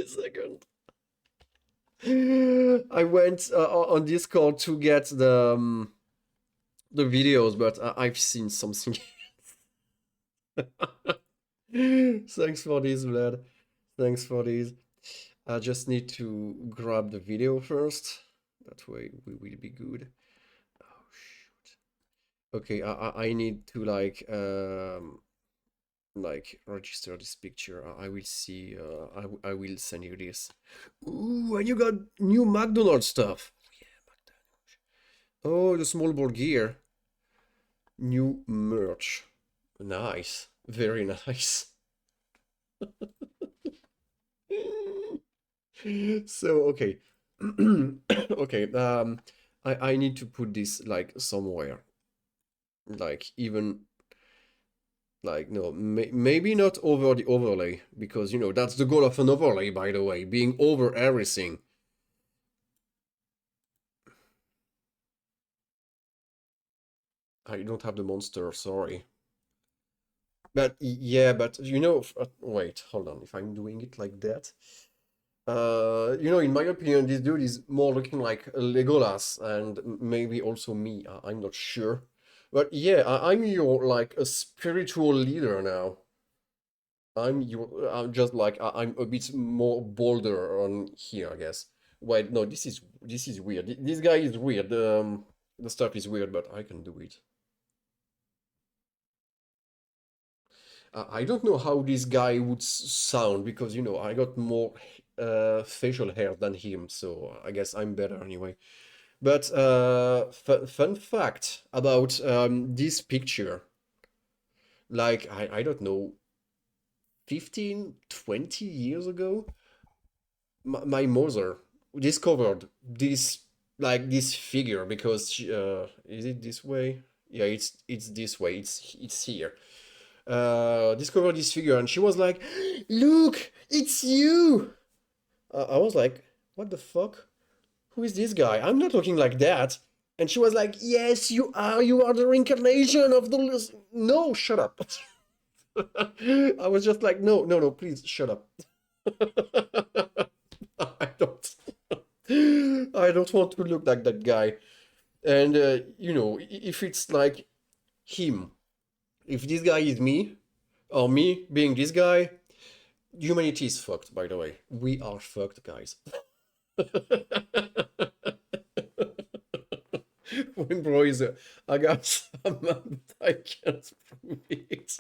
a second. I went on Discord to get the videos, but I've seen something. Thanks for this, Vlad. Thanks for this. I just need to grab the video first. That way we will be good. Oh shoot. Okay, I need to like register this picture. I will see. I will send you this. Ooh, and you got new McDonald's stuff. Yeah, McDonald's. Oh, the small ball gear. New merch. Nice. Very nice. So okay. Okay, I need to put this like somewhere. Like even like no, maybe not over the overlay because you know that's the goal of an overlay, by the way, being over everything. I don't have the monster, sorry. But yeah, but you know, wait, hold on. If I'm doing it like that, you know, in my opinion, this dude is more looking like a Legolas and maybe also me. I'm not sure. But yeah, I'm your like a spiritual leader now. I'm just like I'm a bit more bolder on here, I guess. Wait, no, this is weird. This guy is weird. The stuff is weird, but I can do it. I don't know how this guy would sound because you know I got more facial hair than him, so I guess I'm better anyway. But fun fact about this picture, like I don't know, 15, 20 years ago, my mother discovered this like this figure because is it this way? Yeah, it's this way. It's here. Discovered this figure and she was like, "Look, it's you!" I was like, "What the fuck? Who is this guy? I'm not looking like that." And she was like, "Yes, you are. You are the reincarnation of the." No, shut up. I was just like, "No, no, no, please, shut up." I don't. I don't want to look like that guy. And you know, if it's like him, if this guy is me, or me being this guy, humanity is fucked, by the way. We are fucked, guys. Windbrewer, I got some, but I can't prove it.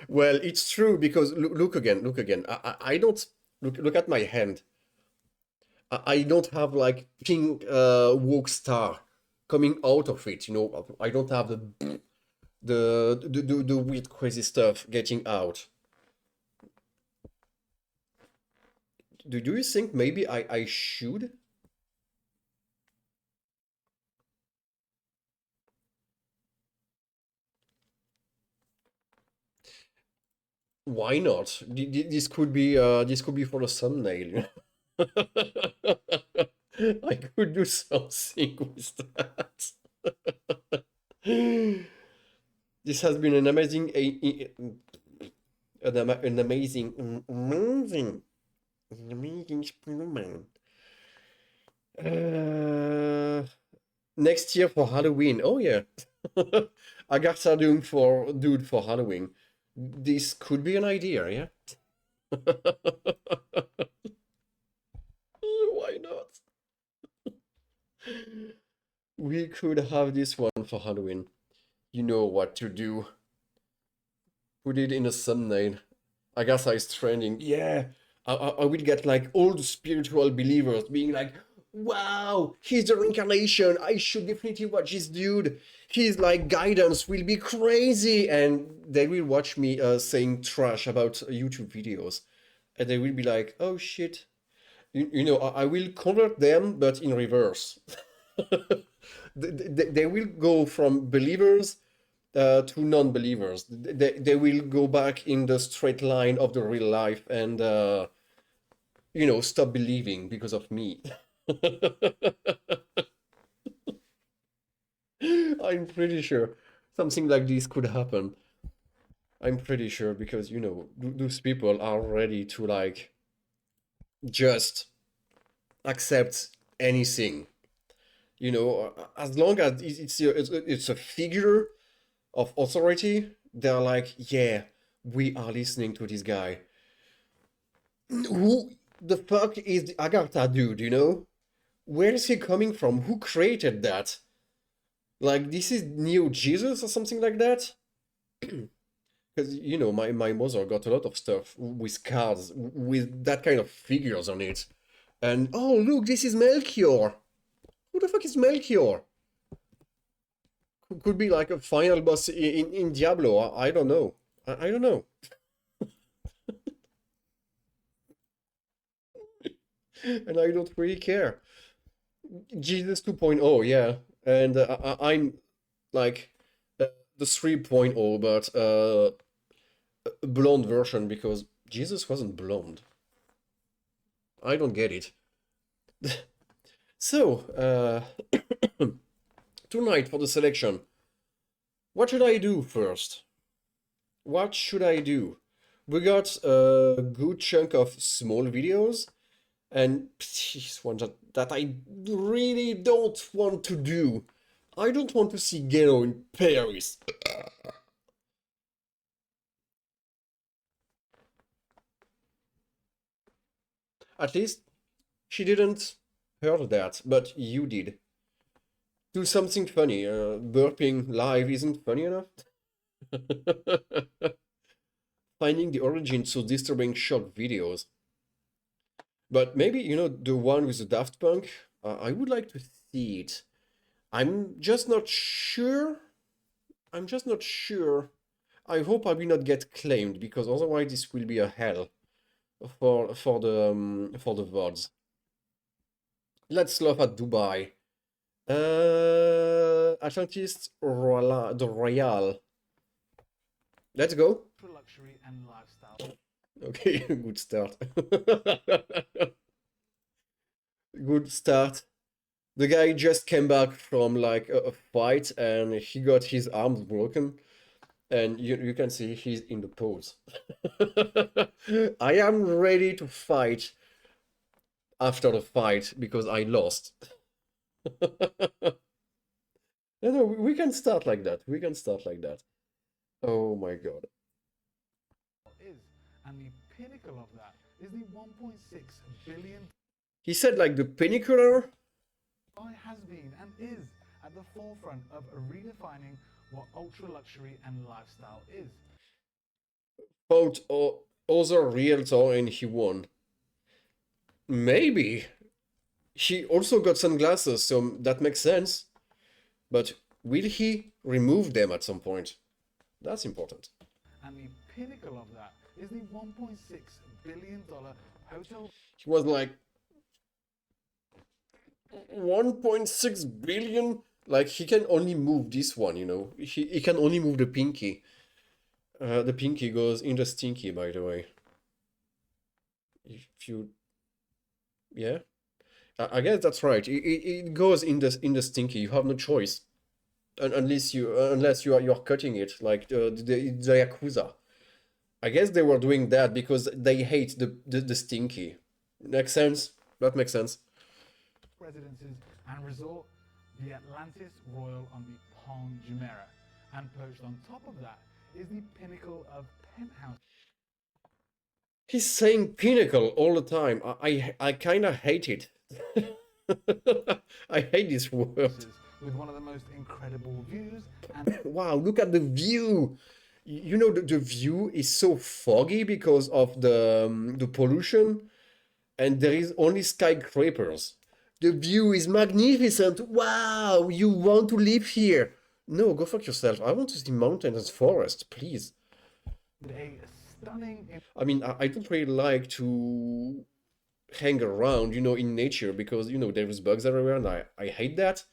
Well, it's true because look again, look again. I don't look at my hand. I don't have like pink woke star coming out of it. You know, I don't have the weird crazy stuff getting out. Do you think maybe I should? Why not? This could be for the thumbnail. I could do something with that. This has been an amazing, an amazing experiment. Uh, Next year for Halloween. Oh yeah, I got doing for dude for Halloween. This could be an idea, yeah. Why not? We could have this one for Halloween. You know what to do. Put it in a thumbnail. I guess I is trending. Yeah, I will get like all the spiritual believers being like, wow, he's the reincarnation. I should definitely watch this dude. His like guidance will be crazy. And they will watch me saying trash about YouTube videos. And they will be like, oh shit. You know, I will convert them, but in reverse. They will go from believers to non-believers. They will go back in the straight line of the real life and you know, stop believing because of me. I'm pretty sure something like this could happen. I'm pretty sure because you know those people are ready to like just accept anything. You know, as long as it's a figure of authority, they're like, yeah, we are listening to this guy. Who the fuck is the Agartha dude, you know? Where is he coming from? Who created that? Like, this is Neo Jesus or something like that? Because, you know, my mother got a lot of stuff with cards, with that kind of figures on it. And, oh, look, this is Melchior. Who the fuck is Melchior? Could be like a final boss in Diablo. I don't know. I don't know. And I don't really care. Jesus 2.0, yeah. And I'm like uh, the 3.0, but a blonde version because Jesus wasn't blonde. I don't get it. So, tonight for the selection, what should I do first? What should I do? We got a good chunk of small videos, and this one that I really don't want to do. I don't want to see Ghetto in Paris. At least she didn't heard that, but you did. Do something funny. Burping live isn't funny enough. Finding the origin so disturbing shock videos. But maybe, you know, the one with the Daft Punk, I would like to see it. I'm just not sure. I'm just not sure. I hope I will not get claimed because otherwise this will be a hell for the VODs. Let's laugh at Dubai. Atlantis the Royale. Let's go. Luxury and lifestyle. Okay, good start. Good start. The guy just came back from like a fight and he got his arms broken. And you can see he's in the pose. I am ready to fight after the fight because I lost. No, we can start like that. We can start like that. Oh my god. Is and the pinnacle of that is the 1.6 billion He said like the pinnacle. has been and is at the forefront of redefining what ultra luxury and lifestyle is. Fought other realtor and he won. Maybe. He also got sunglasses, so that makes sense. But will he remove them at some point? That's important. And the pinnacle of that is the $1.6 billion hotel. He was like 1.6 billion. Like he can only move this one, you know. He can only move the pinky. The pinky goes in the stinky, by the way. If you, yeah, I guess that's right. It goes in the stinky. You have no choice, unless you are cutting it like the Yakuza. I guess they were doing that because they hate the stinky. Makes sense. That makes sense. Residences and resort, the Atlantis Royal on the Palm Jumeirah. And perched on top of that is the pinnacle of penthouse. He's saying pinnacle all the time. I kind of hate it. I hate this word. With one of the most incredible views and Wow, look at the view. You know, the view is so foggy because of the pollution, and there is only skyscrapers. The view is magnificent. Wow, you want to live here? No, go fuck yourself. I want to see mountains and forest, please. a stunning. I mean, I don't really like to hang around, you know, in nature because, you know, there is bugs everywhere and I hate that.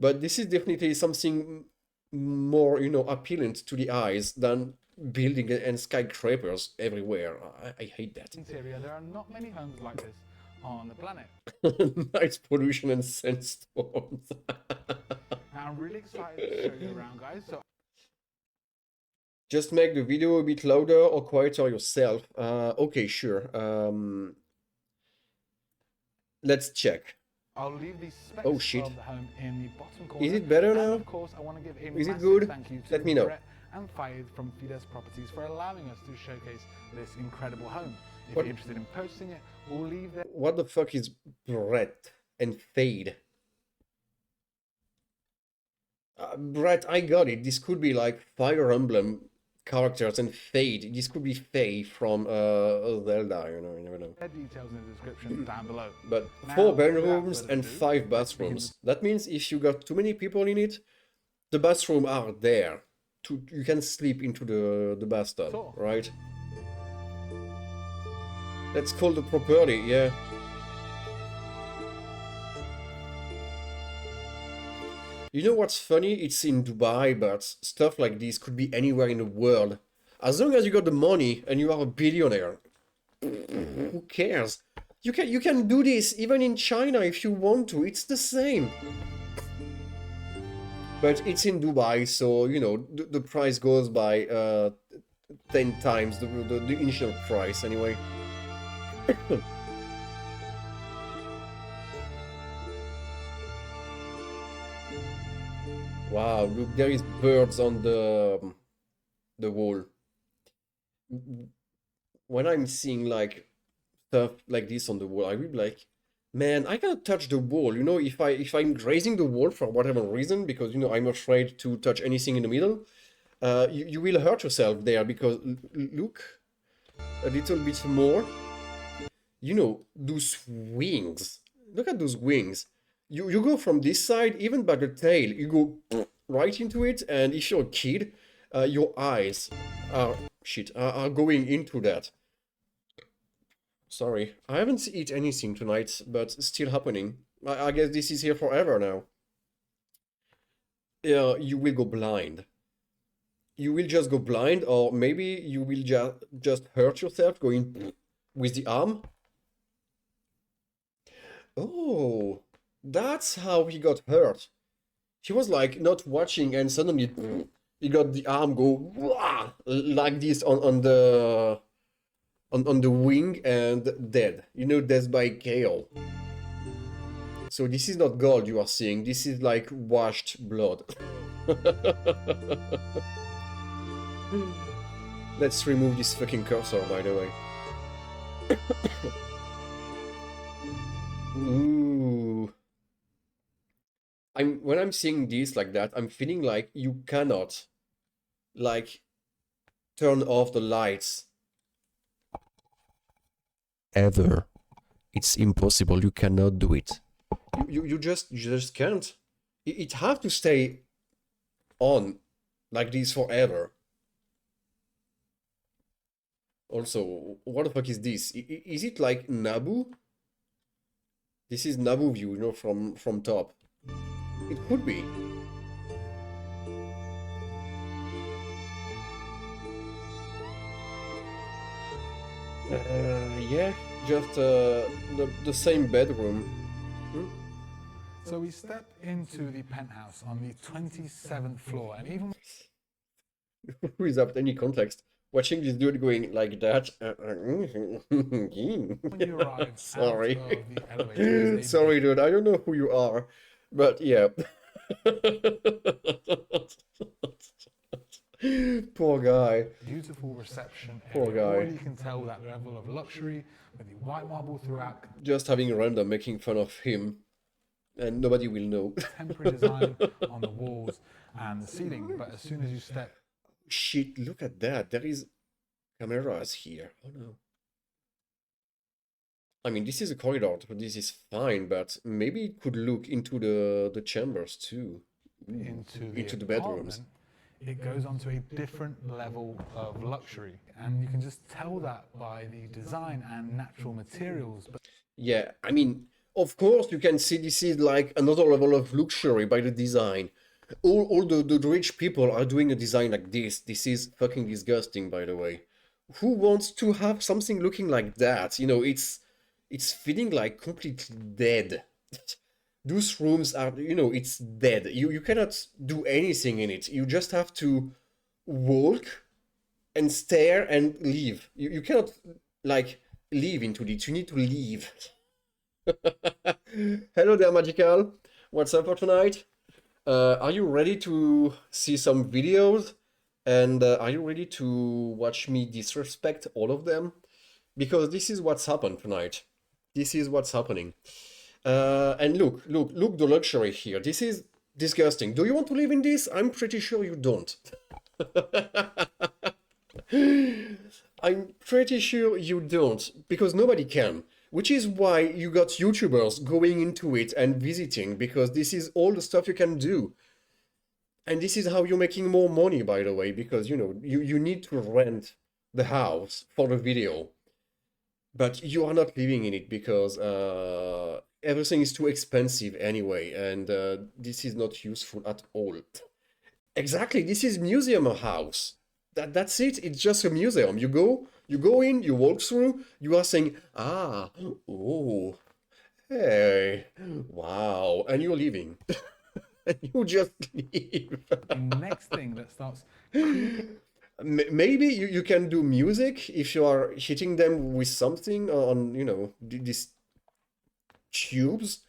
But this is definitely something more, you know, appealing to the eyes than building and skyscrapers everywhere. I hate that. Interior, there are not many homes like this on the planet. Nice pollution and sandstorms. I'm really excited to show you around, guys. So Just make the video a bit louder or quieter yourself. Okay, sure. Let's check. I'll leave the specs Oh shit. of the home in the bottom corner. Is it better and now? of course, I want to give a Is it massive good? thank you to Let me know. Brett and Fayed from Fides Properties for allowing us to showcase this incredible home. If What? you're interested in purchasing it, we'll leave their What the fuck is Brett and Fade? Brett, I got it. This could be like Fire Emblem characters, and Fade. This could be Faye from Zelda, you know, you never know. details in the description down below. But Now, 4 without bedrooms further and ado, 5 let's begin bathrooms. That means if you got too many people in it, the bathroom are there. You can sleep into the bathtub, Sure. right? Let's call the property, yeah. You know what's funny? It's in Dubai, but stuff like this could be anywhere in the world. As long as you got the money and you are a billionaire, who cares? You can do this even in China if you want to. It's the same. But it's in Dubai, so you know the price goes by 10 times the initial price anyway. Wow, look, there is birds on the wall. When I'm seeing like stuff like this on the wall, I will be like, man, I cannot touch the wall. You know, if I'm grazing the wall for whatever reason, because you know I'm afraid to touch anything in the middle, you will hurt yourself there because look a little bit more. You know, those wings. Look at those wings. You go from this side, even by the tail, you go right into it, and if you're a kid, your eyes are going into that. Sorry, I haven't eaten anything tonight, but it's still happening. I guess this is here forever now. Yeah, you will go blind. You will just go blind, or maybe you will just hurt yourself going with the arm. Oh, that's how he got hurt. He was like not watching, and suddenly he got the arm go "Wah!" like this on the wing and dead. You know, death by KO. So this is not gold you are seeing. This is like washed blood. Let's remove this fucking cursor, by the way. Ooh. When I'm seeing this like that, I'm feeling like you cannot like turn off the lights ever. It's impossible. You cannot do it. You just can't. It have to stay on like this forever. Also, what the fuck is this? Is it like Naboo? This is Naboo view, you know, from top. It could be. Yeah, just the same bedroom. Hmm? So we step into the penthouse on the 27th floor, and even Without any context, watching this dude going like that. when you arrive Sorry. out of the elevator, Sorry, dude. I don't know who you are, but yeah. Poor guy. beautiful reception area. Poor guy. Already you can tell that level of luxury with the white marble throughout, Just having random making fun of him, and nobody will know. temporary design on the walls and the ceiling. But as soon as you step Shit, look at that. There is cameras here. Oh no. I mean, this is a corridor, so this is fine, but maybe it could look into the chambers too. into the bedrooms. apartment, it goes on to a different level of luxury. And you can just tell that by the design and natural materials. But Yeah, I mean, of course you can see this is like another level of luxury by the design. All the rich people are doing a design like this. This is fucking disgusting, by the way. Who wants to have something looking like that? You know, it's feeling like completely dead. Those rooms are, you know, it's dead. You cannot do anything in it. You just have to walk and stare and leave. You cannot like leave into it. You need to leave. Hello there, Magical. What's up for tonight? Are you ready to see some videos? And are you ready to watch me disrespect all of them? Because this is what's happened tonight. This is what's happening. And look the luxury here. This is disgusting. Do you want to live in this? I'm pretty sure you don't. I'm pretty sure you don't, because nobody can. Which is why you got YouTubers going into it and visiting, because this is all the stuff you can do. And this is how you're making more money, by the way, because you need to rent the house for the video, but you are not living in it because everything is too expensive anyway, and this is not useful at all. Exactly, this is museum house. That's it. It's just a museum. You go in, you walk through, you are saying, ah, oh, hey, wow, and you're leaving. And you just leave. The next thing that starts creeping Maybe you can do music if you are hitting them with something on, these tubes.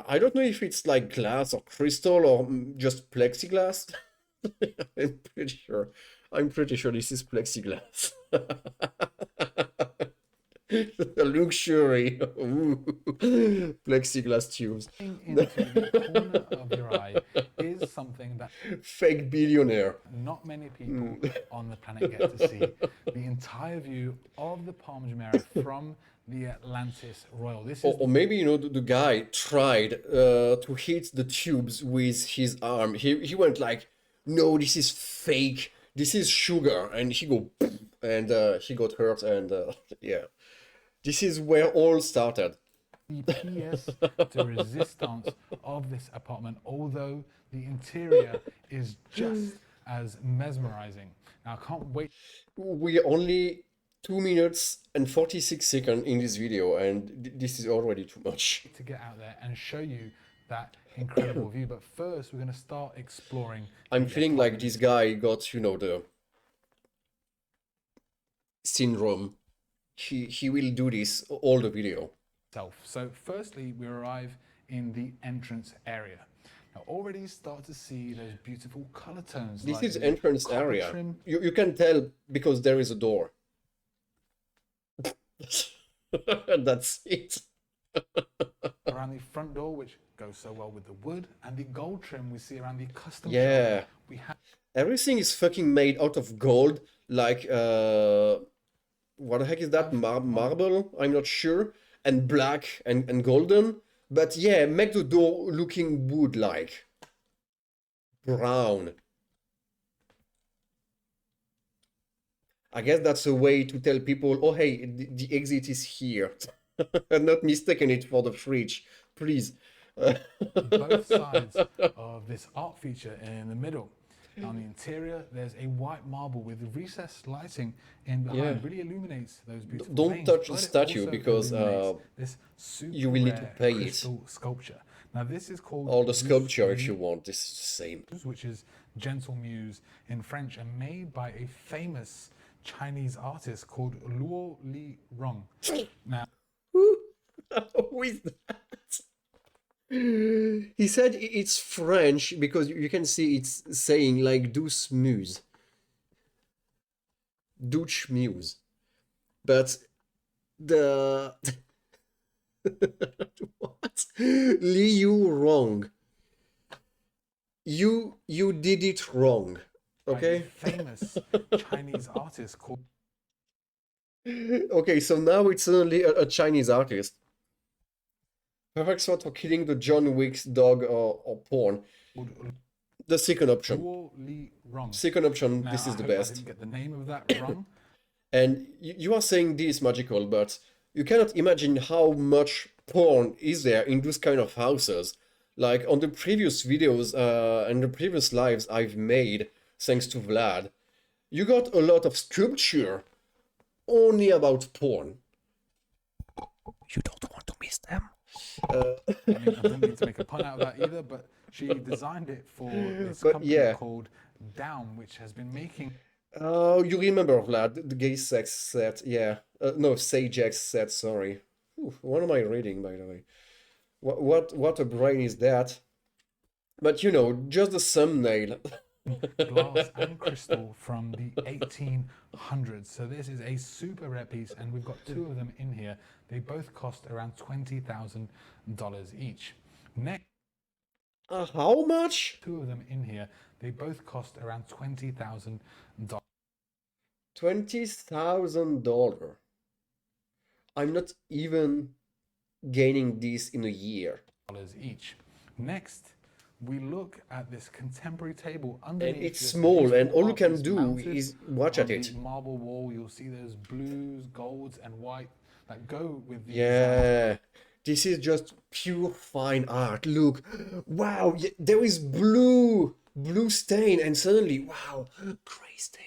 I don't know if it's like glass or crystal or just plexiglass. I'm pretty sure. I'm pretty sure this is plexiglass. Luxury. Ooh. Plexiglass tubes. into the corner of your eye is something that Fake billionaire. not many people on the planet get to see. The entire view of the Palm Jumeirah from the Atlantis Royal. This is Or maybe, the guy tried to hit the tubes with his arm. He went like, no, this is fake. This is sugar. And he go, and he got hurt. And yeah, this is where all started. the pièce de resistance of this apartment, although the interior is just as mesmerizing. Now, I can't wait We are only 2 minutes and 46 seconds in this video, and this is already too much. to get out there and show you that incredible view. But first, we're going to start exploring. I'm feeling like this guy got, the syndrome. He will do this all the video. So firstly, we arrive in the entrance area. Now already start to see those beautiful color tones. This like is the entrance copper area. trim You can tell because there is a door. That's it. around the front door, which goes so well with the wood, and the gold trim we see around the custom Yeah. shop. We have Everything is fucking made out of gold, like what the heck is that? Marble? I'm not sure. And black and golden. But yeah, make the door looking wood-like. Brown. I guess that's a way to tell people, oh hey, the exit is here. And not mistaken it for the fridge, please. both sides of this art feature in the middle. On the interior, there's a white marble with recessed lighting in behind. Yeah. Really illuminates those beautiful Don't veins, touch the but it statue also because illuminates this super you will need to rare pay it. crystal sculpture. Now this is called Or the Douce sculpture if Muse, you want, this is the same. which is gentle muse in French, and made by a famous Chinese artist called Luo Li Rong. Now Who is that? He said it's French because you can see it's saying like douce muse. Douche muse. But the what? Liu wrong. You did it wrong. by Okay? a famous Chinese artist called Okay, so now it's suddenly a Chinese artist. Perfect spot for killing the John Wick's dog or porn. The second option. Luo Li Rong. Second option, Now, this is I the hope I best. didn't get the name of that wrong. And you are saying this magical, but you cannot imagine how much porn is there in those kind of houses. Like on the previous videos and the previous lives I've made, thanks to Vlad, you got a lot of sculpture only about porn. You don't want to miss them. I mean, I didn't mean to make a pun out of that either, but she designed it for this But company yeah. called Down, which has been making Oh, you remember Vlad, the gay sex set, yeah. No, Sage X set, sorry. Ooh, what am I reading, by the way? What a brain is that? But you know, just the thumbnail. glass and crystal from the 1800s. So this is a super rare piece, and we've got two of them in here. They both cost around $20,000 each. Next, How much? two of them in here. They both cost around $20,000 $20,000. I'm not even gaining this in a year. each. Next, we look at this contemporary table And underneath it's this small, and beautiful all you art can piece do mounted is watch at on the it. marble wall. You'll see those blues, golds, and white that go with the design. Yeah, this is just pure fine art. Look, wow, there is blue stain, and suddenly, wow, gray stain.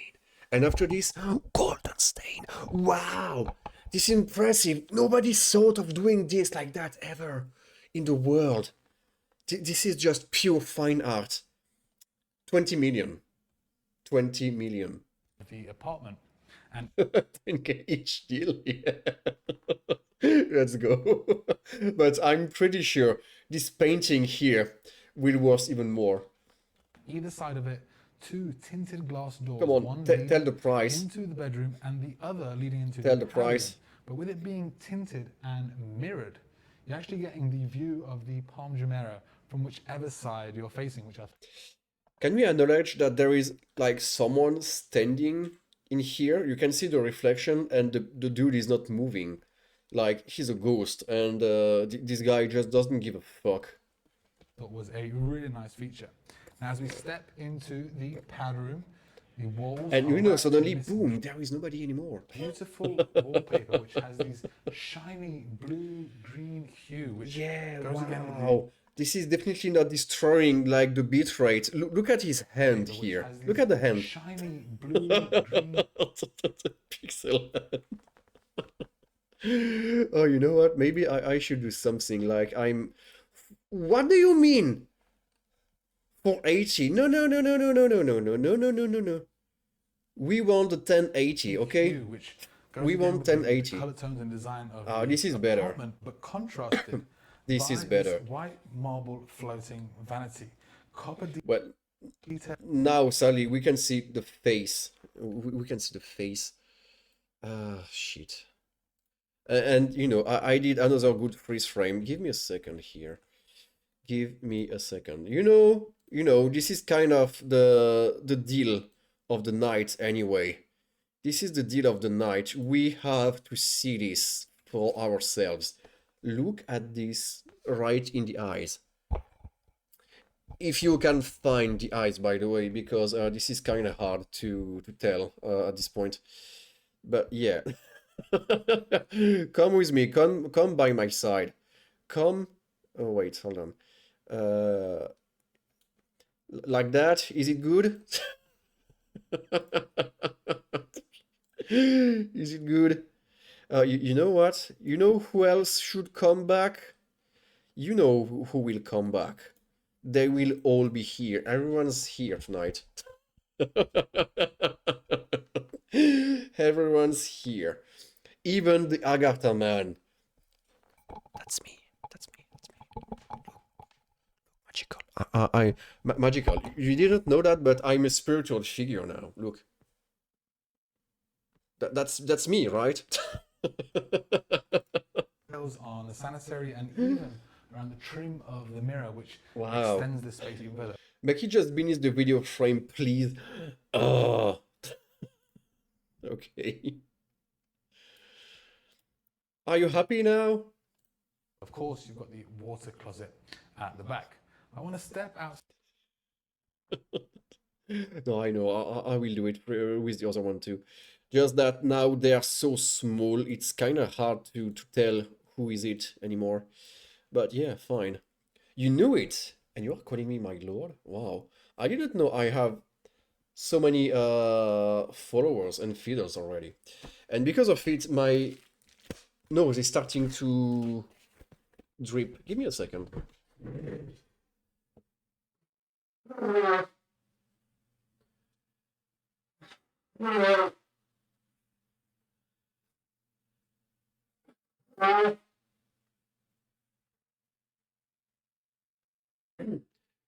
And after this, golden stain. Wow, this is impressive. Nobody thought of doing this like that ever in the world. This is just pure fine art. 20 million. 20 million. The apartment. And 10K each deal. Yeah. Let's go. But I'm pretty sure this painting here will worth even more. either side of it, two tinted glass doors, Come on, one tell leading the price. into the bedroom and the other leading into Tell the the powder room. price. But with it being tinted and mirrored, you're actually getting the view of the Palm Jumeirah from whichever side you're facing, which I Can we acknowledge that there is like someone standing in here? You can see the reflection, and the dude is not moving. Like he's a ghost, and this guy just doesn't give a fuck. thought was a really nice feature. Now, as we step into the powder room, the walls And are you know, wrapped suddenly, in this boom, there is nobody anymore. beautiful wallpaper, which has these shiny blue-green hue, which Yeah, goes again with the wow. This is definitely not destroying like the bit rate. Look at his hand paper, which here. has Look these at the hand. shiny blue-green. Pixel. Oh, you know what? Maybe I should do something like I'm. What do you mean? 480? No, no, no, no, no, no, no, no, no, no, no, no, no, no. We want the 1080, okay? Hue, which goes We again want with the 1080. color tones and design of Ah, the this is better. apartment, but contrasted This by is better. this white marble floating vanity. Copper Well, detail. now, Sally, we can see the face. We can see the face. Ah, shit. And you know, I did another good freeze frame. Give me a second here. Give me a second. This is kind of the deal of the night anyway. This is the deal of the night. We have to see this for ourselves. Look at this right in the eyes. If you can find the eyes, by the way, because this is kind of hard to tell at this point. But yeah. Come with me. Come by my side. Come. Oh wait, hold on. Like that. Is it good? Is it good? You know what? You know who else should come back? You know who will come back. They will all be here. Everyone's here tonight. Everyone's here. Even the Agartha man. That's me. That's me. That's me. Magical. Magical. You didn't know that, but I'm a spiritual figure now. Look. That's me, right? Details on the sanitary and even around the trim of the mirror, which Wow. extends the space even further. Make it just finish the video frame, please. Oh. Okay. Are you happy now? Of course, you've got the water closet at the back. I want to step out. No, I know. I will do it with the other one too. Just that now they are so small, it's kind of hard to tell who is it anymore. But yeah, fine. You knew it, and you are calling me my lord? Wow. I didn't know I have so many followers and feeders already. And because of it, my nose is starting to drip. Give me a second.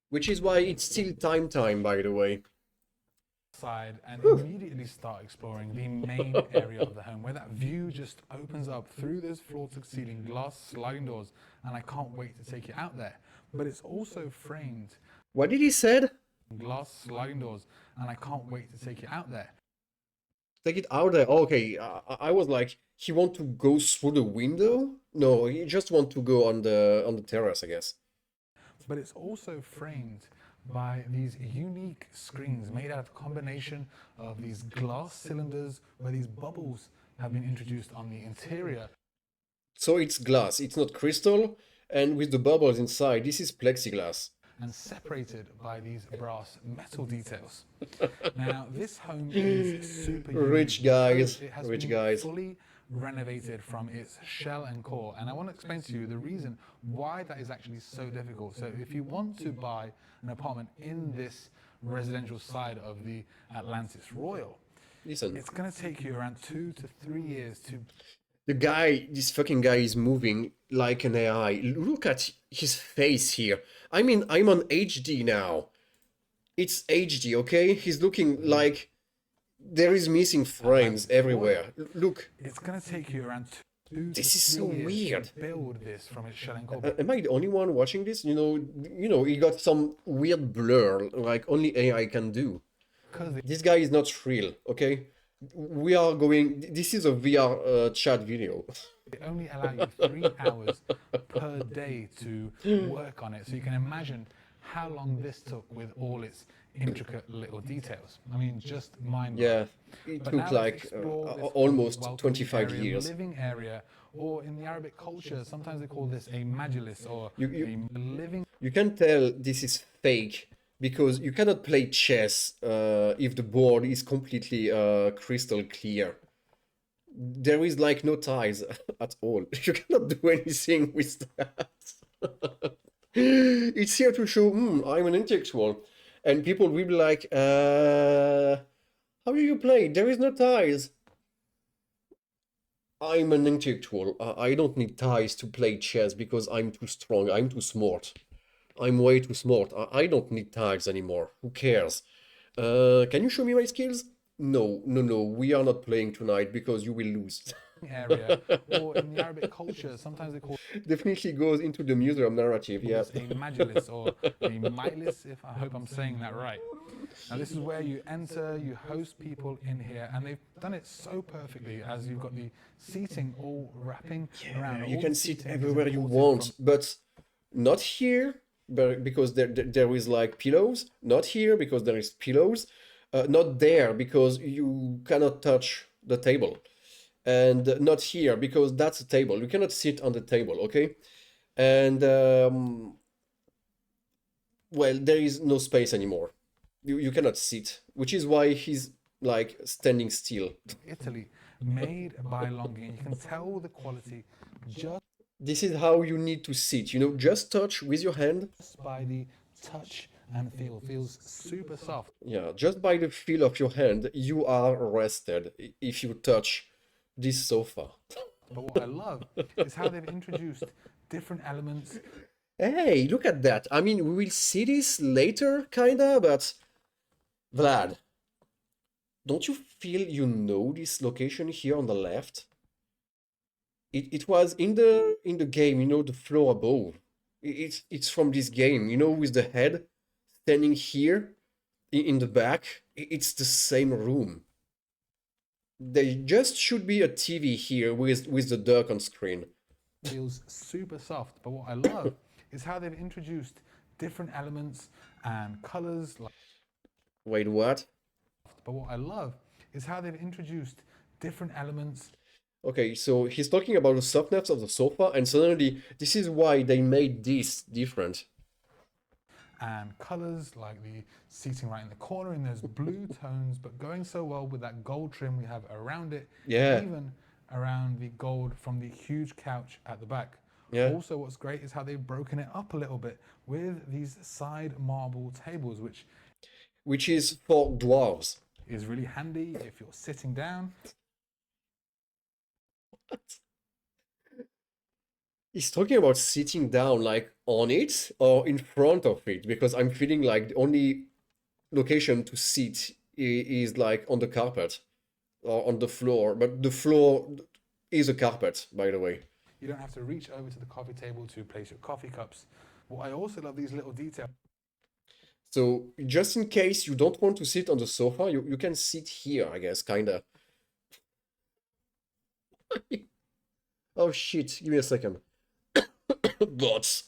Which is why it's still time, by the way. Side and immediately start exploring the main area of the home where that view just opens up through those floor to ceiling glass sliding doors, and I can't wait to take you out there. But it's also framed What did he said? glass sliding doors, and I can't wait to take you out there. Take it out there. Okay, I was like, he want to go through the window? No, he just want to go on the terrace, I guess. But it's also framed by these unique screens made out of a combination of these glass cylinders where these bubbles have been introduced on the interior So it's glass, it's not crystal, and with the bubbles inside, this is plexiglass. and separated by these brass metal details. Now, this home is super Rich unique because guys, it has rich been guys. fully renovated from its shell and core. And I want to explain to you the reason why that is actually so difficult. So, if you want to buy an apartment in this residential side of the Atlantis Royal, Listen, it's going to take you around 2 to 3 years to this fucking guy is moving like an AI. Look at his face here. I mean, I'm on HD now. It's HD, okay? He's looking like there is missing frames Atlantis everywhere. Royal. Look, It's going to take you around this is so 2 to 3 years weird. to build this from its shell and core. Am I the only one watching this? He got some weird blur like only AI can do. Because This guy is not real, okay? We are going. This is a VR chat video. they only allow you 3 hours per day to work on it. So you can imagine how long this took with all its intricate little details. I mean, just mind blowing. Yeah, it But took now let's like explore this almost welcoming 25 area, years. living area, or in the Arabic culture, sometimes they call this a majlis or You, you, a living you can tell this is fake because you cannot play chess if the board is completely crystal clear. There is like no ties at all. You cannot do anything with that. It's here to show, I'm an intellectual. And people will be like, how do you play? There is no ties. I'm an intellectual. I don't need ties to play chess because I'm too strong. I'm too smart. I'm way too smart. I don't need ties anymore. Who cares? Can you show me my skills? No, no, no. We are not playing tonight because you will lose. area, or in the Arabic culture, sometimes they call Definitely goes into the museum narrative. Yeah. this a majlis or a majlis, if I hope I'm saying that right. Now, this is where you enter, you host people in here, and they've done it so perfectly as you've got the seating all wrapping around. You All can the sit seating is everywhere you imported want, from but not here, because there is like pillows. Not here because there is pillows. Not there because you cannot touch the table, and not here because that's a table. You cannot sit on the table, okay? And well, there is no space anymore. You cannot sit, which is why he's like standing still. Italy, made by Longin. You can tell the quality just This is how you need to sit, just touch with your hand. by the touch and feel. Feels super soft. Yeah, just by the feel of your hand, you are rested if you touch this sofa. But what I love is how they've introduced different elements Hey, look at that. I mean, we will see this later, kinda, but Vlad, don't you feel you know this location here on the left? It was in the game, the floor above. It's from this game, with the head standing here in the back. It's the same room. There just should be a TV here with the duck on screen. feels super soft. But what I love is how they've introduced different elements and colors. Wait, what? But what I love is how they've introduced different elements Okay, so he's talking about the softness of the sofa, and suddenly this is why they made this different. and colors like the seating right in the corner in those blue tones, but going so well with that gold trim we have around it, Yeah, even around the gold from the huge couch at the back. yeah. Also, what's great is how they've broken it up a little bit with these side marble tables, which Which is for dwarves. is really handy if you're sitting down. He's talking about sitting down, like on it or in front of it, because I'm feeling like the only location to sit is like on the carpet or on the floor, but the floor is a carpet, by the way. You don't have to reach over to the coffee table to place your coffee cups. What I also love these little details. So just in case you don't want to sit on the sofa, you can sit here, I guess, kinda. Oh shit, give me a second. But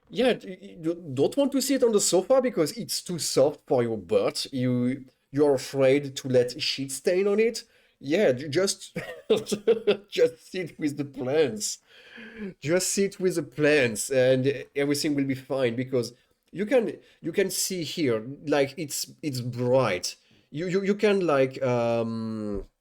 yeah, you don't want to sit on the sofa because it's too soft for your butt. You're afraid to let shit stain on it. Yeah, just just sit with the plants. Just sit with the plants and everything will be fine because you can see here like it's bright. You can like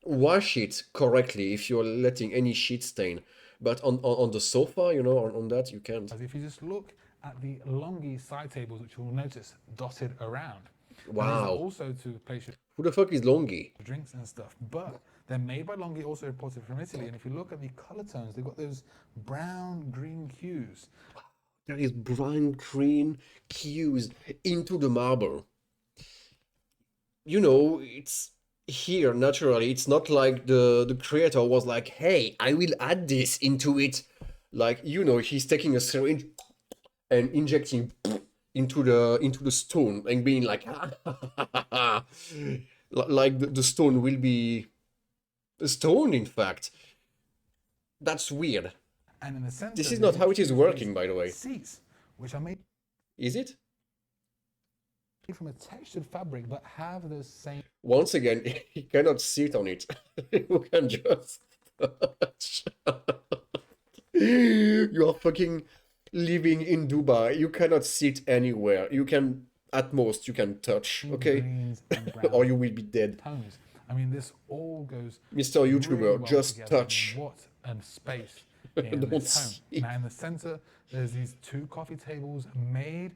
wash it correctly if you're letting any shit stain. But on the sofa, on that you can't. As if you just look at the longy side tables, which you'll notice dotted around. Now, these are Wow. also to place your Who the fuck is Longi? drinks and stuff, but they're made by Longhi, also imported from Italy. And if you look at the color tones, they've got those brown green hues. There is bright green hues into the marble. It's here naturally. It's not like the creator was like, hey, I will add this into it. Like, he's taking a syringe and injecting into the stone and being like, like the stone will be a stone, in fact. That's weird. And in the center, This is they've not how it is introduced these working, by the way. seats, which are made Is it? from a textured fabric, but have the same Once again, he cannot sit on it. You can just touch. You are fucking living in Dubai. You cannot sit anywhere. At most, you can touch, okay? greens and Or browns you will be dead. tones. I mean, this all goes Mr. really YouTuber, well just together. I mean, touch. what a space in Don't this home. see. Now, in the center, there's these two coffee tables made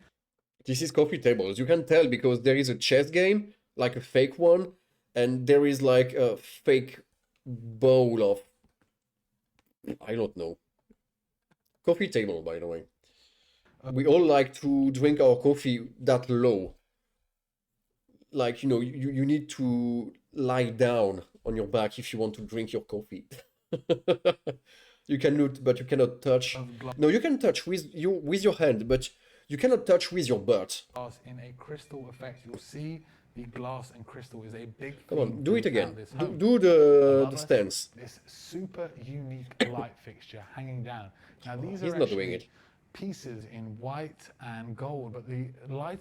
This is coffee tables. You can tell because there is a chess game, like a fake one, and there is like a fake bowl of, I don't know, coffee table, by the way. We all like to drink our coffee that low. Like, you need to lie down on your back if you want to drink your coffee. You cannot, but you cannot touch. of No, you can touch with your hand, but you cannot touch with your butt. glass in a crystal effect. You'll see the glass and crystal is a big Come theme on, do it throughout again. this Do, home. do the Above us, stance. this super unique light fixture hanging down. Now, these He's are not doing actually it. pieces in white and gold, but the light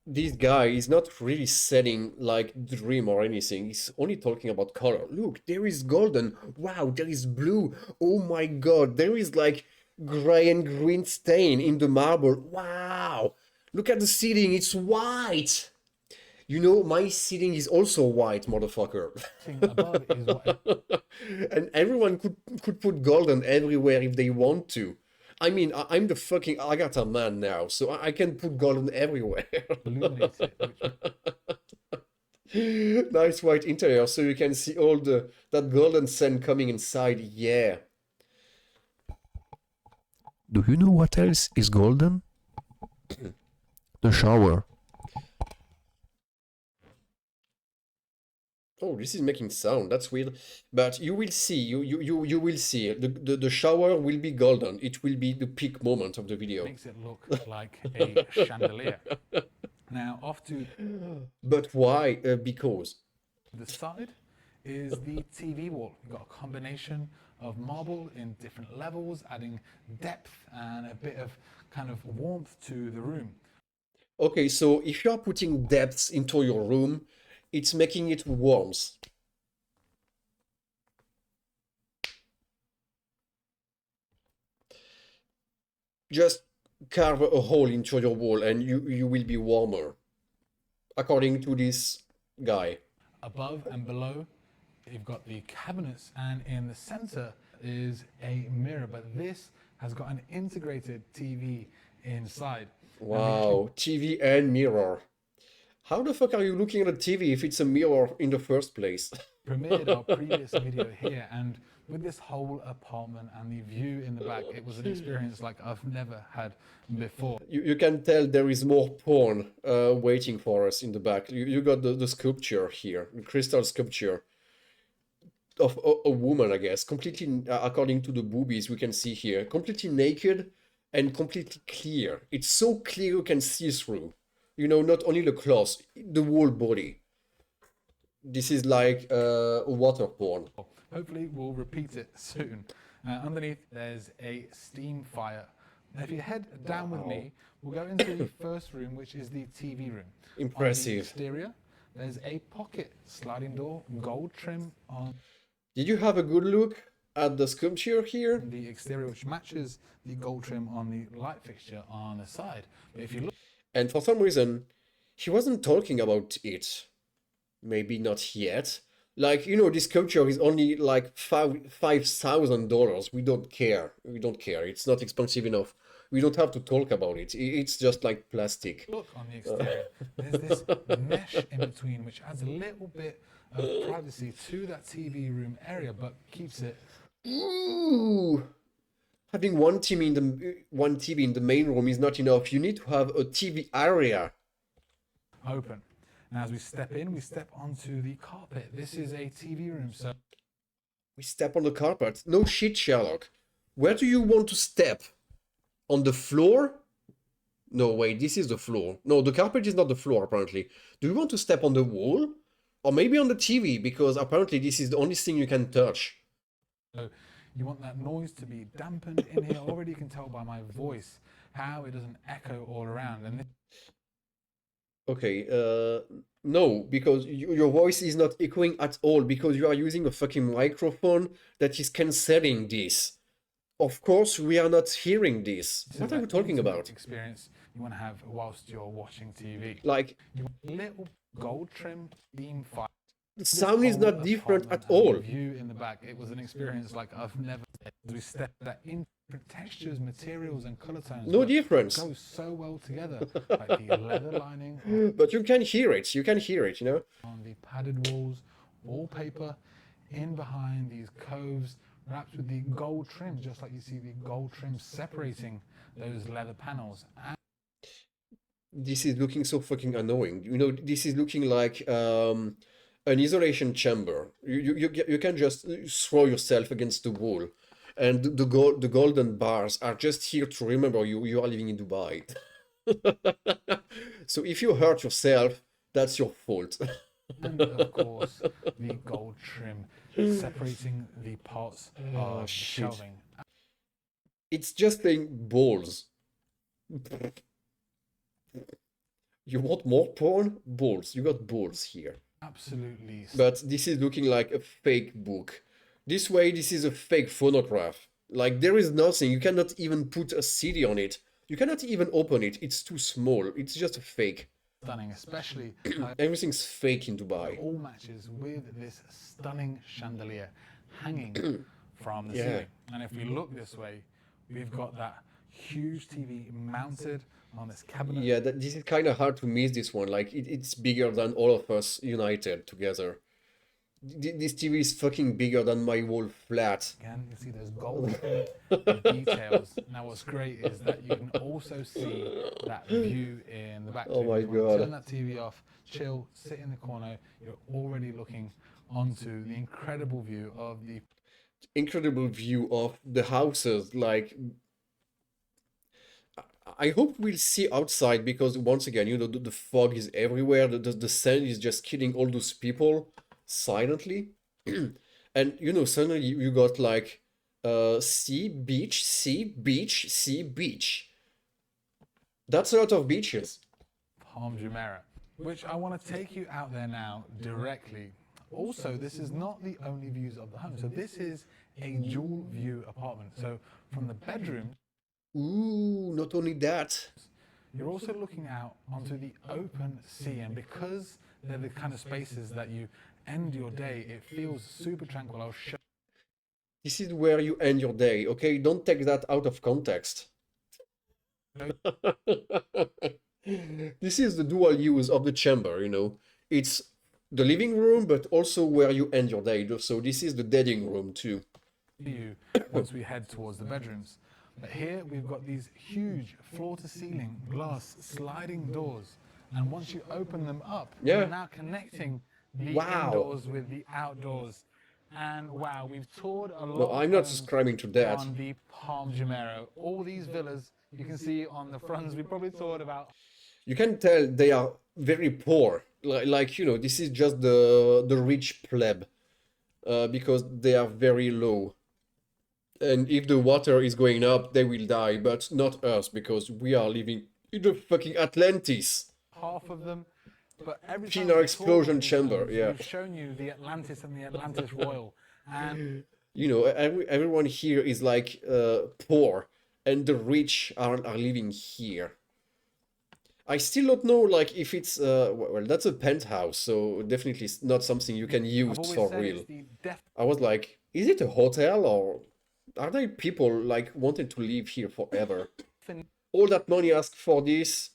This guy is not really selling like dream or anything. He's only talking about color. Look, there is golden. Wow, there is blue. Oh my god, there is like gray and green stain in the marble. Wow, look at the ceiling. It's white. My ceiling is also white, motherfucker. thing above is what And everyone could put golden everywhere if they want to. I mean, I'm the fucking Agatha man now, so I can put golden everywhere. illuminates it, which Nice white interior, so you can see all that golden sun coming inside. Yeah. Do you know what else is golden? The shower. Oh, this is making sound. That's weird. But you will see. You will see. The shower will be golden. It will be the peak moment of the video. makes it look like a chandelier. Now, off to But why? Because. the side is the TV wall. You've got a combination of marble in different levels, adding depth and a bit of kind of warmth to the room. Okay, so if you are putting depths into your room, it's making it warms. Just carve a hole into your wall and you will be warmer, according to this guy. Above and below, you've got the cabinets, and in the center is a mirror, but this has got an integrated TV inside. Wow, TV and mirror. How the fuck are you looking at a TV if it's a mirror in the first place? premiered our previous video here, and with this whole apartment and the view in the back, it was an experience like I've never had before. You can tell there is more porn waiting for us in the back. You got the sculpture here, the crystal sculpture of a woman, I guess, completely, according to the boobies we can see here, completely naked and completely clear. It's so clear you can see through. You know, not only the clothes, the whole body. This is like water porn. Hopefully, we'll repeat it soon. Underneath, there's a steam fire. If you head down with me, we'll go into the first room, which is the TV room. On the Impressive. exterior, there's a pocket sliding door, gold trim on Did you have a good look at the sculpture here? the exterior, which matches the gold trim on the light fixture on the side. But if you look And for some reason, he wasn't talking about it. Maybe not yet. Like, you know, this sculpture is only like $5,000. We don't care. We don't care. It's not expensive enough. We don't have to talk about it. It's just like plastic. on the exterior, there's this mesh in between, which adds a little bit of privacy to that TV room area, but keeps it Ooh. Having one TV in the main room is not enough. You need to have a TV area. open. And as we step in, we step onto the carpet. This is a TV room, so We step on the carpet. No shit, Sherlock. Where do you want to step? On the floor? No, wait, this is the floor. No, the carpet is not the floor, apparently. Do you want to step on the wall? Or maybe on the TV, because apparently this is the only thing you can touch. you want that noise to be dampened in here. Already you can tell by my voice how it doesn't echo all around. And this Okay, no, because your voice is not echoing at all, because you are using a fucking microphone that is cancelling this. Of course, we are not hearing this. is What are that you talking intimate about? experience you want to have whilst you're watching TV. Like, You want a little gold trim theme fire. the sound is not different at all. The view in the back, it was an experience like I've never. We step that in different textures, materials, and color tones. No but difference. Goes so well together, like the leather lining But you can hear it. You can hear it, you know? on the padded walls, wallpaper in behind these coves, wrapped with the gold trim, just like you see the gold trim separating those leather panels. And This is looking so fucking annoying. You know, this is looking like an isolation chamber. You can just throw yourself against the wall. And the golden bars are just here to remember you are living in Dubai. So if you hurt yourself, that's your fault. And of course, the gold trim separating the parts of shit. shelving. It's just saying balls. You want more porn? Balls. You got balls here. Absolutely. But this is looking like a fake book. This way, this is a fake phonograph. Like, there is nothing. You cannot even put a CD on it. You cannot even open it. It's too small. It's just a fake. Stunning, especially Everything's fake in Dubai. all matches with this stunning chandelier hanging from the Yeah. ceiling. And if we look this way, we've got that huge TV mounted on this cabinet. Yeah, this is kind of hard to miss this one. Like, it's bigger than all of us united together. This TV is fucking bigger than my whole flat. Again, you see those gold details. Now, what's great is that you can also see that view in the back. Oh So my if you want to God. Turn that TV off, chill, sit in the corner. You're already looking onto the incredible view of the Incredible view of the houses. Like, I hope we'll see outside, because once again, you know, the fog is everywhere. The sand is just killing all those people silently. And you know, suddenly you got like sea, beach, sea, beach, sea, beach. That's a lot of beaches. Palm Jumeirah, which I want to take you out there now directly. Also, this is not the only views of the home. So this is a dual view apartment. So from the bedroom, Ooh, not only that. you're also looking out onto the open sea. And because they're the kind of spaces that you end your day, it feels super tranquil. I'll show This is where you end your day, okay? Don't take that out of context. This is the dual use of the chamber, you know. It's the living room, but also where you end your day. So this is the deading room too. You once we head towards the bedrooms. But here we've got these huge floor to ceiling glass sliding doors. And once you open them up, you're Yeah. now connecting the Wow. indoors with the outdoors. And wow, we've toured a No, lot of I'm not homes subscribing to that. on the Palm Jumeirah. All these villas you can see on the fronts. We probably toured about You can tell they are very poor. Like this is just the rich pleb, because they are very low. And if the water is going up, they will die, but not us, because we are living in the fucking Atlantis. half of them. But every time Inner we've toured one explosion of these chamber, homes, yeah. we've shown you the Atlantis and the Atlantis Royal. And Everyone here is like poor, and the rich are living here. I still don't know, like, if it's well, that's a penthouse, so definitely not something you can use I've always for said it's real. the I was like, is it a hotel, or are they people like wanting to live here forever? definition. All that money asked for this,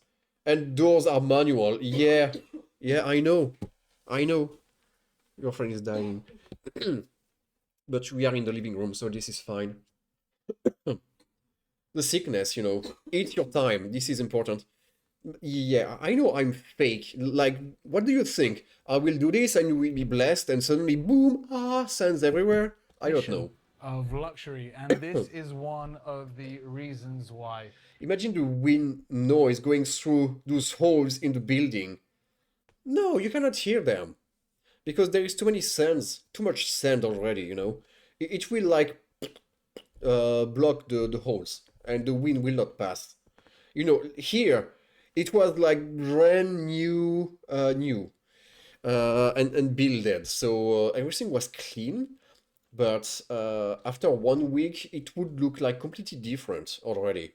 and doors are manual. Yeah, yeah, I know, I know. Your friend is dying, but we are in the living room, so this is fine. The sickness, eat your time. This is important. Yeah, I know I'm fake. Like, what do you think? I will do this and you will be blessed, and suddenly, boom, sands everywhere? I don't know. Of luxury, and this is one of the reasons why. Imagine the wind noise going through those holes in the building. No, you cannot hear them because there is too many sands, too much sand already. It will like block the holes, and the wind will not pass. Here it was like brand new, and builded, so everything was clean. But after 1 week, it would look like completely different already.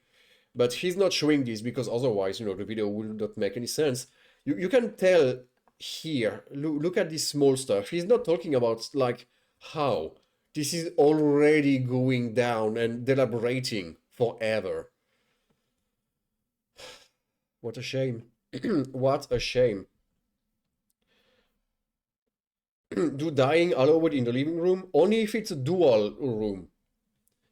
But he's not showing this because otherwise, the video would not make any sense. You can tell here. Look at this small stuff. He's not talking about like how this is already going down and deliberating forever. What a shame. What a shame. Do dying allowed in the living room? Only if it's a dual room.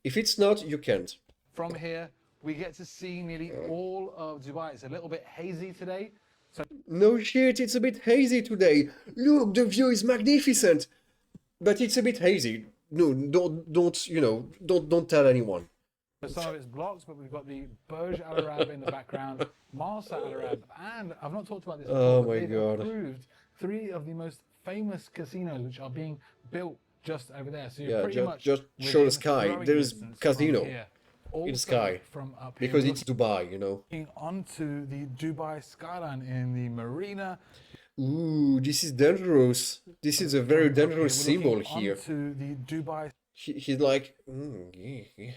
If it's not, you can't. From here, we get to see nearly all of Dubai. It's a little bit hazy today, so No shit, it's a bit hazy today. Look, the view is magnificent. But it's a bit hazy. No, don't tell anyone. some of it's blocked. But we've got the Burj Al Arab in the background, Marsa Al Arab, and I've not talked about this before, Oh but my they've God. approved 3 of the most famous casinos, which are being built just over there. So you're Yeah, pretty much just show the within sky. throwing There's distance casino from here. in the Also sky. from up here, Because we're it's Dubai. looking onto the Dubai skyline in the marina. Ooh, this is dangerous. This is a very From up here, dangerous we're symbol looking here. onto the Dubai He's like, yeah.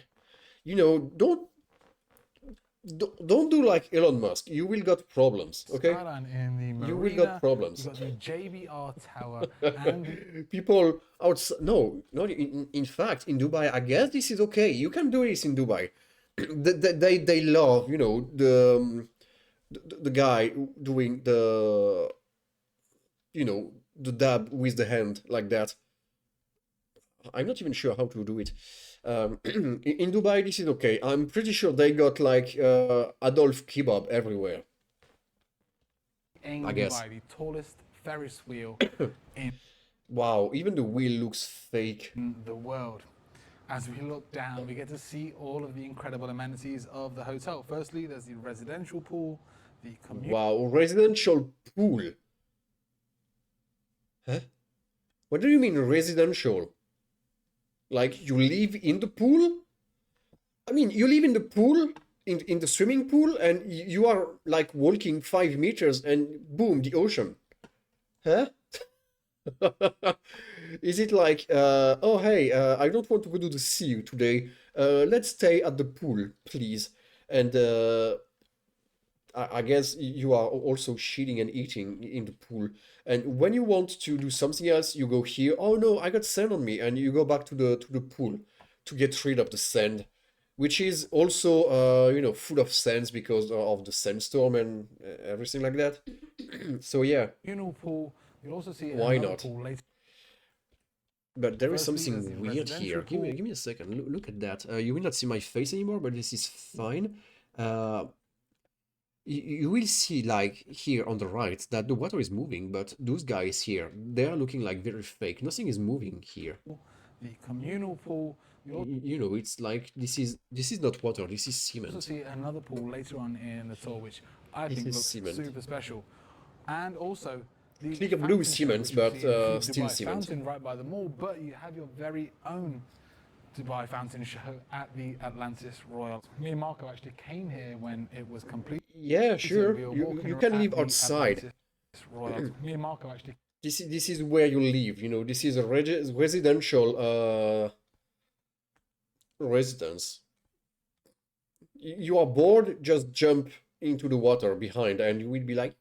Don't do like Elon Musk. You will got problems, okay? skyline in the marina. You will got problems. You've got the JBR Tower and People outside. No, not in fact, in Dubai, I guess this is okay. You can do this in Dubai. They love, the guy doing the dab with the hand like that. I'm not even sure how to do it. In Dubai, this is okay. I'm pretty sure they got like Adolf kebab everywhere. in I guess. Dubai, the tallest Ferris wheel in Wow, even the wheel looks fake. the world. As we look down, we get to see all of the incredible amenities of the hotel. Firstly, there's the residential pool, the community Wow, residential pool. Huh? What do you mean residential? Like you live in the pool? I mean, you live in the pool, in the swimming pool, and you are like walking 5 meters and boom, the ocean. Huh? Is it like, oh hey, I don't want to go to the sea today. Let's stay at the pool, please. And I guess you are also shitting and eating in the pool. And when you want to do something else, you go here. Oh no, I got sand on me, and you go back to the pool to get rid of the sand, which is also full of sands because of the sandstorm and everything like that. So yeah, pool You'll also see Why another not? pool later. But there is Firstly, there's the something weird residential here. pool. Give me a second. Look at that. You will not see my face anymore, but this is fine. Uh, you will see, like, here on the right, that the water is moving, but those guys here, they are looking like very fake. Nothing is moving here. The communal pool. You'll You know, it's like this is not water. This is also cement. see another pool later on in the tour, which I This think is looks cement. super special. And also the Clear blue fountain show, cement, which you'll but see in the still Dubai cement. fountain right by the mall, but you have your very own Dubai fountain show at the Atlantis Royal. Me and Marco actually came here when it was completed. Yeah, sure. We were You walking you can at live the outside. Atlantis Royal. Me and Marco actually. This is where you live. You know, this is a residential residence. You are bored, just jump into the water behind, and you will be like.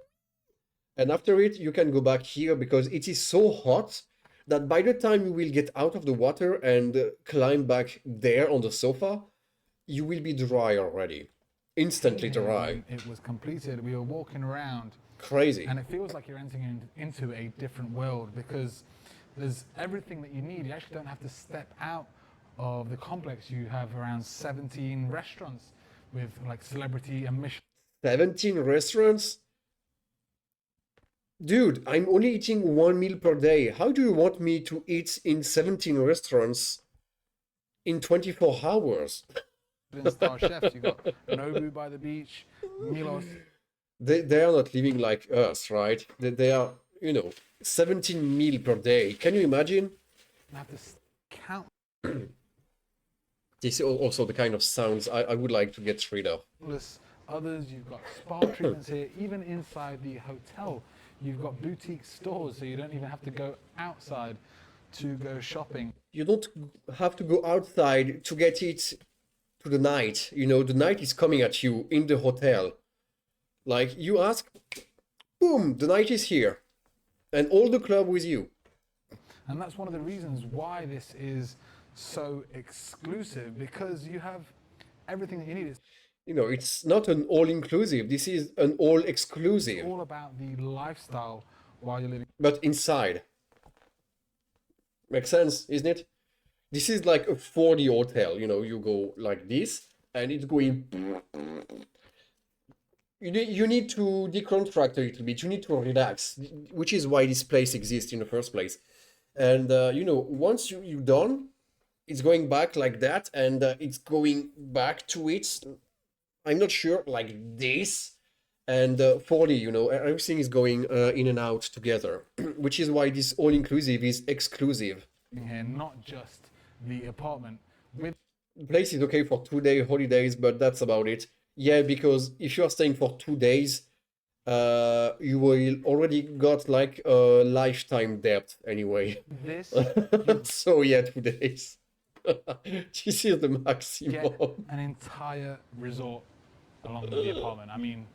And after it, you can go back here because it is so hot that by the time you will get out of the water and climb back there on the sofa, you will be dry already. Instantly Here dry. when it was completed, we were walking around, Crazy. and it feels like you're entering into a different world because there's everything that you need. You actually don't have to step out of the complex. You have around 17 restaurants with like celebrity and Michelin 17 restaurants? Dude, I'm only eating one meal per day. How do you want me to eat in 17 restaurants in 24 hours? star chefs. You got Nobu by the beach, Milos. They are not living like us, right? They are, 17 meal per day. Can you imagine? You have to count This is also the kind of sounds I would like to get rid of. others. You've got spa treatments here. Even inside the hotel, you've got boutique stores, so you don't even have to go outside to go shopping. You don't have to go outside to get it to the night. You know, the night is coming at you in the hotel. Like, you ask, boom, the night is here. And all the club with you. And that's one of the reasons why this is so exclusive, because you have everything that you need. You know, it's not an all-inclusive. This is an It's all-exclusive. all about the lifestyle while you're living. But inside. Makes sense, isn't it? This is like a 4D hotel. You know, you go like this, and it's going. You need to decontract a little bit. You need to relax, which is why this place exists in the first place. And once you're done, it's going back like that, and it's going back to it. I'm not sure, like this. And 4D, everything is going in and out together, which is why this all-inclusive is exclusive. Here, not just the apartment. With The place is okay for 2-day holidays, but that's about it. Yeah, because if you are staying for 2 days, you will already got like a lifetime debt anyway. this, you So yeah, 2 days. This is the get maximum. an entire resort along with the apartment. I mean,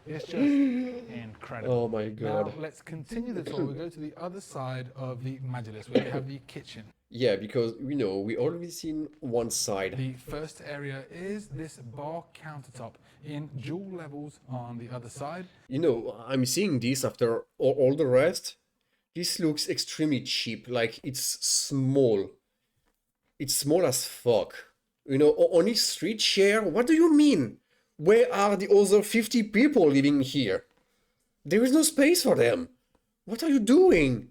it's just incredible. Oh my Now god. let's continue the tour. We go to the other side of the Majlis where we have the kitchen. Yeah, because we already seen one side. The first area is this bar countertop in dual levels on the other side. I'm seeing this after all the rest. This looks extremely cheap. Like, it's small. It's small as fuck. Only street share? What do you mean? Where are the other 50 people living here? There is no space for them. What are you doing?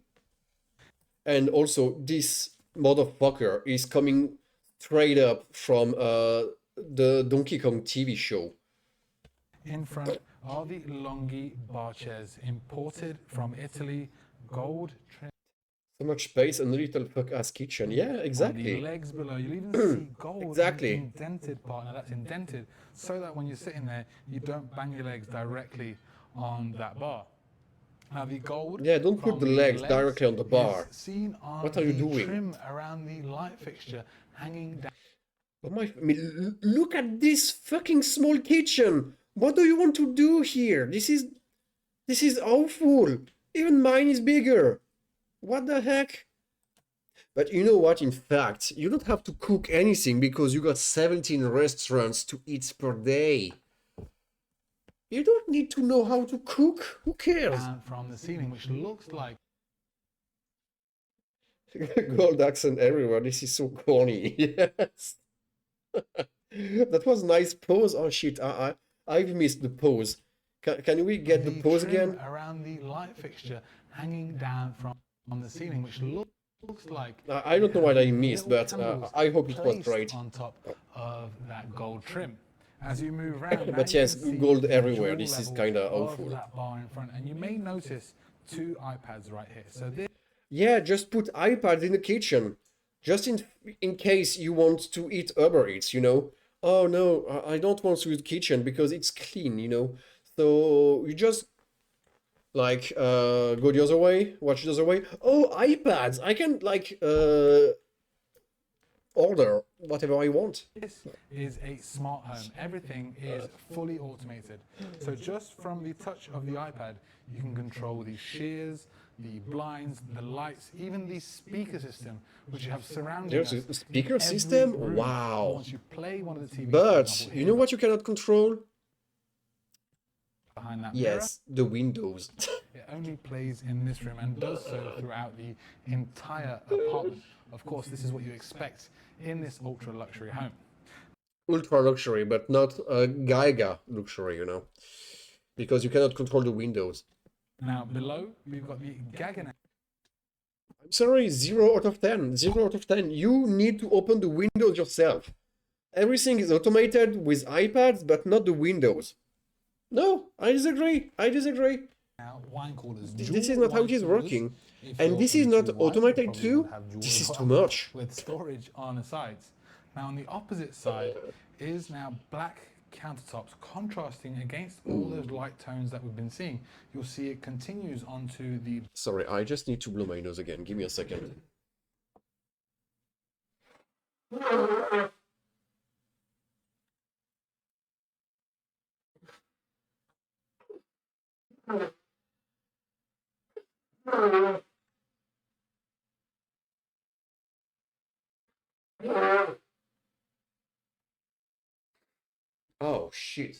And also, this motherfucker is coming straight up from the Donkey Kong TV show. In front are the Longhi bar chairs, imported from Italy, gold trim So much space and a little fuck-ass kitchen. Yeah, on the exactly. legs below. You'll even see gold Exactly. in the indented part. Now that's indented so that when you're sitting there, you don't bang your legs directly on that bar. Now the gold. Yeah, don't put from the legs directly on the bar. is seen on What are you the doing? trim around the light fixture hanging down. Oh look at this fucking small kitchen. What do you want to do here? This is awful. Even mine is bigger. What the heck? But you know what? In fact, you don't have to cook anything because you got 17 restaurants to eat per day. You don't need to know how to cook. Who cares? From the ceiling, which looks like Gold accent everywhere. This is so corny. Yes. That was nice pose. Oh shit, I've missed the pose. Can we get the The pose trim again? around the light fixture hanging down from the ceiling, which looks like I it don't know has what I these missed, little but candles I hope it was placed great. on top of that gold trim. As you move around, now But you can yes, see gold the everywhere. jaw This is level kind of of awful. that bar in front, and you may notice two iPads right here. So this Yeah, just put iPads in the kitchen, just in case you want to eat Uber Eats. Oh no, I don't want to use kitchen because it's clean. So you just like go the other way, watch the other way. Oh, iPads! I can like order whatever I want. This is a smart home. Everything is fully automated. So just from the touch of the iPad, you can control the shears, the blinds, the lights, even the speaker system, which you have surrounding There's us a in speaker every system? room. And Wow. once you play one of the TVs, for But example, you here know what you cannot control? behind that mirror, Yes, the windows. it only plays in this room and does so throughout the entire apartment. Of course, this is what you expect in this ultra luxury home. Ultra luxury, but not Giga luxury. Because you cannot control the windows. Now below, we've got the Gaggenau. I'm sorry, 0 out of 10. 0 out of 10. You need to open the windows yourself. Everything is automated with iPads, but not the windows. No, I disagree. I disagree. Wine coolers. This is Dual not how wine it is coolers. working. If And you're this is into not wine, you automated probably would too. have dual This is as too well, much. with storage on the sides. Now on the opposite side is now black countertops, contrasting against all those light tones that we've been seeing. You'll see it continues onto the Sorry, I just need to blow my nose again. Give me a second. Oh, shit.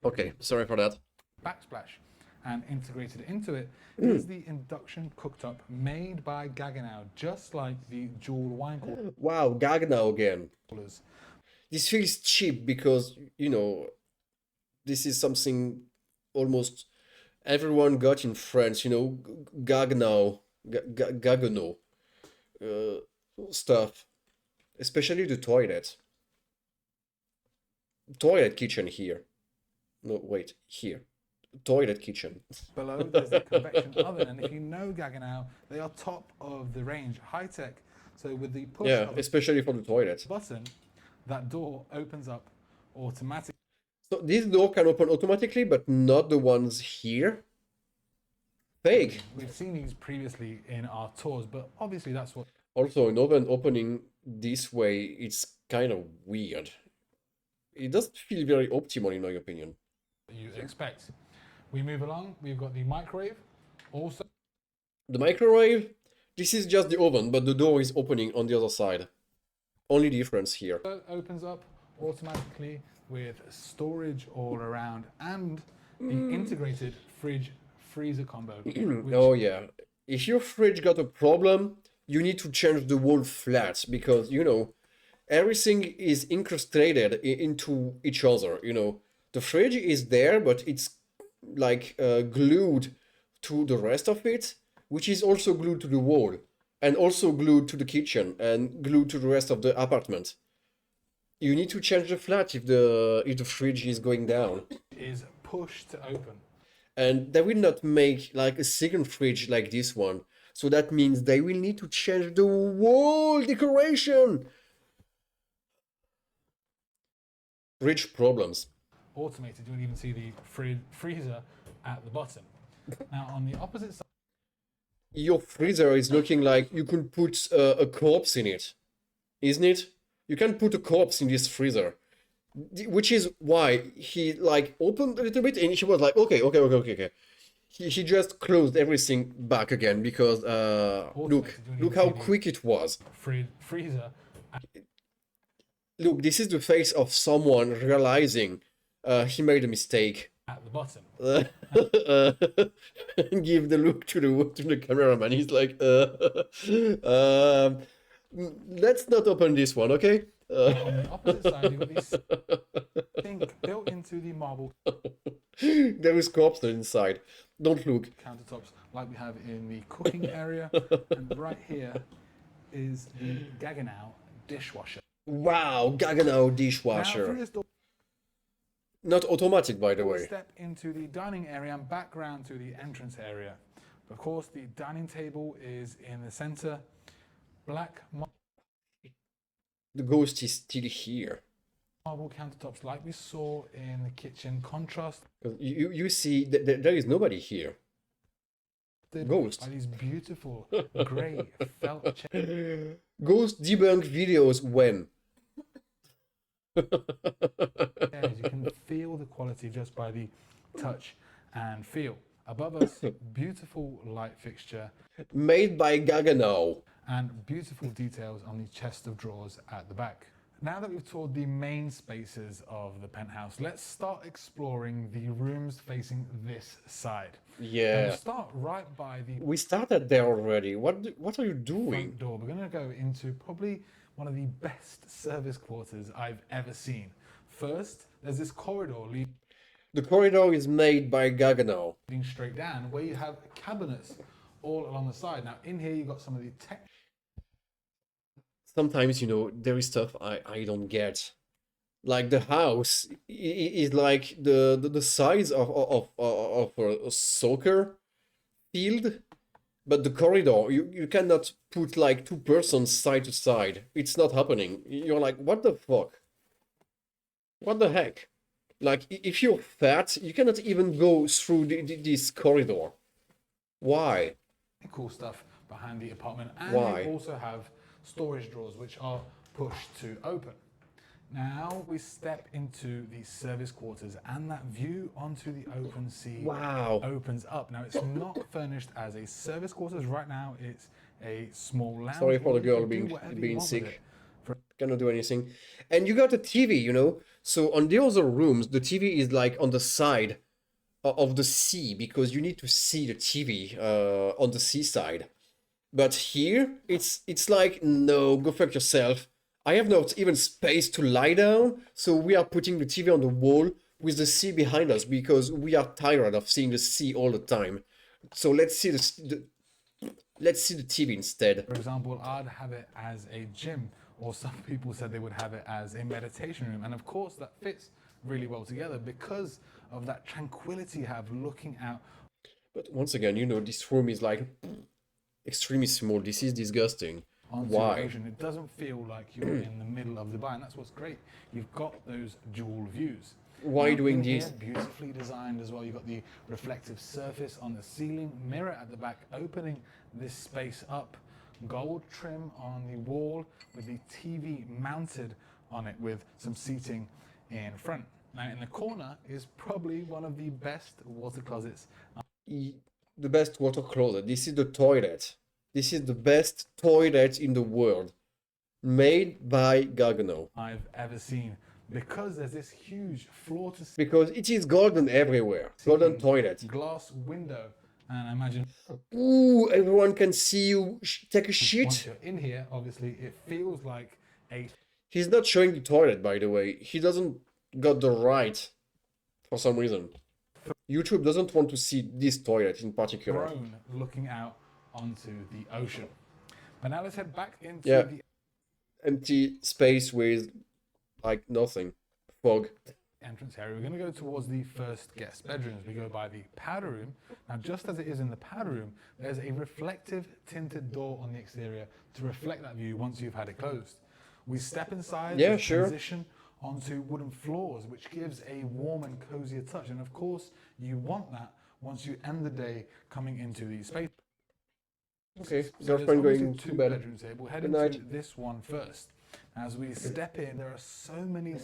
Okay, sorry for that. backsplash. And integrated into it is the induction cooktop made by Gaggenau, just like the dual wine Wow, gag now again. coolers. This feels cheap because, this is something almost everyone got in France, gag now, Gaggenau stuff, especially the toilet. Toilet kitchen here. No, wait, here. Toilet kitchen. Below, there's the convection oven, and if you know Gaggenau, they are top of the range, high tech. So with the push Yeah, of a especially for the toilet. button, that door opens up automatically. So this door can open automatically, but not the ones here. Fake. We've seen these previously in our tours, but obviously that's what Also, an oven opening this way, it's kind of weird. It doesn't feel very optimal in my opinion. you expect. We move along, we've got the microwave, also The microwave, this is just the oven, but the door is opening on the other side. Only difference here. opens up automatically with storage all around and the integrated fridge freezer combo. Which Oh yeah. If your fridge got a problem, you need to change the wall flat because, everything is incrustated into each other, The fridge is there, but it's like glued to the rest of it, which is also glued to the wall, and also glued to the kitchen, and glued to the rest of the apartment. You need to change the flat if the fridge is going down. is pushed to open. And they will not make like a second fridge like this one. So that means they will need to change the wall decoration. Rich problems. Automated, you will even see the freezer at the bottom. Now on the opposite side, Your freezer is looking like you could put a corpse in it, isn't it? You can put a corpse in this freezer, which is why he like opened a little bit and he was like, okay. he just closed everything back again because Automated look doing how TV quick it was. freezer. Look, this is the face of someone realizing he made a mistake. At the bottom. Give the look to the cameraman. He's like, let's not open this one, okay? On the opposite side, you've got this sink built into the marble There is corpse inside. Don't look. countertops like we have in the cooking area. And right here is the Gaggenau dishwasher. Wow, Gaggenau Now, through dishwasher. this door, Not automatic, by the we way. step into the dining area and back round to the entrance area. Of course, the dining table is in the center. Black The ghost is still here. marble countertops like we saw in the kitchen. Contrast You see, there is nobody here. Ghost. by these beautiful grey felt chairs. Ghost debunk videos when? You can feel the quality just by the touch and feel. Above us, beautiful light fixture Made by Gaggenau. and beautiful details on the chest of drawers at the back. Now that we've toured the main spaces of the penthouse, let's start exploring the rooms facing this side. And Yeah. we'll start right by the We started there already. What are you doing? front door. We're going to go into probably one of the best service quarters I've ever seen. First, there's this corridor leading The corridor is made by Gaggenau. straight down where you have cabinets all along the side. Now, in here, you've got some of the tech. Sometimes, there is stuff I don't get. Like the house is like the size of a soccer field, but the corridor, you cannot put like two persons side to side. It's not happening. You're like, what the fuck? What the heck? Like, if you're fat, you cannot even go through this corridor. Why? Cool stuff behind the apartment, and Why? you also have storage drawers which are pushed to open. Now we step into the service quarters, and that view onto the open sea Wow. opens up. Now it's not furnished as a service quarters right now; it's a small lounge. Sorry for the where you girl can do being whatever you being want with sick. it. Cannot do anything. And you got a TV. So on the other rooms, the TV is like on the side of the sea because you need to see the TV on the seaside. But here, it's like, no, go fuck yourself. I have not even space to lie down, so we are putting the TV on the wall with the sea behind us because we are tired of seeing the sea all the time. So let's see let's see the TV instead. For example, I'd have it as a gym, or some people said they would have it as a meditation room. And of course, that fits really well together because of that tranquility you have looking out But once again, this room is like extremely small. This is disgusting. onto Why? the ocean. It doesn't feel like you're in the middle of Dubai, and that's what's great. You've got those dual views. Why Now, doing in here, this? beautifully designed as well. You've got the reflective surface on the ceiling, mirror at the back, opening this space up. Gold trim on the wall with the TV mounted on it with some seating in front. Now, in the corner is probably one of the best water closets The best water closet. This is the toilet. This is the best toilet in the world. Made by Gaggenau. I've ever seen because there's this huge floor to Because it is golden everywhere. Golden toilet. glass window. And I imagine Ooh, everyone can see you take a once shit. you're in here, obviously, it feels like a He's not showing the toilet, by the way. He doesn't got the right for some reason. YouTube doesn't want to see this toilet in particular. throne looking out onto the ocean. But now let's head back into Yeah. the Empty space with like nothing. Fog. entrance area. We're going to go towards the first guest bedrooms. We go by the powder room. Now, just as it is in the powder room, there's a reflective tinted door on the exterior to reflect that view once you've had it closed. We step inside, Yeah, we sure. transition onto wooden floors, which gives a warm and cozier touch. And of course, you want that once you end the day coming into the space. Okay, So there's girlfriend obviously going two to bed. bedrooms here. We'll head Good into night. this one first. As we step in, there are so many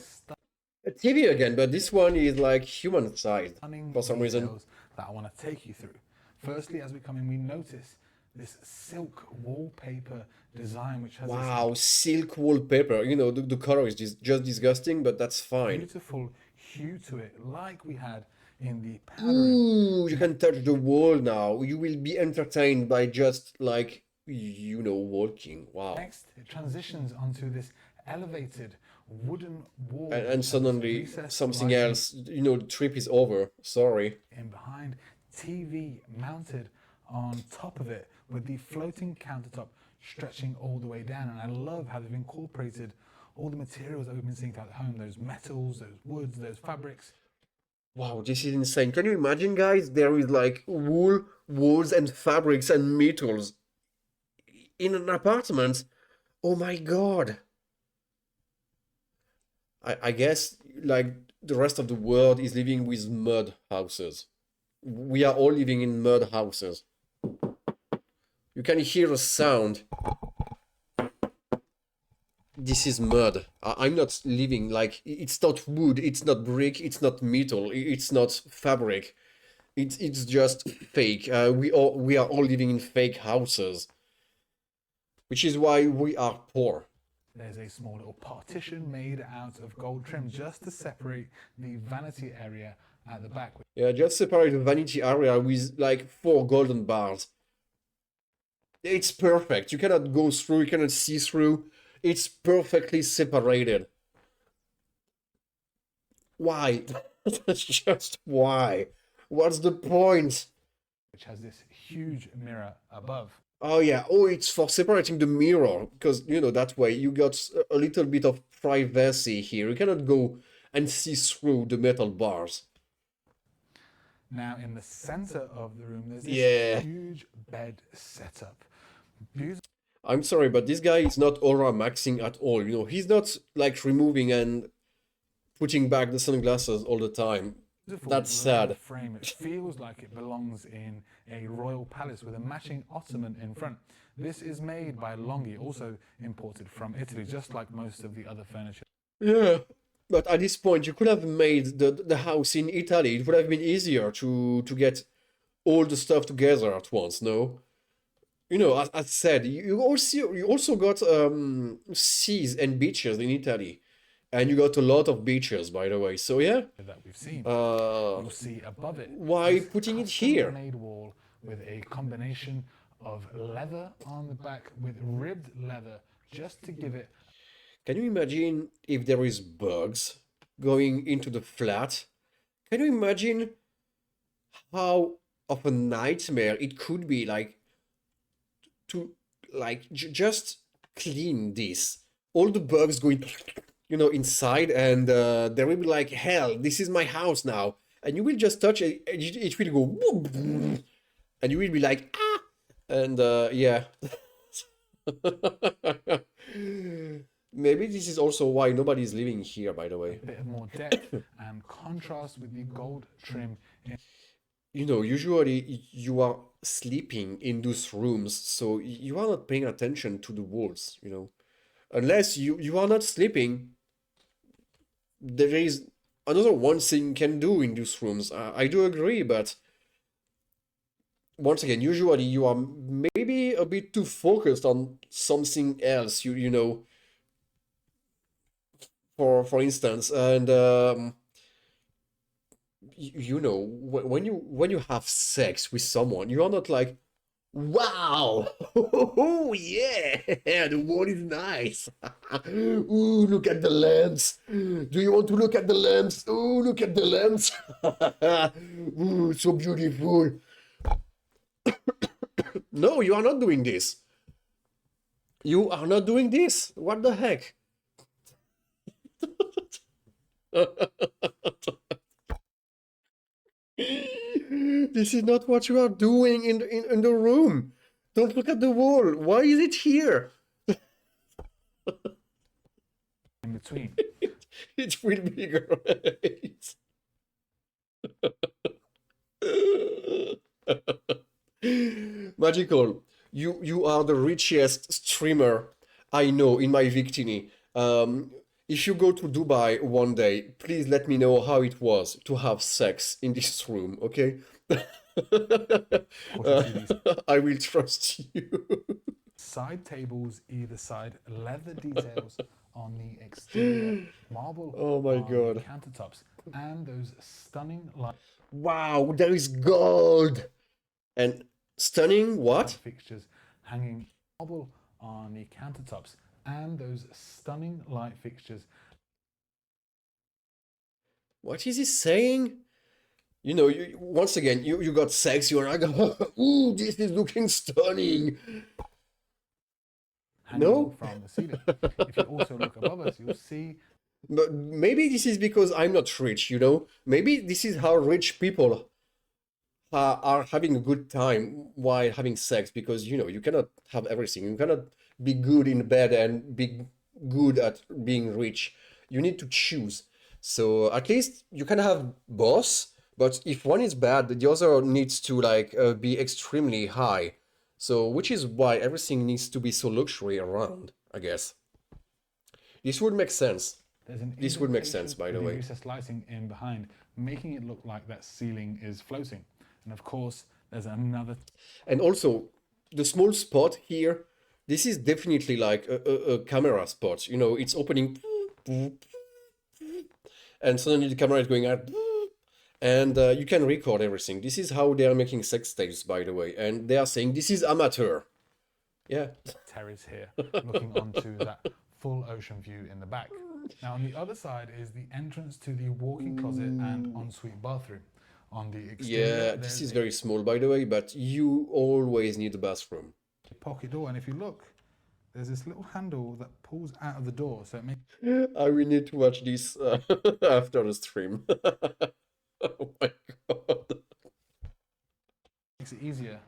A TV again, but this one is like human sized stunning for some reason. details that I want to take you through. Firstly, as we come in, we notice this silk wallpaper design, which has this Wow, silk wallpaper. You know, the color is just disgusting, but that's fine. beautiful hue to it, like we had in the powder room. Ooh, you can touch the wall now. You will be entertained by just like, walking. Wow. Next, it transitions onto this elevated wooden wall, And which has this suddenly recessed something lighting else, the trip is over. Sorry. in behind, TV mounted on top of it with the floating countertop stretching all the way down. And I love how they've incorporated all the materials that we've been seeing throughout the home, those metals, those woods, those fabrics. Wow, this is insane. Can you imagine, guys? There is like wool, wools, and fabrics and metals in an apartment. Oh my God. I guess like the rest of the world is living with mud houses. We are all living in mud houses. You can hear a sound. This is mud. I'm not living like it's not wood, it's not brick, it's not metal, it's not fabric. It's just fake. We are all living in fake houses, which is why we are poor. There's a small little partition made out of gold trim just to separate the vanity area at the back. Yeah, just separate the vanity area with like 4 golden bars. It's perfect. You cannot go through, you cannot see through. It's perfectly separated. Why? That's just why. What's the point? Which has this huge mirror above. Oh yeah, oh it's for separating the mirror, because that way you got a little bit of privacy here. You cannot go and see through the metal bars. Now in the center of the room, there's this Yeah. huge bed setup. I'm sorry, but this guy is not aura maxing at all. He's not like removing and putting back the sunglasses all the time. That's sad. Frame. It feels like it belongs in a royal palace with a matching ottoman in front. This is made by Longhi, also imported from Italy, just like most of the other furniture. Yeah. But at this point, you could have made the house in Italy. It would have been easier to get all the stuff together at once, no? As I said, you also got seas and beaches in Italy. And you got a lot of beaches, by the way. So yeah. That we've seen. Uh, You'll see above it. why this putting it here? Custom-made wall with a combination of leather on the back with ribbed leather, just to give it. Can you imagine if there is bugs going into the flat? Can you imagine how of a nightmare it could be like to like just clean this? All the bugs going inside, and they will be like, hell, this is my house now. And you will just touch it, and it will go whoop, and you will be like, ah, and yeah. Maybe this is also why nobody is living here, by the way. A bit more depth and contrast with the gold trim. Usually you are sleeping in those rooms, so you are not paying attention to the walls, Unless you are not sleeping, there is another one thing you can do in those rooms. I do agree, but once again, usually you are maybe a bit too focused on something else, you know. For instance, and when you have sex with someone, you are not like, wow, oh yeah, the wall is nice. Ooh, look at the lamps. Do you want to look at the lamps? Ooh, look at the lamps. Ooh, so beautiful. No, you are not doing this. You are not doing this. What the heck? This is not what you are doing in the room. Don't look at the wall. Why is it here? In between. It will be great. Magical. You are the richest streamer I know in my Victini. if you go to Dubai one day, please let me know how it was to have sex in this room, okay? Of course, you'll see these I will trust you. side tables either side, leather details on the exterior, marble Oh my on the God. countertops, and those stunning light Wow, there is gold. And stunning what? fixtures hanging marble on the countertops, and those stunning light fixtures. What is he saying? You know, once again, you got sex, you're like, ooh, this is looking stunning. Hanging No? from the ceiling. If you also look above us, you'll see But maybe this is because I'm not rich, you know? Maybe this is how rich people are having a good time while having sex, because, you know, you cannot have everything. You cannot be good in bed and be good at being rich. You need to choose. So at least you can have both, but if one is bad, the other needs to like be extremely high. So which is why everything needs to be so luxury around, I guess. This would make sense. there's an This would make sense, indentation by with the the way. recessed lighting in behind, making it look like that ceiling is floating. And of course, there's another And also, the small spot here, this is definitely like a camera spot. You know, it's opening, and suddenly the camera is going out, and you can record everything. This is how they are making sex tapes, by the way. And they are saying this is amateur. Yeah. terrace here, looking onto that full ocean view in the back. Now, on the other side is the entrance to the walk-in closet and ensuite bathroom. On the exterior, Yeah, this there's is very small, by the way, but you always need a bathroom. a pocket door, and if you look, there's this little handle that pulls out of the door, so it makes I will need to watch this after the stream. Oh my God. it easier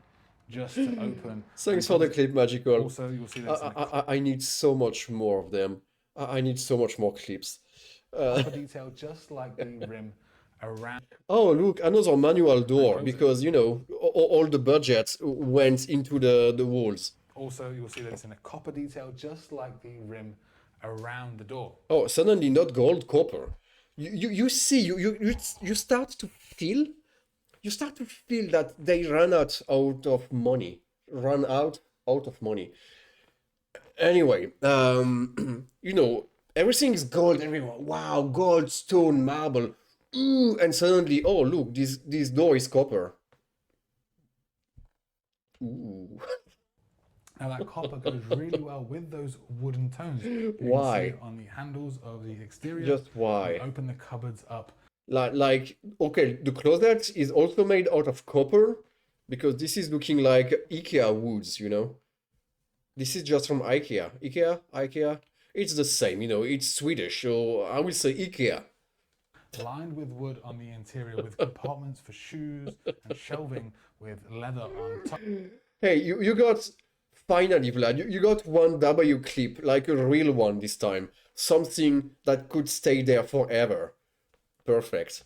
just to open. Thanks for the clip, Magical. Also, you'll see that it's in a I need so much more of them. I need so much more clips. copper detail, just like the rim around. Oh, look, another manual door, close it. because, you know, all the budget went into the walls. Also, you'll see that it's in a copper detail, just like the rim around the door. Oh, suddenly not gold, copper. You see, you start to feel, that they out of money. Run out of money. Anyway, you know, everything is gold everywhere. Wow, gold, stone, marble. Ooh, and suddenly, oh look, this door is copper. Ooh. Now that copper goes really well with those wooden tones. You can Why? see it on the handles of the exterior. Just why? You open the cupboards up. Like, okay, the closet is also made out of copper, because this is looking like IKEA woods, you know? This is just from IKEA. IKEA? It's the same, you know, it's Swedish, so I will say IKEA. Lined with wood on the interior, with compartments for shoes and shelving with leather on top. Hey, you got, finally, Vlad, you got one W clip, like a real one this time. Something that could stay there forever. Perfect.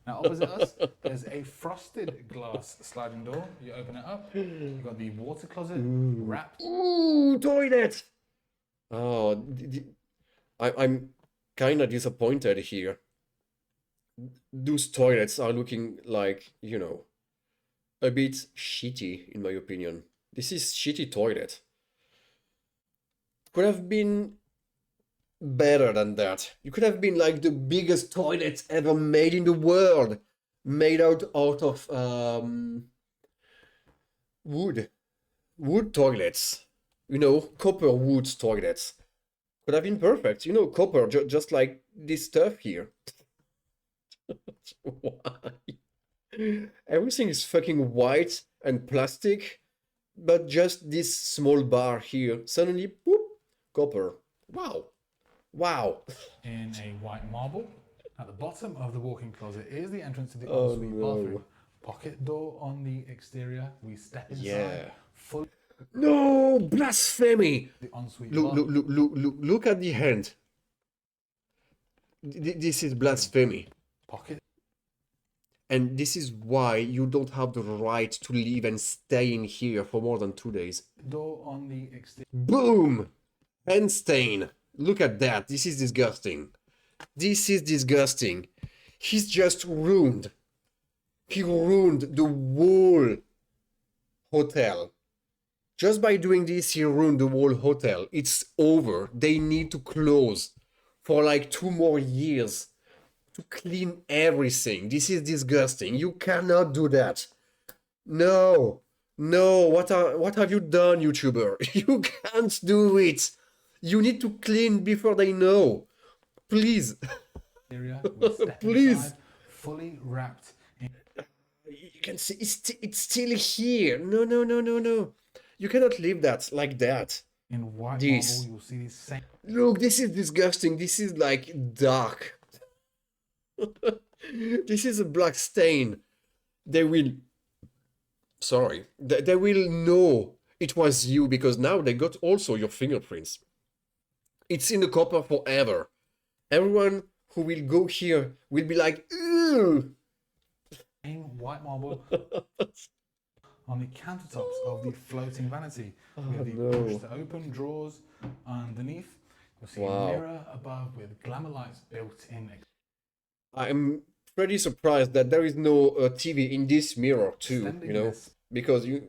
Now opposite us, there's a frosted glass sliding door. You open it up, you've got the water closet wrapped. Ooh, toilet! Oh, I'm kind of disappointed here. Those toilets are looking like, you know, a bit shitty, in my opinion. This is shitty toilet. Could have been better than that. You could have been like the biggest toilet ever made in the world, made out of wood toilets. You know, copper wood toilets. Could have been perfect. You know, copper, just like this stuff here. Why? Everything is fucking white and plastic, but just this small bar here, suddenly, boop, copper. Wow. Wow. In a white marble. At the bottom of the walk-in closet is the entrance to the Oh, ensuite no. bathroom. Pocket door on the exterior. We step inside. Yeah. Full No, blasphemy! the ensuite Look, bathroom. look at the hand. This is blasphemy. Pocket And this is why you don't have the right to live and stay in here for more than 2 days. door on the exterior. Boom! Hand stain. Look at that. This is disgusting. This is disgusting. He's just ruined. He ruined the whole hotel. Just by doing this, he ruined the whole hotel. It's over. They need to close for like 2 more years to clean everything. This is disgusting. You cannot do that. No. No, what have you done, YouTuber? You can't do it. You need to clean before they know. Please. area. We step Please. inside, fully wrapped in You can see it's still here. No, no, no, no, no. You cannot leave that like that. white This. marble. You'll see these same Look, this is disgusting. This is like dark. This is a black stain. They will. Sorry. They will know it was you because now they got also your fingerprints. It's in the copper forever. Everyone who will go here will be like, ew. white marble on the countertops of the floating vanity. We have the no. push to open drawers underneath. You'll see Wow. a mirror above with glamour lights built in. I'm pretty surprised that there is no TV in this mirror too, Extending you know, this because you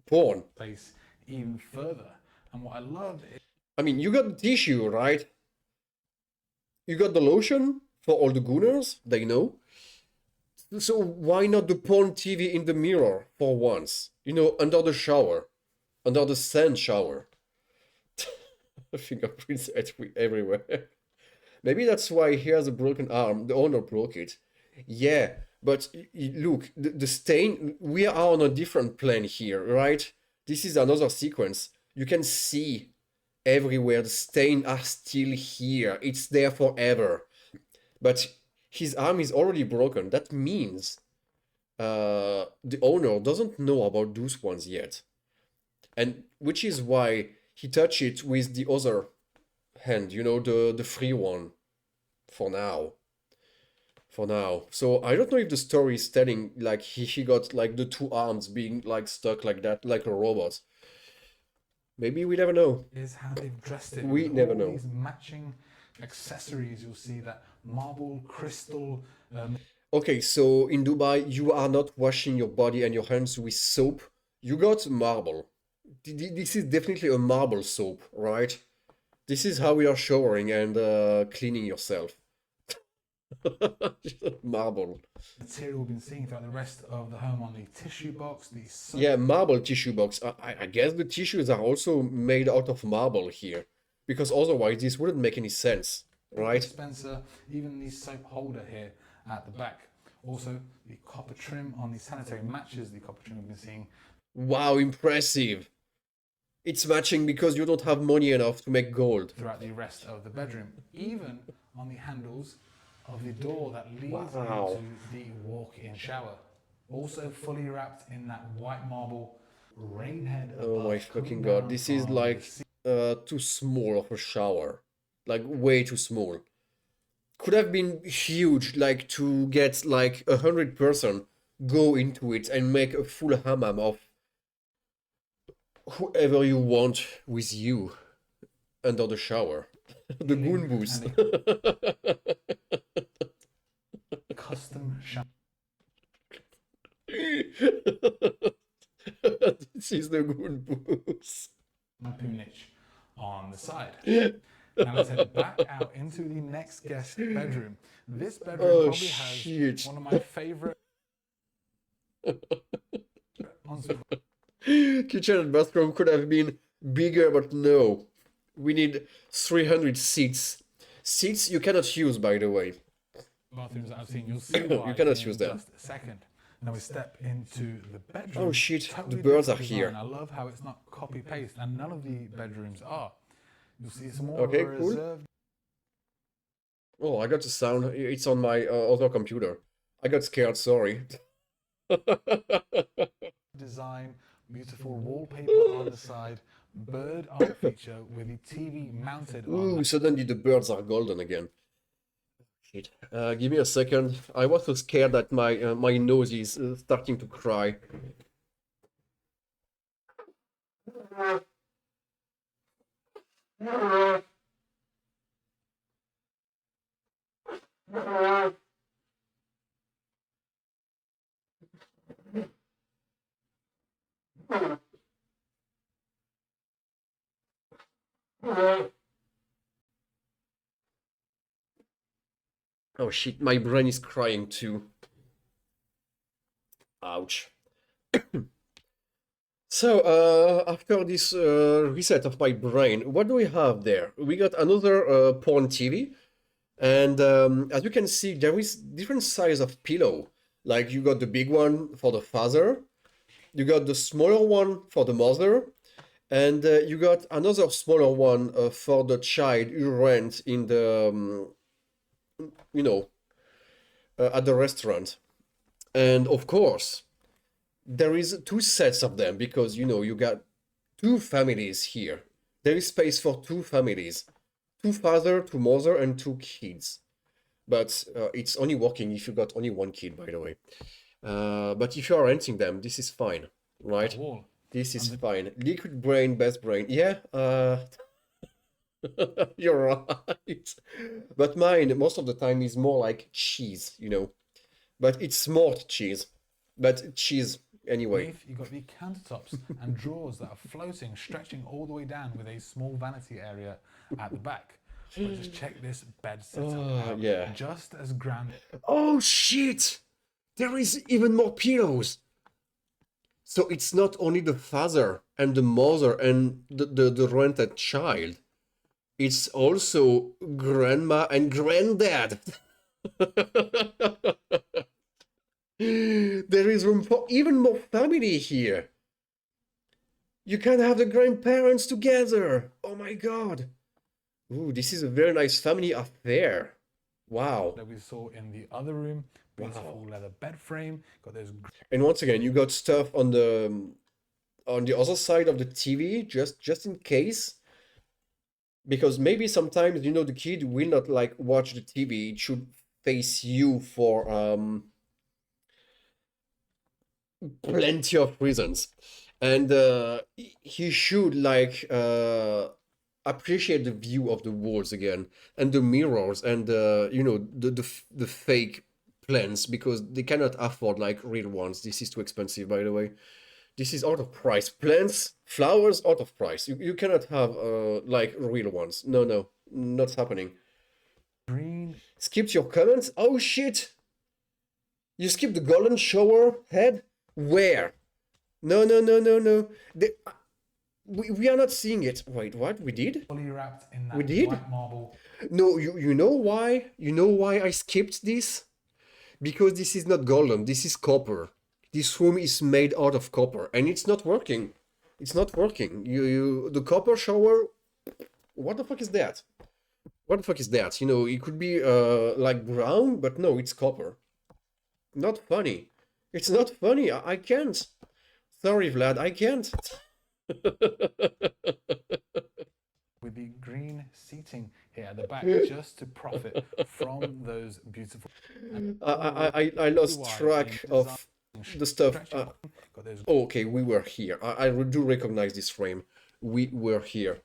porn. space even further. And what I love is I mean, you got the tissue, right? You got the lotion for all the gooners, they know. So why not the porn TV in the mirror for once? You know, under the shower, under the sand shower. Fingerprints everywhere. Maybe that's why he has a broken arm. The owner broke it. Yeah, but look, the stain, we are on a different plane here, right? This is another sequence. You can see everywhere the stains are still here. It's there forever. But his arm is already broken. That means the owner doesn't know about those ones yet. And which is why he touched it with the other hand, you know, the free one. For now. For now. So I don't know if the story is telling like he got like the two arms being like stuck like that, like a robot. Maybe we never know. is how they've dressed it. We with never all know. These matching accessories. You'll see that marble, crystal. Okay, so in Dubai, you are not washing your body and your hands with soap. You got marble. This is definitely a marble soap, right? This is how we are showering and cleaning yourself. Marble. Material we've been seeing throughout the rest of the home on the tissue box, the soap Yeah, marble tissue box. I guess the tissues are also made out of marble here. Because otherwise this wouldn't make any sense, right? dispenser, even the soap holder here at the back. Also, the copper trim on the sanitary matches the copper trim we've been seeing Wow, impressive. It's matching because you don't have money enough to make gold. throughout the rest of the bedroom. Even on the handles of the door that leads Wow. into the walk-in shower. Also fully wrapped in that white marble rain head Oh above, my cooling fucking down god, this is from like the too small of a shower. Like way too small. Could have been huge, like to get like 100 person go into it and make a full hammam of whoever you want with you under the shower. The goon boost. custom shampoo This is the goon boost. niche on the side. Now let's head back out into the next guest bedroom. This bedroom Oh probably has shit. one of my favorite Kitchen and bathroom could have been bigger, but no. We need 300 seats. Seats you cannot use, by the way. bathrooms that I've seen. You'll see why You cannot in use them. just a second. Now we step into the bedroom. Oh shit, the Totally birds are different here. design. I love how it's not copy paste, and none of the bedrooms are. You'll see some more Okay, cool. reserved Oh, I got the sound. It's on my other computer. I got scared, sorry. design, beautiful wallpaper on the side, bird art feature with the TV mounted on Ooh, suddenly the birds are golden again. Shit. Give me a second. I was so scared that my nose is starting to cry. Oh shit, my brain is crying too. Ouch. So, after this reset of my brain, what do we have there? We got another porn TV, and as you can see, there is different size of pillow. Like you got the big one for the father, you got the smaller one for the mother, and you got another smaller one for the child you rent in the, you know, at the restaurant. And of course, there is two sets of them because you got two families here. There is space for two families, two father, two mother, and two kids. But it's only working if you got only one kid, by the way. But if you are renting them, this is fine, That right? wall. This is And the fine. Liquid brain, best brain. Yeah, you're right. But mine, most of the time, is more like cheese. But it's smart cheese. But cheese anyway. Beneath, you've got the countertops and drawers that are floating, stretching all the way down with a small vanity area at the back. But just check this bed setup Oh, out. yeah. Just as grand. Oh, shit! There is even more pillows. So it's not only the father and the mother and the rented child. It's also grandma and granddad. There is room for even more family here. You can have the grandparents together. Oh my god. Ooh, this is a very nice family affair. Wow. That we saw in the other room. Beautiful Wow. leather bed frame. Got those And once again, you got stuff on the other side of the TV, just in case. Because maybe sometimes, the kid will not like watch the TV. It should face you for plenty of reasons. And he should like appreciate the view of the walls again and the mirrors and the fake plants because they cannot afford like real ones. This is too expensive, by the way. This is out of price. Plants, flowers, out of price. You cannot have like real ones. No, no, not happening. green. Skipped your comments? Oh shit! You skipped the golden shower head? Where? No, no, no, no, no. We are not seeing it. Wait, what? We did? Fully wrapped in We that did? white marble. No, you know why? You know why I skipped this? Because this is not golden, this is copper. This room is made out of copper, and it's not working. It's not working. The copper shower. What the fuck is that? What the fuck is that? It could be like brown, but no, it's copper. Not funny. It's not funny. I can't. Sorry, Vlad, I can't. With the green seating here at the back just to profit from those beautiful I lost track of the stuff. got those Oh, okay, we were here. I do recognize this frame. We were here.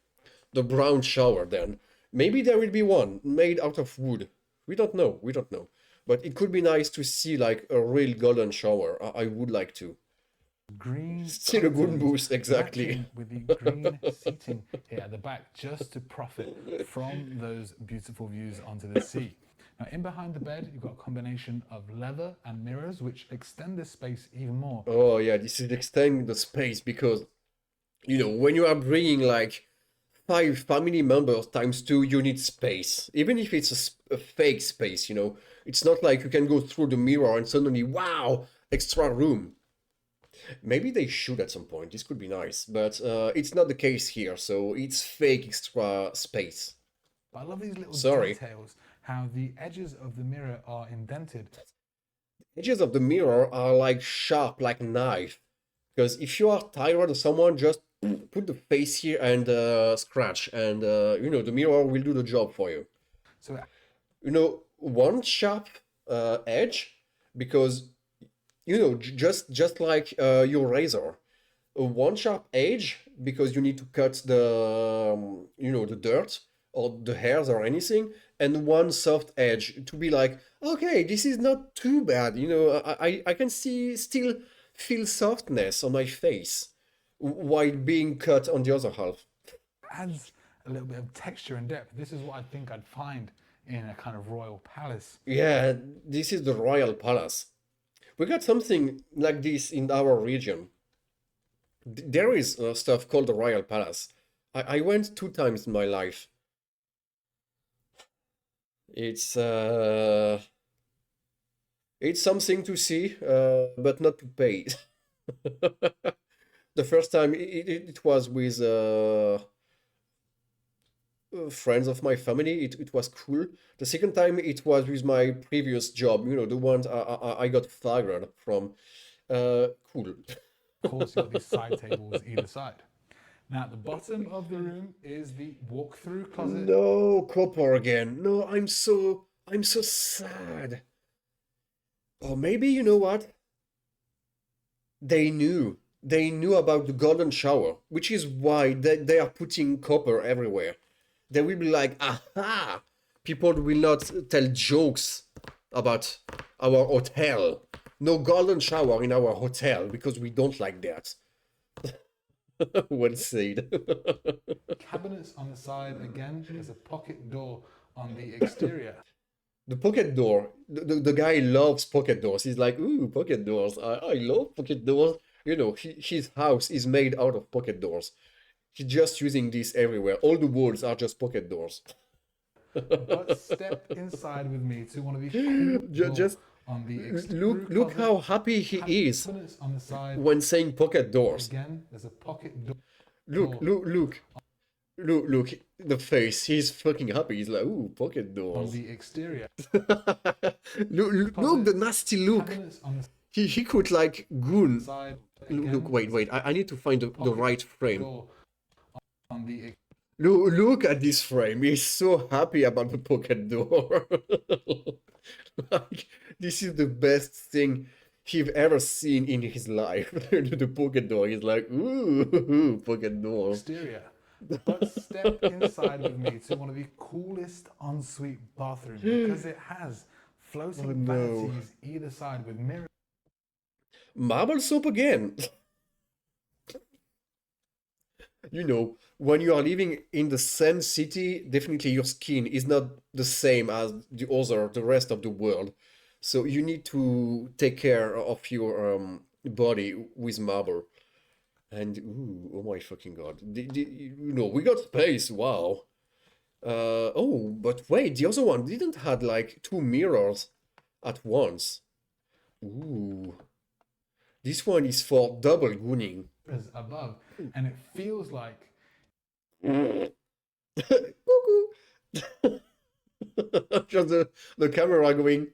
The brown shower, then. Maybe there will be one made out of wood. We don't know. We don't know. But it could be nice to see like a real golden shower. I would like to. green Still a good curtains boost, exactly. matching with the green seating here at the back just to profit from those beautiful views onto the sea. Now, in behind the bed, you've got a combination of leather and mirrors, which extend this space even more. Oh yeah, this is extending the space because when you are bringing like 5 family members times two, you need space. Even if it's a fake space, it's not like you can go through the mirror and suddenly, wow, extra room. Maybe they should at some point. This could be nice, but it's not the case here. So it's fake extra space. But I love these little Sorry. details, how the edges of the mirror are indented. Edges of the mirror are like sharp, like knife. Because if you are tired of someone, just put the face here and scratch, and the mirror will do the job for you. So One sharp edge, because just like your razor, one sharp edge because you need to cut the dirt or the hairs or anything, and one soft edge to be like, okay, this is not too bad. I can still feel softness on my face while being cut on the other half. adds a little bit of texture and depth. This is what I think I'd find in a kind of royal palace. Yeah, this is the royal palace. We got something like this in our region. There is stuff called the royal palace. I went 2 times in my life. It's it's something to see, but not to pay. The first time it was with friends of my family. It was cool. The second time it was with my previous job. You know, the ones I got fired from. Cool. Of course, you've got these side tables either side. Now, at the bottom of the room is the walk-through closet. No, copper again. No, I'm so sad. Or maybe you know what? They knew. They knew about the golden shower, which is why they are putting copper everywhere. They will be like, aha! People will not tell jokes about our hotel. No golden shower in our hotel because we don't like that. Well said. Cabinets on the side. Again, there's a pocket door on the exterior. The pocket door, the guy loves pocket doors. He's like, ooh, pocket doors. I love pocket doors. You know, his house is made out of pocket doors. He's just using this everywhere. All the walls are just pocket doors. But step inside with me to one of these cool doors Just on the look how happy he is cabinets on the side. when saying pocket doors. Again, there's a pocket door Look, the face. He's fucking happy. He's like, ooh, pocket on doors. the exterior. Look, the nasty look. Cabinets on the He could like goon. side. Look, wait. I need to find the right frame. Door on the Look at this frame. He's so happy about the pocket door. Like, this is the best thing he've ever seen in his life. The pocket door. He's like, ooh, pocket door. exterior. But step inside with me to one of the coolest ensuite bathrooms because it has floating vanities either side with mirrors. Marble soap again. You know, when you are living in the same city, definitely your skin is not the same as the rest of the world. So you need to take care of your body with marble. And ooh, oh my fucking god. You know, we got space, wow. Oh, but wait, the other one didn't had like 2 mirrors at once. Ooh. This one is for double gooning. Above, and it feels like Cuckoo. Just the camera going.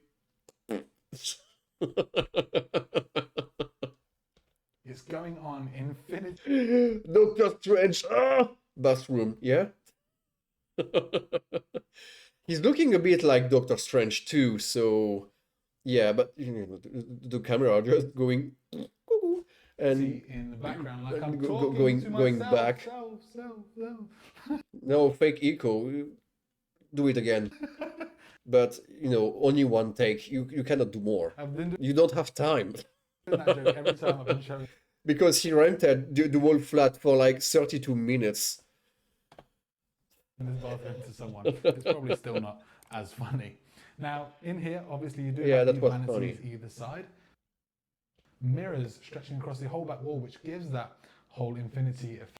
it's going on infinity. Doctor Strange. Bathroom, yeah? He's looking a bit like Doctor Strange too, so yeah, but you know, the camera just going cuckoo and in the background, like I'm and talking to going myself, back. No, fake echo. Do it again. But you know, only one take. You cannot do more. I've been You don't have time. doing that joke every time I've been showing Because he rented the whole flat for like 32 minutes. this bathroom to someone. It's probably still not as funny. Now, in here, obviously, you do Yeah, have that the was vanities funny. either side. Mirrors stretching across the whole back wall, which gives that whole infinity effect.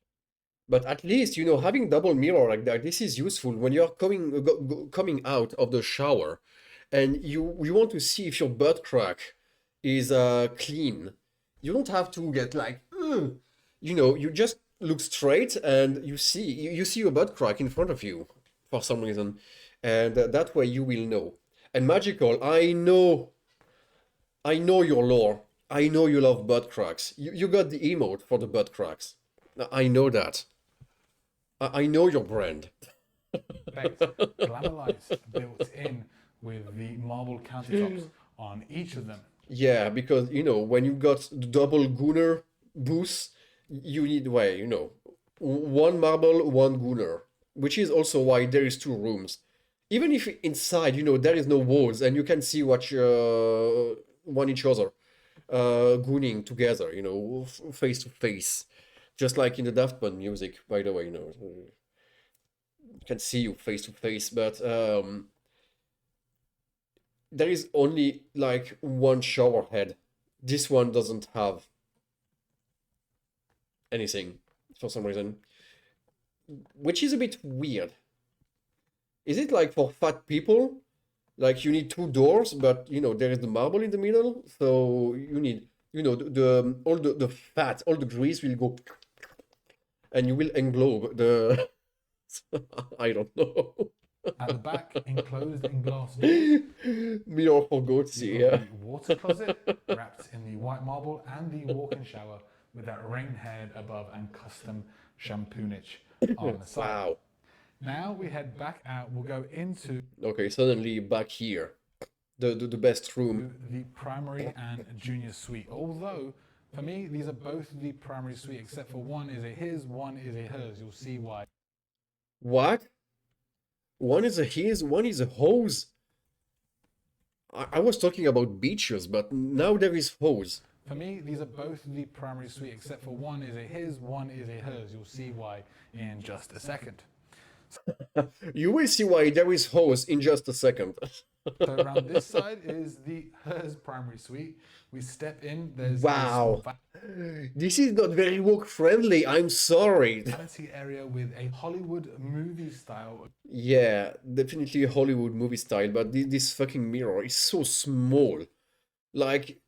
But at least, you know, having double mirror like that, this is useful when you're coming out of the shower and you want to see if your butt crack is clean. You don't have to get like, you know, you just look straight and you see your butt crack in front of you for some reason, and that way you will know. And magical, I know your lore. I know you love butt cracks. You got the emote for the butt cracks. I know that. I know your brand. Glamour lights built in with the marble countertops on each of them. Yeah, because you know when you got the double Gunner booth, you need you know, one marble, one Gunner, which is also why there is 2 rooms. Even if inside, you know, there is no walls and you can see what one each other, gooning together, you know, face to face, just like in the Daft Punk music, by the way, you know, you can see you face to face, but there is only like one shower head. This one doesn't have anything for some reason, which is a bit weird. Is it like for fat people? Like you need two doors, but there is the marble in the middle, so you need the all the fat, all the grease will go, and you will englobe the. I don't know. At the back, enclosed in glass doors, Mirror for Goatse, you've yeah. got the water closet wrapped in the white marble and the walk-in shower with that rain head above and custom shampoo niche on the side. Wow. Now we head back out. We'll go into Okay, suddenly back here, the best room. the primary and junior suite. Although, for me, these are both the primary suite, except for one is a his, one is a hers. You'll see why. What? One is a his, one is a hose. I was talking about beaches, but now there is hose. For me, these are both the primary suite, except for one is a his, one is a hers. You'll see why in just a second. You will see why there is hose in just a second. So around this side is the hers primary suite. We step in. There's Wow. This is not very work friendly. I'm sorry. a vanity area with a Hollywood movie style. Yeah, definitely a Hollywood movie style, but this fucking mirror is so small. Like,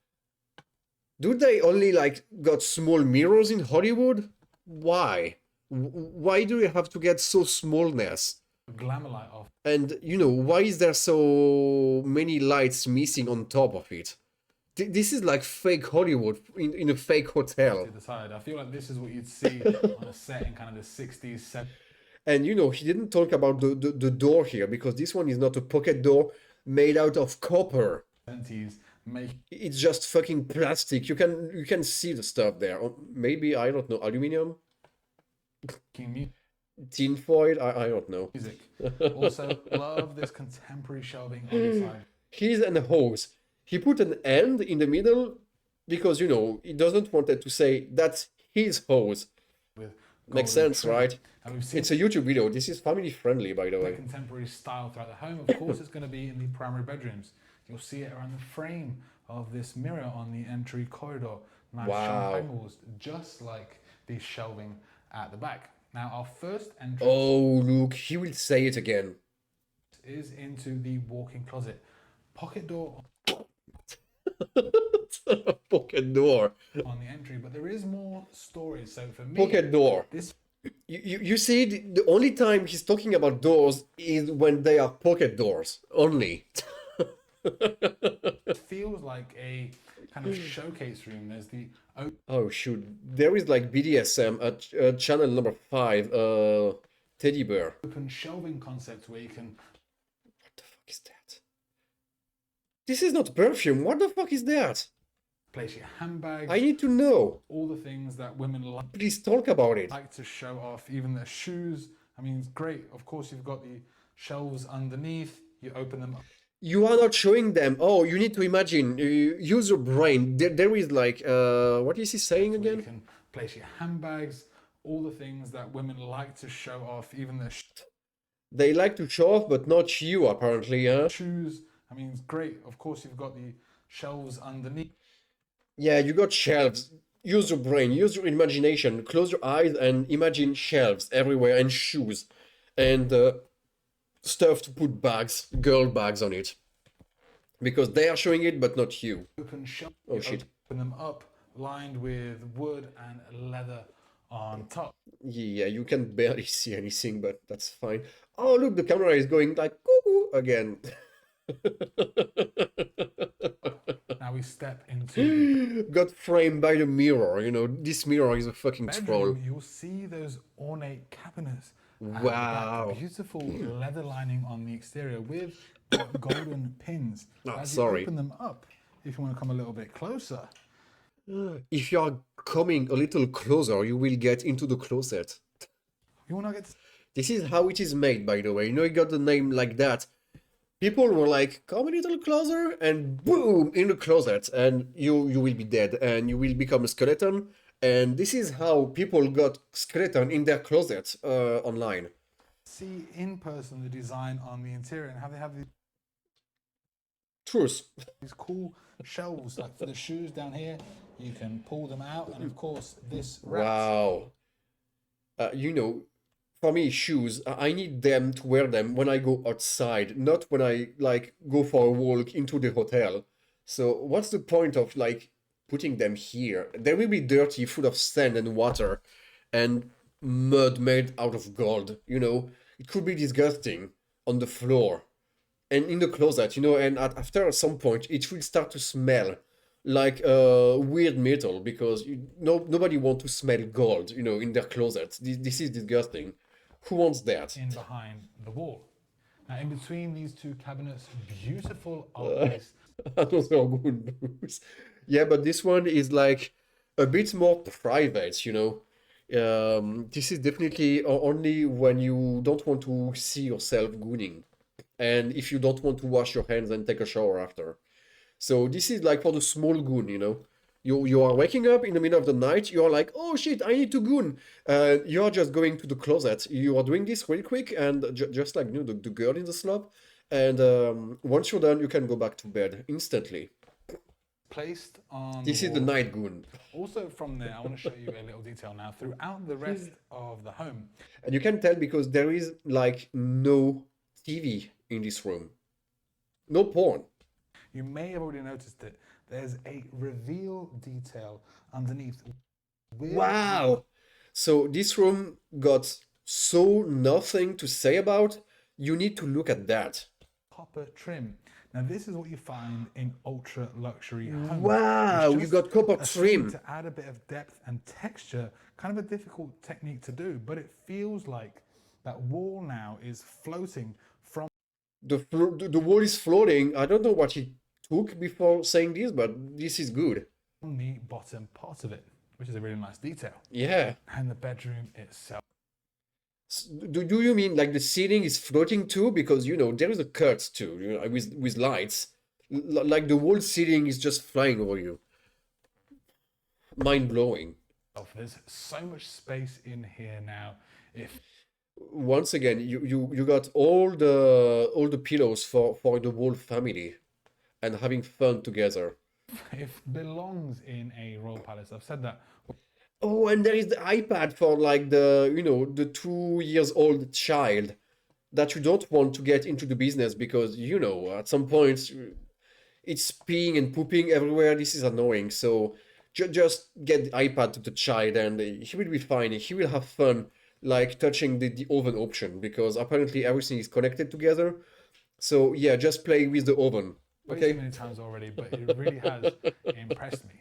do they only like got small mirrors in Hollywood? Why? Why do you have to get so smallness? Glamour light off And why is there so many lights missing on top of it? This is like fake Hollywood in a fake hotel. to the side. I feel like this is what you'd see on a set in kind of the 60s, 70s. And he didn't talk about the door here because this one is not a pocket door made out of copper. Making It's just fucking plastic. You can see the stuff there. Or maybe, I don't know, aluminum? Tin foil? I don't know. music. Also, love this contemporary shelving on the side. He's an hose. He put an end in the middle because, he doesn't want it to say that's his hose. With Makes golden sense, trim. right? And we've seen It's a YouTube video. This is family friendly, by the the way. contemporary style throughout the home. Of course, it's going to be in the primary bedrooms. You'll see it around the frame of this mirror on the entry corridor. Nice Wow. shelf angles, just like the shelving at the back. Now, our first entrance Oh, look, he will say it again. is into the walk-in closet. Pocket door Pocket door. on the entry, but there is more storage. So for me, Pocket door. this You see, the only time he's talking about doors is when they are pocket doors. Only. feels like a kind of showcase room. There's the Oh, shoot. There is like BDSM at channel number 5, Teddy Bear. open shelving concept where you can What the fuck is that? This is not perfume. What the fuck is that? place your handbags, I need to know. all the things that women Please talk about it. like to show off, even their shoes. I mean, it's great. Of course, you've got the shelves underneath. You open them up. You are not showing them. Oh, you need to imagine. Use your brain. There is like, what is he saying where you again? can place your handbags, all the things that women like to show off, even their They like to show off, but not you, apparently, huh? shoes. I mean, it's great. Of course, you've got the shelves underneath. Yeah, you got shelves. Use your brain, use your imagination. Close your eyes and imagine shelves everywhere and shoes and stuff to put bags, girl bags on it. Because they are showing it, but not you. Open shelves. Oh, shit. Open them up, lined with wood and leather on top. Yeah, you can barely see anything, but that's fine. Oh, look, the camera is going like cuckoo again. Now we step into Got framed by the mirror. This mirror is a fucking the troll. bedroom. You'll see those ornate cabinets. at the back. Wow. Beautiful leather lining on the exterior with golden pins. Oh, As sorry. you open them up, if you want to come a little bit closer, If you are coming a little closer, you will get into the closet. you want to get This is how it is made, by the way. It got the name like that. People were like, come a little closer, and boom, in the closet, and you will be dead, and you will become a skeleton. And this is how people got skeleton in their closet online. see in person the design on the interior and how they have the shoes. These cool shelves, like for the shoes down here, you can pull them out, and of course this wraps. Wow. You know, for me, shoes, I need them to wear them when I go outside, not when I like go for a walk into the hotel. So what's the point of like putting them here? They will be dirty, full of sand and water and mud made out of gold, you know. It could be disgusting on the floor and in the closet, you know, and after some point it will start to smell like weird metal because nobody want to smell gold, you know, in their closets. This is disgusting. Who wants that? In behind the wall. Now, in between these two cabinets, beautiful art piece. Those are good moves. Yeah, but this one is like a bit more private, you know. This is definitely only when you don't want to see yourself gooning, and if you don't want to wash your hands and take a shower after. So this is like for the small goon, you know. You are waking up in the middle of the night, you are like, oh shit, I need to goon. You are just going to the closet. You are doing this real quick and just like, you know, the girl in the slop. And once you're done, you can go back to bed instantly. Placed on This is the night goon. Also from there, I want to show you a little detail now throughout the rest of the home. And you can tell because there is like no TV in this room. No porn. You may have already noticed it. There's a reveal detail underneath. Wow! So this room got so nothing to say about. You need to look at that. Copper trim. Now this is what you find in ultra luxury homes. Wow, you got copper trim. To add a bit of depth and texture, kind of a difficult technique to do, but it feels like that wall now is floating from The wall is floating. I don't know what he took before saying this, but this is good. the bottom part of it, which is a really nice detail. Yeah. And the bedroom itself. Do you mean like the ceiling is floating too? Because you know there is a cut too, you know, with lights, like the whole ceiling is just flying over you. Mind blowing. There's so much space in here now. If Once again, you got all the pillows for the whole family, and having fun together. if belongs in a royal palace, I've said that. Oh, and there is the iPad for like the, you know, the 2 years old child that you don't want to get into the business because, you know, at some point it's peeing and pooping everywhere. This is annoying. So just get the iPad to the child and he will be fine. He will have fun like touching the oven option because apparently everything is connected together. So yeah, just play with the oven. Okay. Too many times already, but it really has impressed me.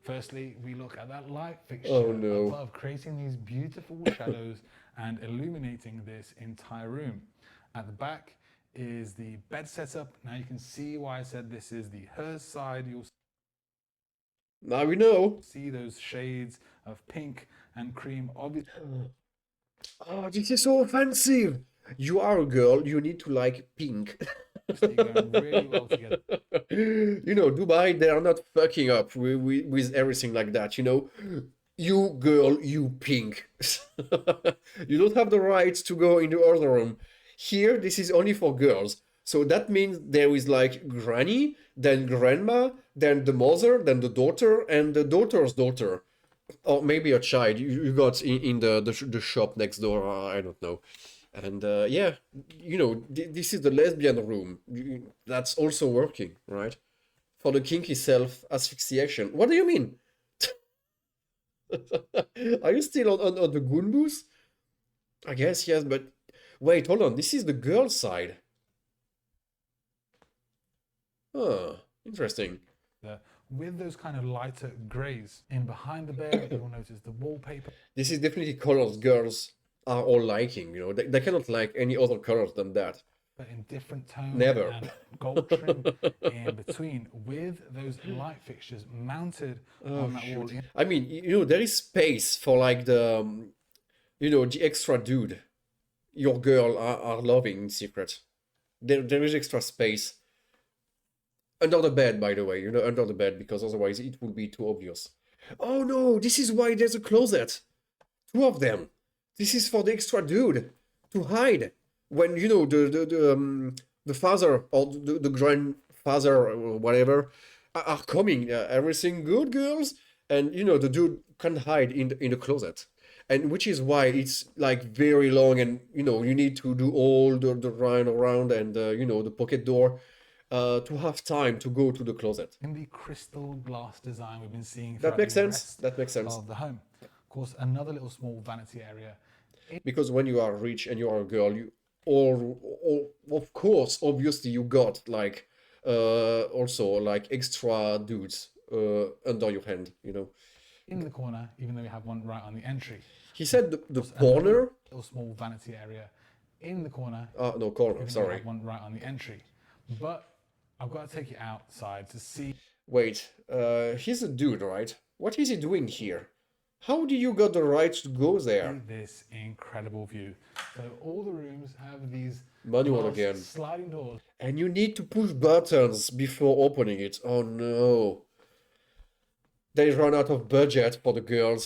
Firstly, we look at that light fixture above, creating these beautiful shadows and illuminating this entire room. At the back is the bed setup. Now you can see why I said this is the hers side. You'll now we know. See those shades of pink and cream. Obviously. Oh, this is so offensive. You are a girl, you need to like pink. Going really well together. You know, Dubai, they are not fucking up with everything like that, you know? You girl, you pink. You don't have the right to go in the other room. Here, this is only for girls. So that means there is like granny, then grandma, then the mother, then the daughter, and the daughter's daughter. Or maybe a child you got in the shop next door, I don't know. And yeah, you know, this is the lesbian room. That's also working, right? For the kinky self asphyxiation. What do you mean? Are you still on the goon booth? I guess yes, but wait, hold on. This is the girl side. Huh, interesting. With those kind of lighter greys. In behind the bed, you will notice the wallpaper. This is definitely colors girls are all liking, you know. They cannot like any other colors than that. In different tones. Never. And gold trim in between with those light fixtures mounted on that wall. I mean, you know, there is space for like the, you know, the extra dude your girl are loving in secret. There is extra space. Under the bed, by the way, you know, under the bed, because otherwise it would be too obvious. Oh no, this is why there's a closet. Two of them. This is for the extra dude to hide when, you know, the father or the grandfather father or whatever are coming. Everything good, girls? And the dude can't hide in the closet, and which is why it's like very long, and you need to do all the run around, and the pocket door to have time to go to the closet. in the crystal glass design we've been seeing That throughout makes the sense. rest That makes sense. of the home. Of course, another little small vanity area. Because when you are rich and you are a girl, or of course, obviously, you got like also like extra dudes under your hand. In the corner, even though we have one right on the entry. He said the Another corner. little small vanity area in the corner, No, corner. even though we Sorry. have one right on the entry. But I've got to take you outside to see Wait. He's a dude, right? What is he doing here? How do you got the right to go there? this incredible view. So all the rooms have these Manual glass again. sliding doors, And you need to push buttons before opening it. Oh no. They run out of budget for the girls.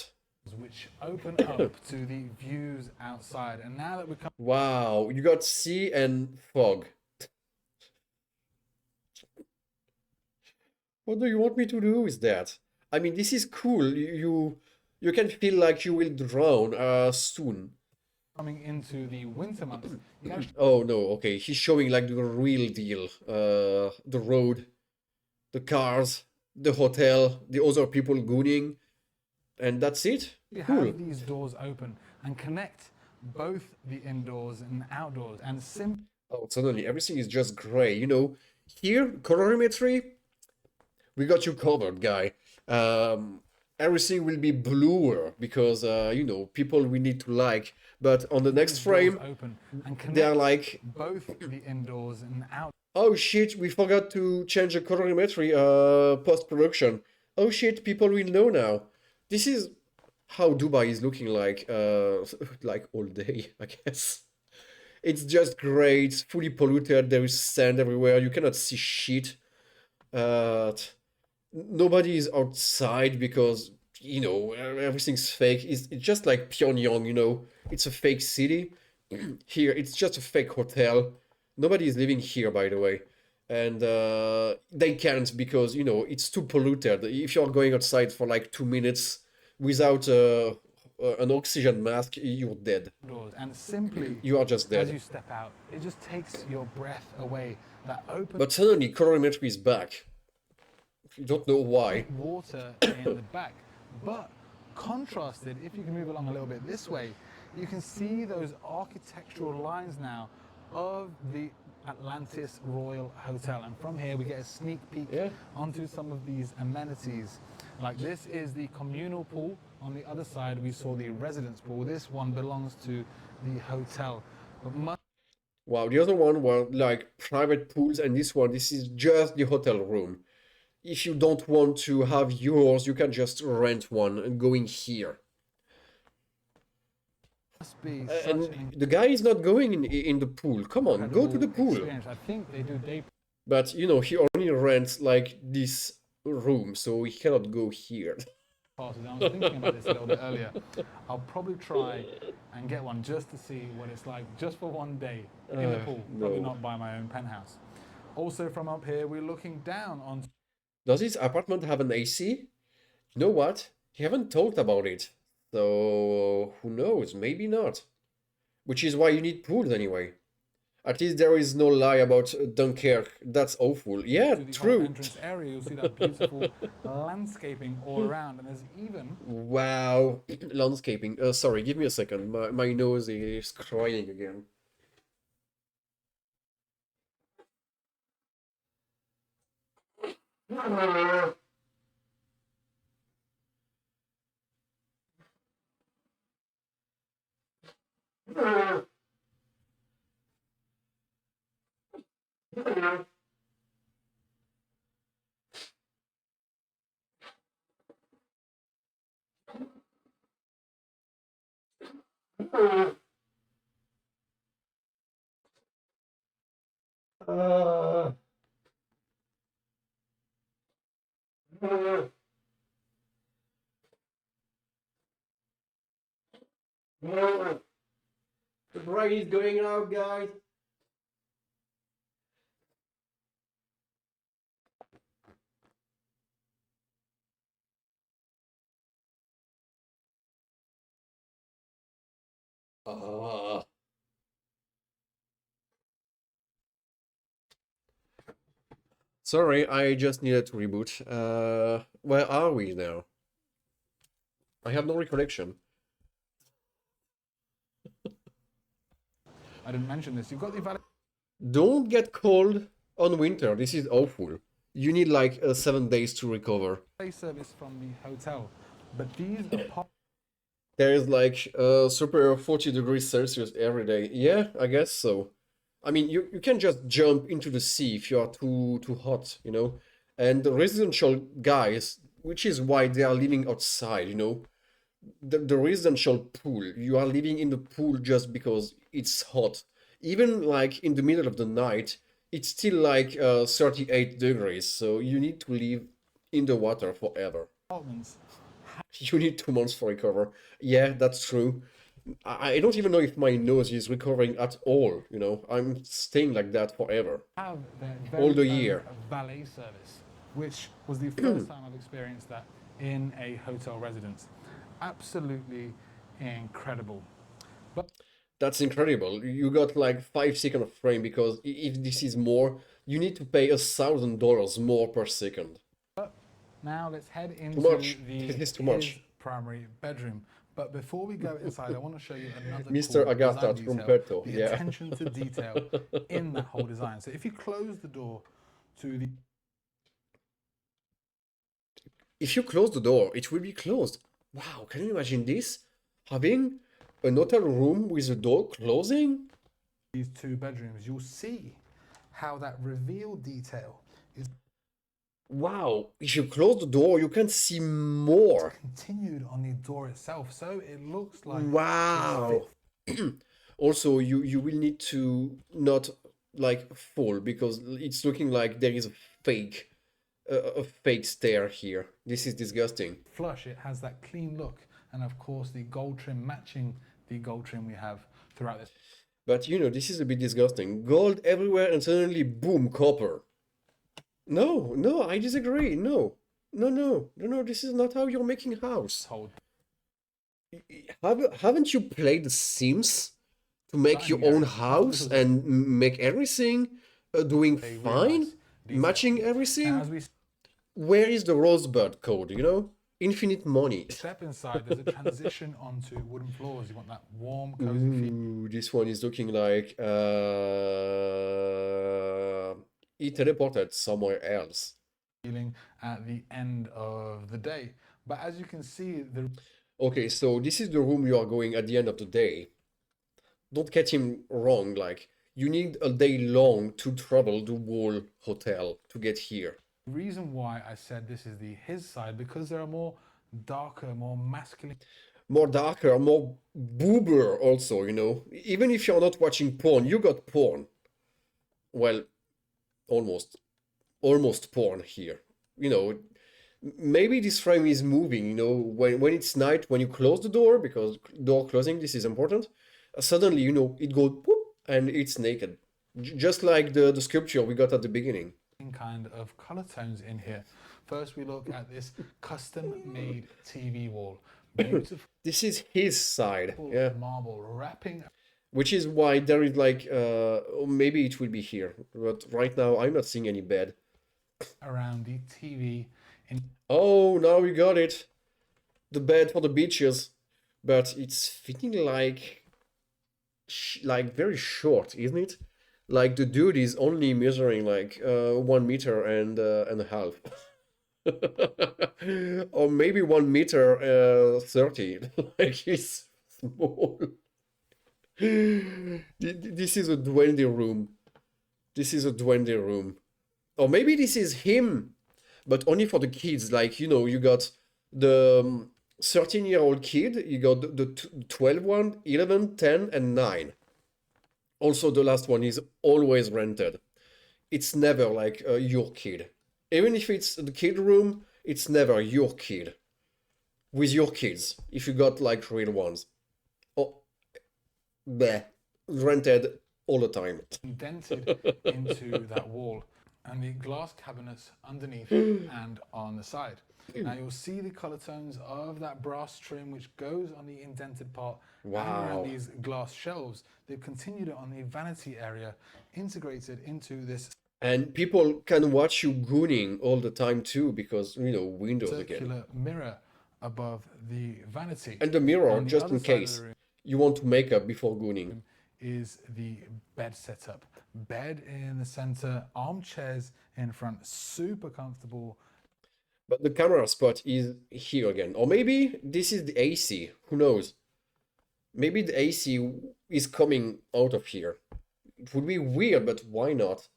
which open up to the views outside. And now that we come Wow, you got sea and fog. What do you want me to do with that? I mean, this is cool. You can feel like you will drown soon. coming into the winter months, you can actually Oh no, okay. He's showing like the real deal. The road, the cars, the hotel, the other people gooning, and that's it. Cool. have these doors open and connect both the indoors and outdoors and simply Oh, suddenly everything is just gray. Here, colorimetry, we got you covered, guy. Everything will be bluer because people we need to like. But on the next frame, open and they are connect like, both the indoors and outdoors. oh shit, we forgot to change the colorimetry post-production. Oh shit, people will know now. This is how Dubai is looking like, like all day, I guess. It's just gray, it's fully polluted, there is sand everywhere, you cannot see shit. Nobody is outside because, everything's fake. It's just like Pyongyang. It's a fake city. Here, it's just a fake hotel. Nobody is living here, by the way. And they can't because, it's too polluted. If you're going outside for like 2 minutes without an oxygen mask, you're dead. And simply You are just as dead. you step out, it just takes your breath away. That open But suddenly, colorimetry is back. You don't know why. water in the back. But contrasted, if you can move along a little bit this way, you can see those architectural lines now of the Atlantis Royal Hotel. And from here we get a sneak peek Yeah. onto some of these amenities. Like this is the communal pool. On the other side we saw the residence pool. This one belongs to the hotel. But much Wow, the other one were like private pools, and this is just the hotel room. If you don't want to have yours, you can just rent one and go in here. must be such And an the guy is not going in the pool. Come on, go to the incredible pool. experience. I think they do day But he only rents like this room, so he cannot go here. passes. I was thinking about this a little bit earlier. I'll probably try and get one just to see what it's like, just for one day in the pool. Probably no. not by my own penthouse. Also from up here, we're looking down on Does his apartment have an AC? You know what? He haven't talked about it. So who knows? Maybe not. Which is why you need pools anyway. At least there is no lie about Dunkirk. That's awful. Yeah, to the whole true. entrance area. You'll see that beautiful landscaping all around, and there's even Wow. Landscaping. Sorry, give me a second. My nose is crying again. The brain is going out, guys. Ah, sorry, I just needed to reboot. Where are we now? I have no recollection. I didn't mention this. You've got the valet Don't get cold on winter. This is awful. You need like 7 days to recover. service from the hotel, but these apartments There is like super 40 degrees Celsius every day. Yeah, I guess so. I mean, you can just jump into the sea if you are too hot, you know. And the residential guys, which is why they are living outside, you know. The residential pool, you are living in the pool just because it's hot. Even like in the middle of the night, it's still like 38 degrees, so you need to live in the water forever. You need 2 months for recover. Yeah, that's true. I don't even know if my nose is recovering at all, you know. I'm staying like that forever. have their All very the own year. valet service, which was the first time I've experienced that in a hotel residence. Absolutely incredible. But That's incredible. You got like 5 seconds of frame because if this is more, you need to pay $1,000 more per second. now let's head Too into much. This the is too his much. primary bedroom. But before we go inside, I want to show you another Mr. cool Agatha design detail, Trumpetto, the yeah. attention to detail in that whole design. So if you close the door to the If you close the door, it will be closed. Wow, can you imagine this? Having an hotel room with the door closing? these two bedrooms, you'll see how that reveal detail is Wow, if you close the door, you can see more. continued on the door itself, so it looks like Wow. Also, you will need to not like fall because it's looking like there is a fake stair here. This is disgusting. flush. It has that clean look, and of course the gold trim matching the gold trim we have throughout this. But you know, this is a bit disgusting. Gold everywhere and suddenly boom, copper. No, no, I disagree. No. No, no, no, no, this is not how you're making a house. Whole Haven't you played The Sims to make your design own here. I thought this house was and make everything doing a really fine? nice detail. Matching Now, everything? as we Where is the rosebud code, you know? Infinite money. step inside, there's a transition onto wooden floors. You want that warm, cozy Ooh, this one is looking like he teleported somewhere else. feeling at the end of the day. But as you can see, the Okay, so this is the room you are going at the end of the day. Don't get him wrong, like, you need a day long to travel the whole hotel to get here. reason why I said this is the his side, because there are more darker, more masculine More darker, more boober also, you know. Even if you're not watching porn, you got porn. Well, almost. Almost porn here. You know, maybe this frame is moving, you know, when it's night, when you close the door, because door closing, this is important, suddenly, you know, it goes whoop, and it's naked. Just like the sculpture we got at the beginning. kind of color tones in here. First, we look at this custom-made TV wall. Beautiful This is his side, yeah. marble wrapping Which is why there is like, oh, maybe it will be here, but right now I'm not seeing any bed. around the TV. Oh, now we got it. The bed for the beaches, but it's fitting like, like very short, isn't it? Like the dude is only measuring like 1 meter and a half, or maybe 1 meter 30. Like he's small. This is a duende room. This is a duende room. Or maybe this is him, but only for the kids. Like, you know, you got the 13-year-old kid, you got the 12 one, 11, 10, and 9. Also, the last one is always rented. It's never like your kid. Even if it's the kid room, it's never your kid. With your kids, if you got like real ones. Oh, bleh. Rented all the time. indented into that wall. and the glass cabinets underneath and on the side. Now you'll see the color tones of that brass trim which goes on the indented part and around Wow. these glass shelves. They've continued it on the vanity area, integrated into this And people can watch you gooning all the time too, because, Windows again. circular mirror above the vanity. And the mirror, On the just other in side of the case room you want to make up before gooning. is the bed setup. Bed in the center, armchairs in front, super comfortable. But the camera spot is here again. Or maybe this is the AC, who knows? Maybe the AC is coming out of here. It would be weird, but why not?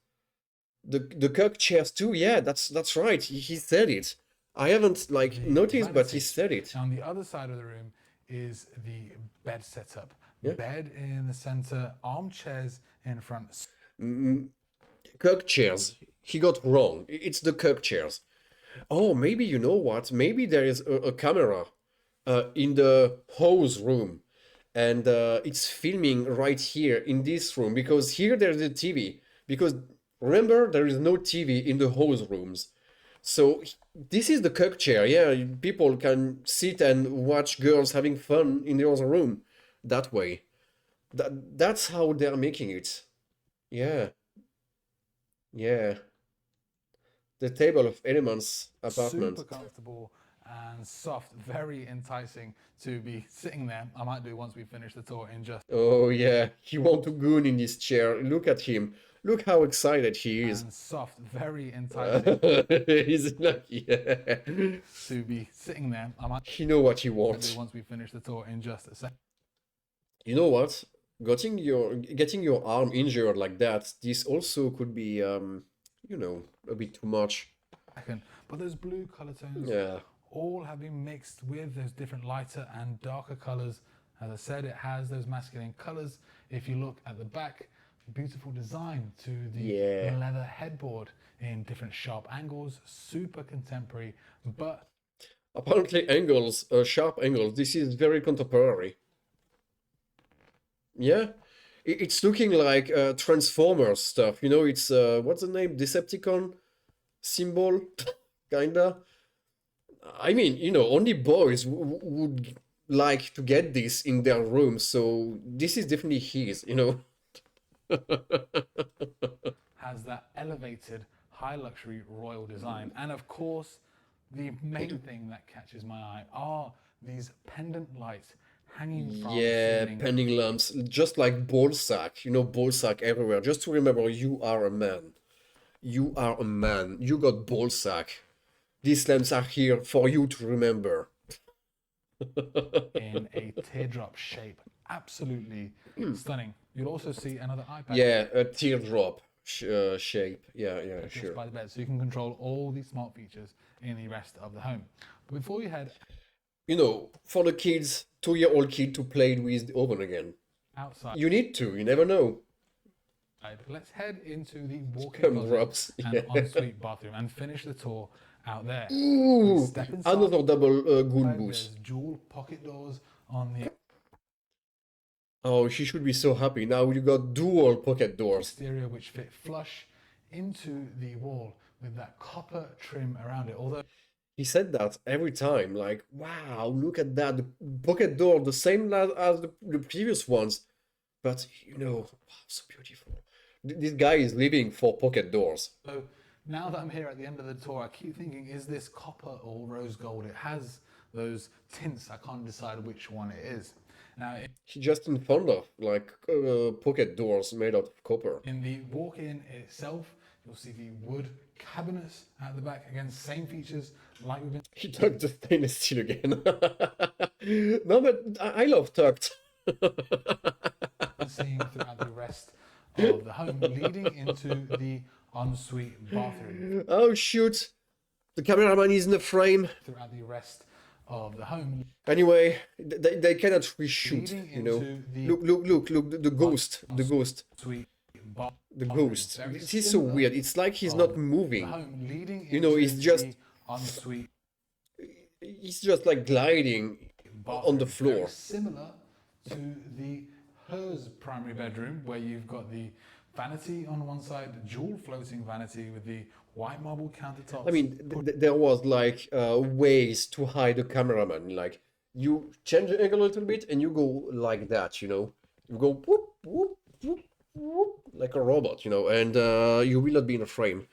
The Kirk chairs too, yeah, that's right. He said it. I haven't like The noticed, but he vanity. said it. On the other side of the room is the bed setup. Yeah. Bed in the center, armchairs in front. Kirk chairs. He got wrong. It's the Kirk chairs. Oh, maybe you know what? Maybe there is a camera in the hose room, and it's filming right here in this room because here there's a TV. Because remember, there is no TV in the hose rooms. So this is the Kirk chair. Yeah, people can sit and watch girls having fun in the other room that way. That's how they're making it. Yeah, yeah. The table of elements apartment. Super comfortable and soft, very enticing to be sitting there. I might do once we finish the tour in just Oh yeah, he want to goon in this chair. Look at him. Look how excited he is. and soft, very enticing He's like, yeah. to be sitting there. I might He know what he do wants. once we finish the tour in just a second. You know what? Getting your arm injured like that, this also could be a bit too much. But those blue color tones Yeah. all have been mixed with those different lighter and darker colors. As I said, it has those masculine colors. If you look at the back, beautiful design to the Yeah. leather headboard in different sharp angles, super contemporary, but Apparently angles, sharp angles, this is very contemporary. Yeah. It's looking like Transformers stuff. It's what's the name? Decepticon symbol, kinda. I mean, only boys would like to get this in their room, so this is definitely his. has that elevated high luxury royal design. And of course, the main thing that catches my eye are these pendant lights hanging from the Yeah, ceiling. pending lamps, just like ball sack, ball sack everywhere. Just to remember, you are a man. You are a man. You got ball sack. These lamps are here for you to remember. In a teardrop shape. Absolutely stunning. You'll also see another iPad Yeah, a teardrop shape. Yeah, just sure. by the bed, so you can control all these smart features in the rest of the home. But before you head For the kids, 2-year-old kid to play with the oven again. outside, You need to, you never know. let's head into the walk-in Come closet drops. and Yeah. ensuite bathroom and finish the tour out there. Ooh, Step inside. another double goon There's boost. dual pocket doors on the Oh, she should be so happy. Now you got dual pocket doors. exterior, which fit flush into the wall with that copper trim around it. Although He said that every time, like, wow, look at that. The pocket door, the same as the previous ones. But, wow, so beautiful. This guy is living for pocket doors. So now that I'm here at the end of the tour, I keep thinking, is this copper or rose gold? It has those tints. I can't decide which one it is. Now, He just in front of, like, pocket doors made out of copper. in the walk-in itself, you'll see the wood cabinets at the back. Again, same features like we've He tucked the stainless steel again. No, but I love tucked. been seeing throughout the rest of the home, leading into the ensuite bathroom. Oh, shoot. The cameraman is in the frame. Throughout the rest of the home, Anyway, they cannot reshoot, leading you know. into the Look, the ghost. ensuite bathroom. The ghost. Very This is so similar weird. It's like he's of not the moving. home, leading You know, into it's just- the ensuite He's just like gliding on the bathroom. floor. Very similar to the hers primary bedroom, where you've got the vanity on one side, dual floating vanity with the white marble countertops. I mean, there was like ways to hide the cameraman. Like you change the angle a little bit and you go like that, you know. You go whoop whoop whoop whoop like a robot, you know, and you will not be in a frame.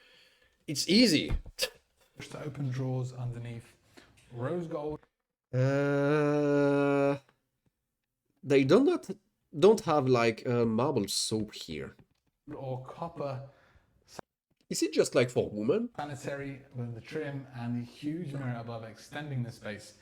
It's easy. Push to open drawers underneath. Rose gold. Uh, they don't have like marble soap here. Or copper Is it just like for women? sanitary with the trim and the huge mirror above extending the space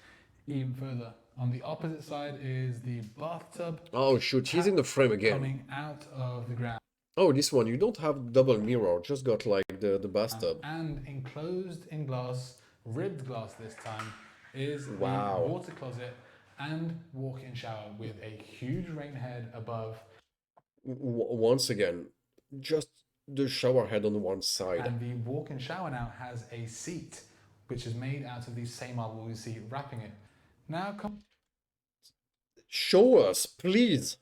even further. On the opposite side is the bathtub. Oh shoot, he's in the frame again. Coming out of the ground. Oh, this one, you don't have double mirror, just got like the bathtub. And enclosed in glass, ribbed glass this time, is Wow. the water closet and walk-in shower with a huge rain head above. Once again, just the shower head on one side. And the walk-in shower now has a seat, which is made out of the same marble you see wrapping it. Now come Show us, please.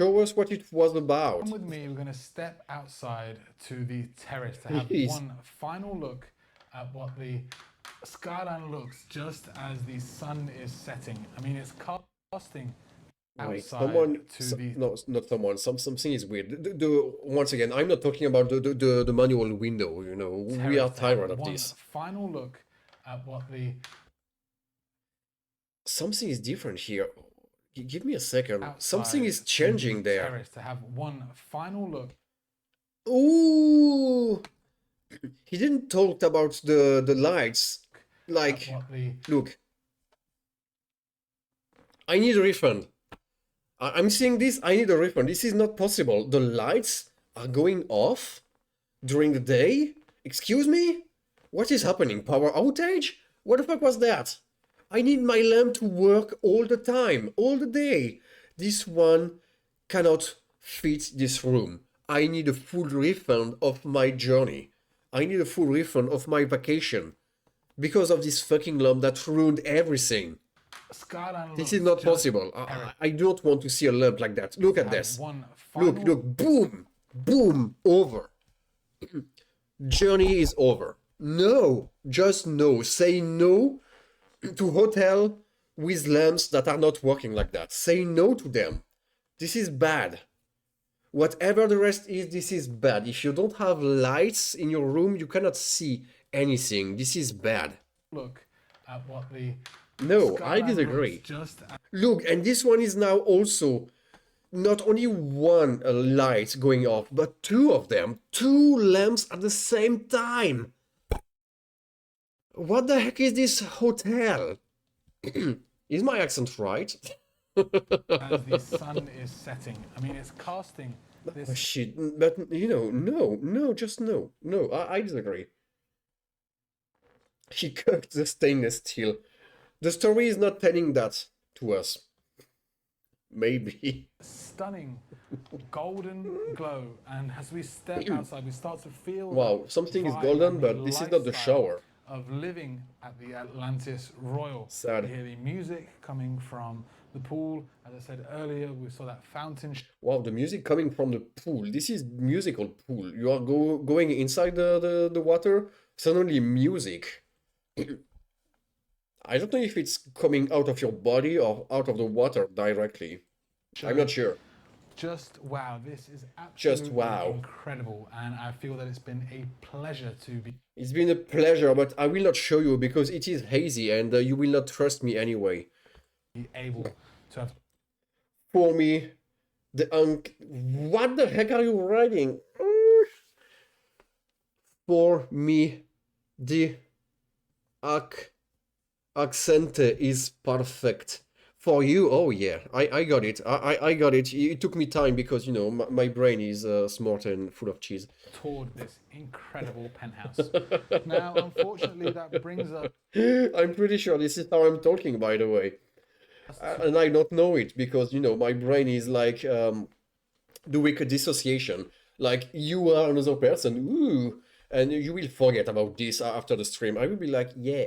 Show us what it was about. with me, we're going to step outside to the terrace to have Please. one final look at what the skyline looks just as the sun is setting. I mean, it's casting Wait, outside someone, to the no, not someone, something is weird. Once again, I'm not talking about the manual window, you know, we terrace are to have tired of one this. final look at what the Something is different here. Give me a second. outside Something is to changing the there. terrace to have one final look. Ooh! He didn't talk about the lights. At Like, what the look. I need a refund. I'm seeing this, I need a refund. This is not possible. The lights are going off during the day? Excuse me? What is happening? Power outage? What the fuck was that? I need my lamp to work all the time, all the day. This one cannot fit this room. I need a full refund of my journey. I need a full refund of my vacation. Because of this fucking lamp that ruined everything. skyline This looks is not just possible. I don't want to see a lamp like that. Look at have this. one final Look, boom, boom, over. Journey is over. No, just no. Say no to hotel with lamps that are not working like that. Say no to them. This is bad. Whatever the rest is, this is bad. If you don't have lights in your room, you cannot see anything. This is bad. look at what the No, I skyline disagree. looks just as Look, and this one is now also not only one light going off, but two of them. Two lamps at the same time. What the heck is this hotel? Is my accent right? the sun is setting. I mean, it's casting Oh, this shit, but you know, no, just no. No, I disagree. He cooked the stainless steel. The story is not telling that to us. Maybe. stunning golden glow. And as we step outside, we start to feel Wow, something is vibe golden, and the but this is not the lifestyle shower. of living at the Atlantis Royal. Sad. You hear the music coming from the pool. As I said earlier, we saw that fountain Wow, the music coming from the pool. This is musical pool. You are going inside the water, suddenly music. I don't know if it's coming out of your body or out of the water directly. I'm not sure. Just wow, this is Just absolutely wow. incredible, and I feel that it's been a pleasure to be It's been a pleasure, but I will not show you because it is hazy and you will not trust me anyway. able to have For me, what the heck are you writing? For me, the accent is perfect. For you, oh yeah, I got it. I got it. It took me time because, you know, my brain is smart and full of cheese. toured this incredible penthouse. Now, unfortunately, that brings us I'm pretty sure this is how I'm talking, by the way. And I don't know it because, you know, my brain is like doing a dissociation. Like, you are another person, ooh, and you will forget about this after the stream. I will be like, yeah.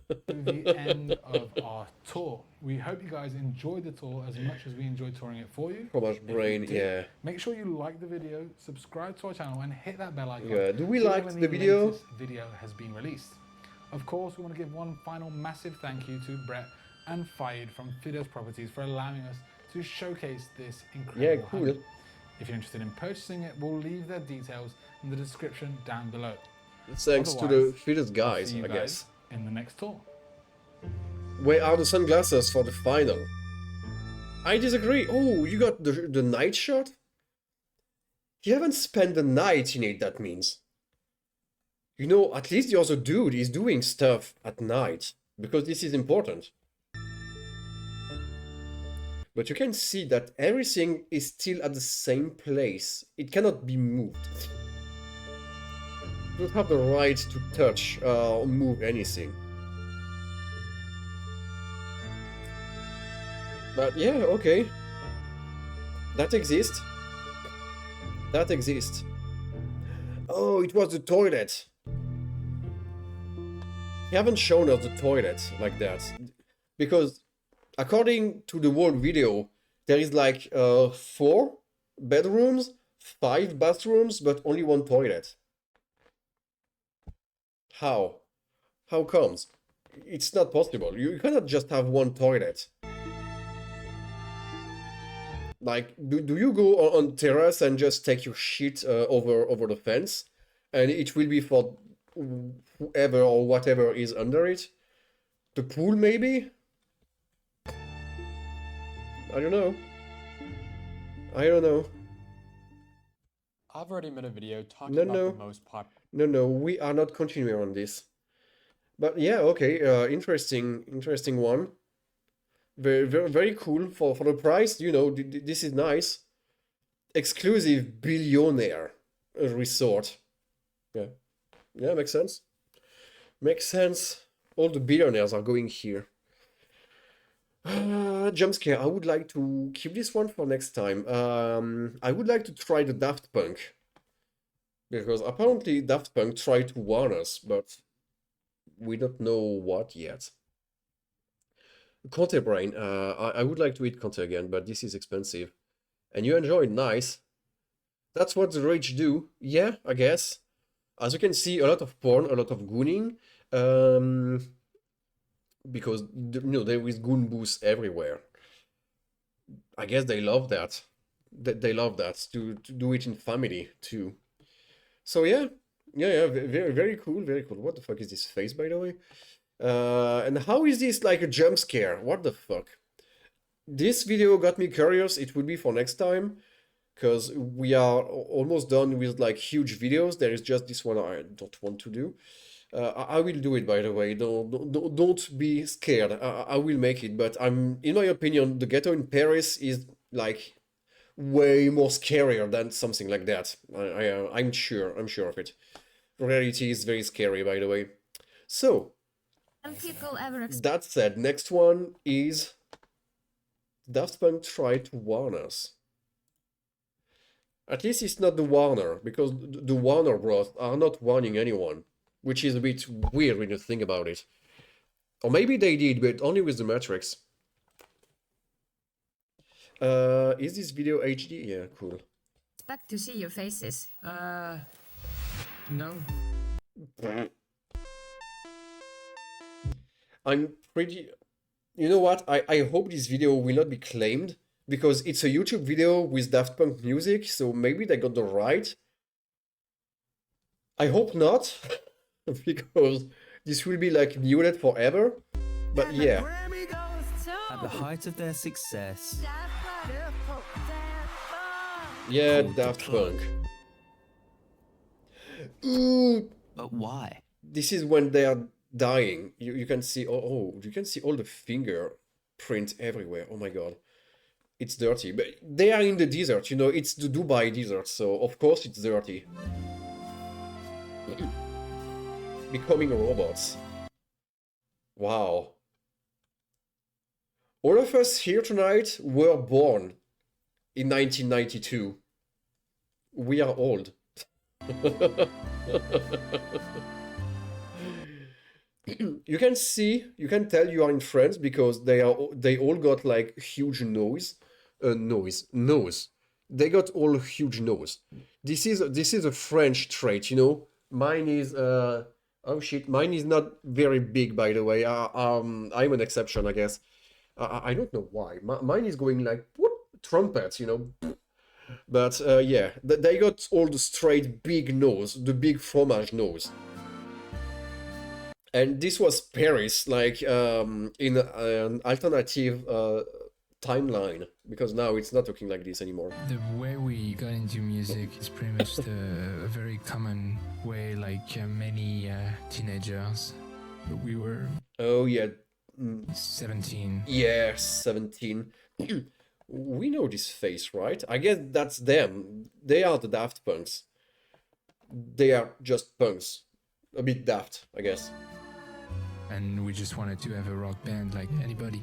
to the end of our tour. We hope you guys enjoyed the tour as much as we enjoyed touring it for you. How much If you brain? did, Yeah. make sure you like the video, subscribe to our channel, and hit that bell icon. Yeah. Do we so like when the video? latest video has been released. Of course, we want to give one final massive thank you to Brett and Fayed from Fidos Properties for allowing us to showcase this incredible Yeah, cool. home. If you're interested in purchasing it, we'll leave their details in the description down below. Thanks to the Otherwise, fittest I'll guys, see you I guess. in the next tour. Where are the sunglasses for the final? I disagree. Oh, you got the night shot? You haven't spent the night in it, that means. You know, at least the other dude is doing stuff at night, because this is important. But you can see that everything is still at the same place. It cannot be moved. You don't have the right to touch or move anything. But yeah, okay. That exists. That exists. Oh, it was the toilet. You haven't shown us the toilet like that. Because according to the whole video, there is like 4 bedrooms, 5 bathrooms, but only 1 toilet. How? How comes? It's not possible. You cannot just have 1 toilet. Like, do you go on terrace and just take your shit over the fence, and it will be for whoever or whatever is under it? The pool, maybe? I don't know. I don't know. I've already made a video talking No, about no. the most popular. No, we are not continuing on this. But yeah, okay, interesting one. Very cool for the price. You know, this is nice. Exclusive billionaire resort. Yeah, makes sense. Makes sense. All the billionaires are going here. Jump scare. I would like to keep this one for next time. I would like to try the Daft Punk. Because apparently Daft Punk tried to warn us, but we don't know what yet. Conte Brain. I would like to eat Conte again, but this is expensive. And you enjoy it, nice. That's what the rich do. Yeah, I guess. As you can see, a lot of porn, a lot of gooning. Because, you know, there is goon booths everywhere. I guess they love that. They love that, to do it in family, too. So yeah, very cool, very cool. What the fuck is this face, by the way? And how is this like a jump scare? What the fuck? This video got me curious. It will be for next time, because we are almost done with like huge videos. There is just this one I don't want to do. I will do it, by the way. Don't be scared. I will make it, but in my opinion, the ghetto in Paris is like way more scarier than something like that. I'm sure of it. Reality is very scary, by the way. So, that said, next one is Daft Punk tried to warn us. At least it's not the Warner, because the Warner Bros. Are not warning anyone, which is a bit weird when you think about it. Or maybe they did, but only with the Matrix. Is this video HD? Yeah, cool. Expect to see your faces. No. I'm pretty... You know what? I hope this video will not be claimed, because it's a YouTube video with Daft Punk music, so maybe they got the right. I hope not, because this will be like muted forever. But yeah. At the height of their success, Yeah, Called the Daft plug. Punk. Ooh, but why? this is when they are dying. You can see, you can see all the fingerprint everywhere. Oh my god. It's dirty. But they are in the desert, you know, it's the Dubai desert, so of course it's dirty. Becoming robots. Wow. All of us here tonight were born in 1992. We are old. You can see, you can tell you are in France because they all got like huge nose. They got all huge nose. This is a French trait, you know. Mine is oh shit, mine is not very big, by the way. I'm an exception, I guess. I don't know why. Mine is going like whoop, trumpets, you know. But yeah, they got all the straight big nose, the big fromage nose. And this was Paris, like in an alternative timeline, because now it's not looking like this anymore. The way we got into music is pretty much a very common way, like many teenagers. We were Oh yeah, 17. yeah, 17. We know this face, right? I guess that's them. They are the Daft Punks. They are just punks. A bit daft, I guess. And we just wanted to have a rock band like anybody.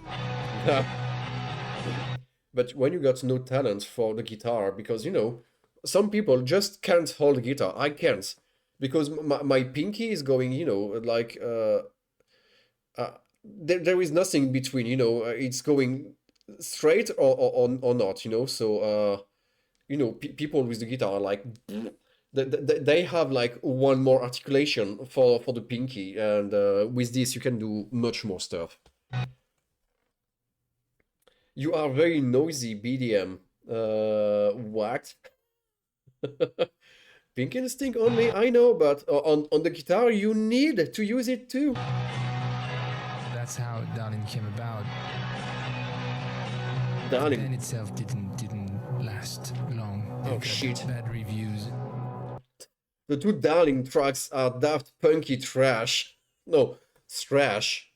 But when you got no talent for the guitar, because you know, some people just can't hold a guitar. I can't, because my pinky is going, you know, like there is nothing between, you know, it's going straight or not, you know. So you know, people with the guitar are like they have like one more articulation for the pinky, and with this you can do much more stuff. You are very noisy, BDM. What? Pink instinct only, I know, but on the guitar you need to use it too. That's how Darling came about. The Darling. band itself didn't last long. It Oh got shit. Bad reviews. The two Darling tracks are daft punky trash. No, thrash.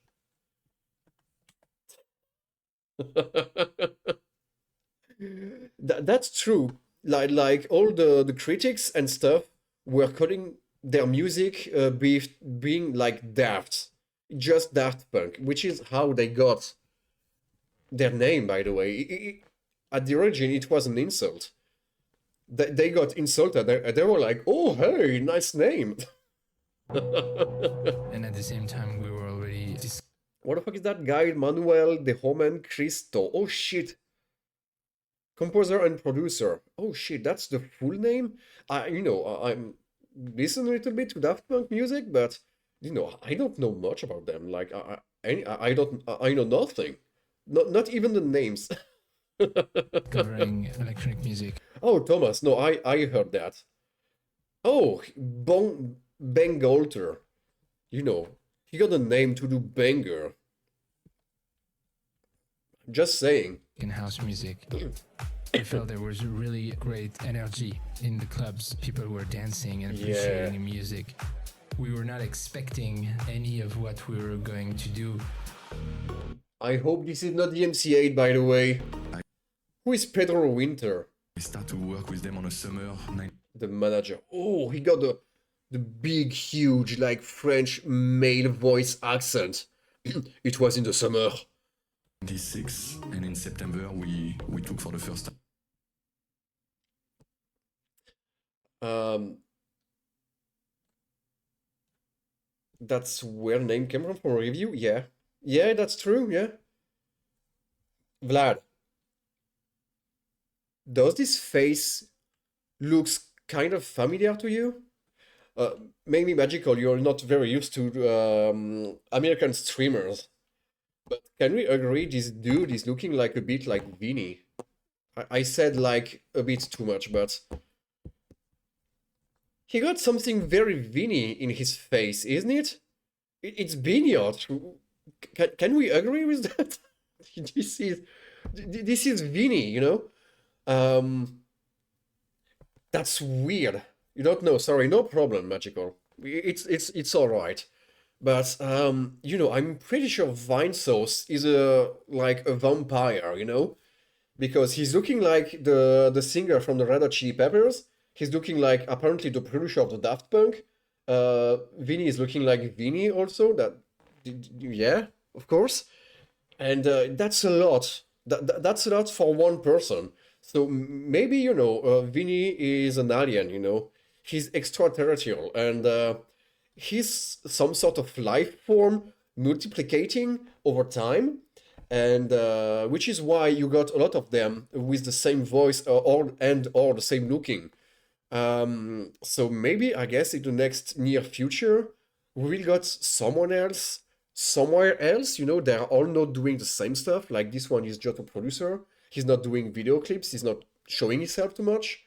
That's true. Like all the critics and stuff were calling their music being like daft, just Daft Punk, which is how they got their name, by the way. At the origin, it was an insult. They got insulted. They were like, "Oh, hey, nice name." And at the same time, we were already What the fuck is that guy? Manuel de Homen Cristo. Oh shit. Composer and producer. Oh shit, that's the full name? You know, I'm listening a little bit to Daft Punk music, but you know, I don't know much about them. Like, I know nothing. Not even the names. covering electronic music. Oh, Thomas, no, I heard that. Oh, Ben Golter. You know, he got a name to do banger. Just saying. In house music. I felt there was really great energy in the clubs. People were dancing and appreciating the music. We were not expecting any of what we were going to do. I hope this is not the MC8, by the way. Who is Pedro Winter? We start to work with them on a summer night. The manager. Oh, he got the big, huge, like French male voice accent. It was in the summer. 96, and in September we took for the first time. That's where the name came from a review? Yeah. Yeah, that's true, yeah. Vlad. Does this face looks kind of familiar to you? Maybe Magical, you're not very used to American streamers. But can we agree this dude is looking like a bit like Vinny? I said like a bit too much, but he got something very Vinny in his face, isn't it? It's Vineyard. Can we agree with that? This is Vinny, you know? That's weird. You don't know, sorry, no problem, Magical. It's all right. But you know, I'm pretty sure Vine Sauce is like a vampire, you know, because he's looking like the singer from the Red Hot Chili Peppers. He's looking like apparently the producer of the Daft Punk. Vinny is looking like Vinny also. Yeah, of course. And that's a lot. That's a lot for one person. So maybe, you know, Vinny is an alien, you know. He's extraterrestrial, and he's some sort of life form multiplicating over time, and which is why you got a lot of them with the same voice or the same looking. So maybe I guess in the next near future we will got someone else somewhere else. They're all not doing the same stuff. Like this one is just a producer. He's not doing video clips. He's not showing himself too much.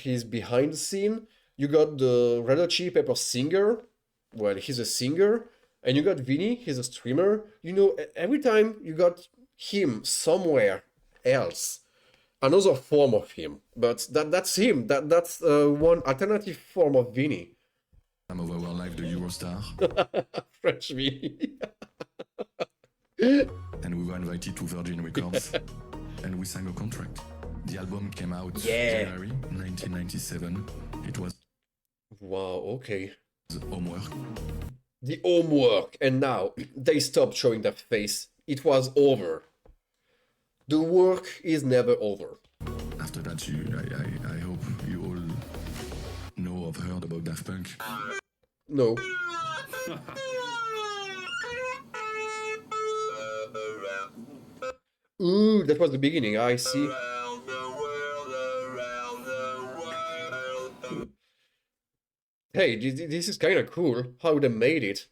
He's behind the scene. You got the Red Hot Chili Pepper singer. Well, he's a singer. And you got Vinny, he's a streamer. Every time you got him somewhere else. Another form of him. But that's him. That's one alternative form of Vinny. Time of our life, the Eurostar. French Vinny. And we were invited to Virgin Records. And we signed a contract. The album came out January 1997. It was Wow, okay. homework. The homework, and now they stopped showing their face. It was over. The work is never over. After that, I hope you all know or heard about Daft Punk. No. Ooh, that was the beginning, I see. Hey, this is kind of cool, how they made it.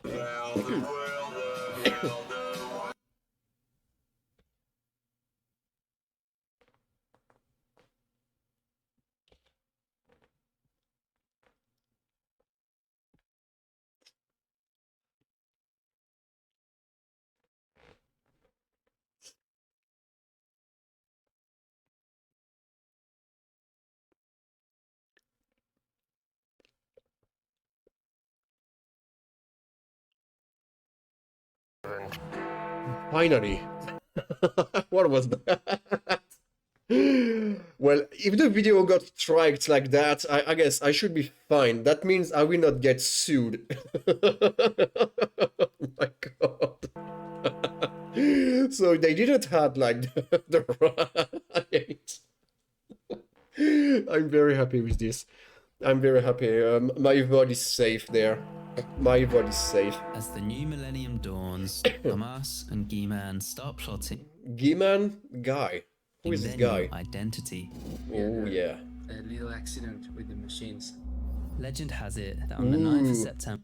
Finally. What was that? Well, if the video got striked like that, I guess I should be fine. That means I will not get sued. Oh my god. So they didn't have like the right. I'm very happy with this. I'm very happy. My vote is safe there. My vote is safe. As the new millennium dawns, Hamas and G-Man start plotting G-Man guy. Who is this their guy? new identity. Oh yeah. A little accident with the machines. Legend has it that on the 9th of Ooh. September,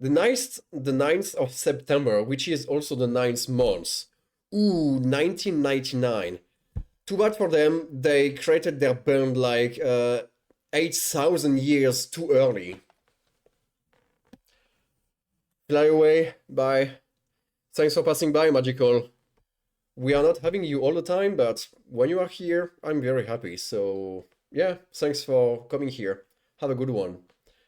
The 9th of September, which is also the 9th month. Ooh, 1999. Too bad for them, they created their band like 8,000 years too early. Fly away, bye. Thanks for passing by, Magical. We are not having you all the time, but when you are here, I'm very happy. So, yeah, thanks for coming here. Have a good one.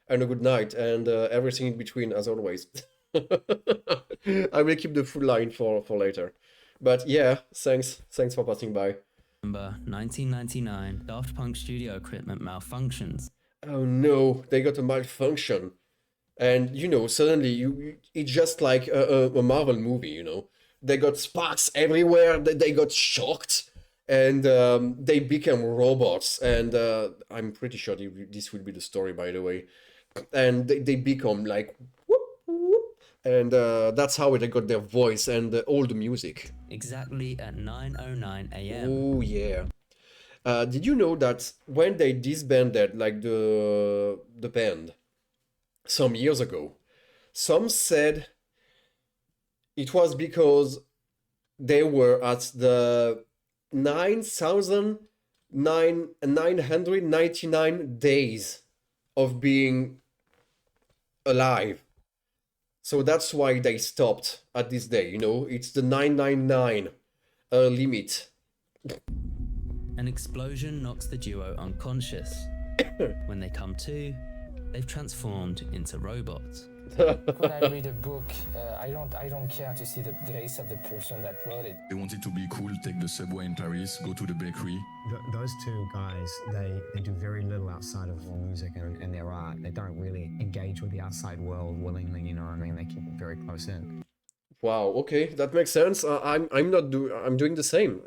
And a good night, and everything in between, as always. I will keep the full line for later. But yeah, thanks for passing by. 1999, Daft Punk studio equipment malfunctions. Oh no, they got a malfunction. And, suddenly it's just like a Marvel movie, They got sparks everywhere, they got shocked, and they became robots. And I'm pretty sure this will be the story, by the way. And they become like, whoop, whoop. And that's how they got their voice and all the music. Exactly at 9:09 a.m. Oh, yeah. Did you know that when they disbanded, like, the band some years ago, some said it was because they were at the 9,999 days of being alive. So that's why they stopped at this day, It's the 999 limit. An explosion knocks the duo unconscious. When they come to, they've transformed into robots. When I read a book, I don't care to see the face of the person that wrote it. They wanted to be cool, take the subway in Paris, go to the bakery. Those two guys, they do very little outside of music and their art. They don't really engage with the outside world willingly, you know what I mean? They keep it very close in. Wow, okay, that makes sense. I'm I'm doing the same,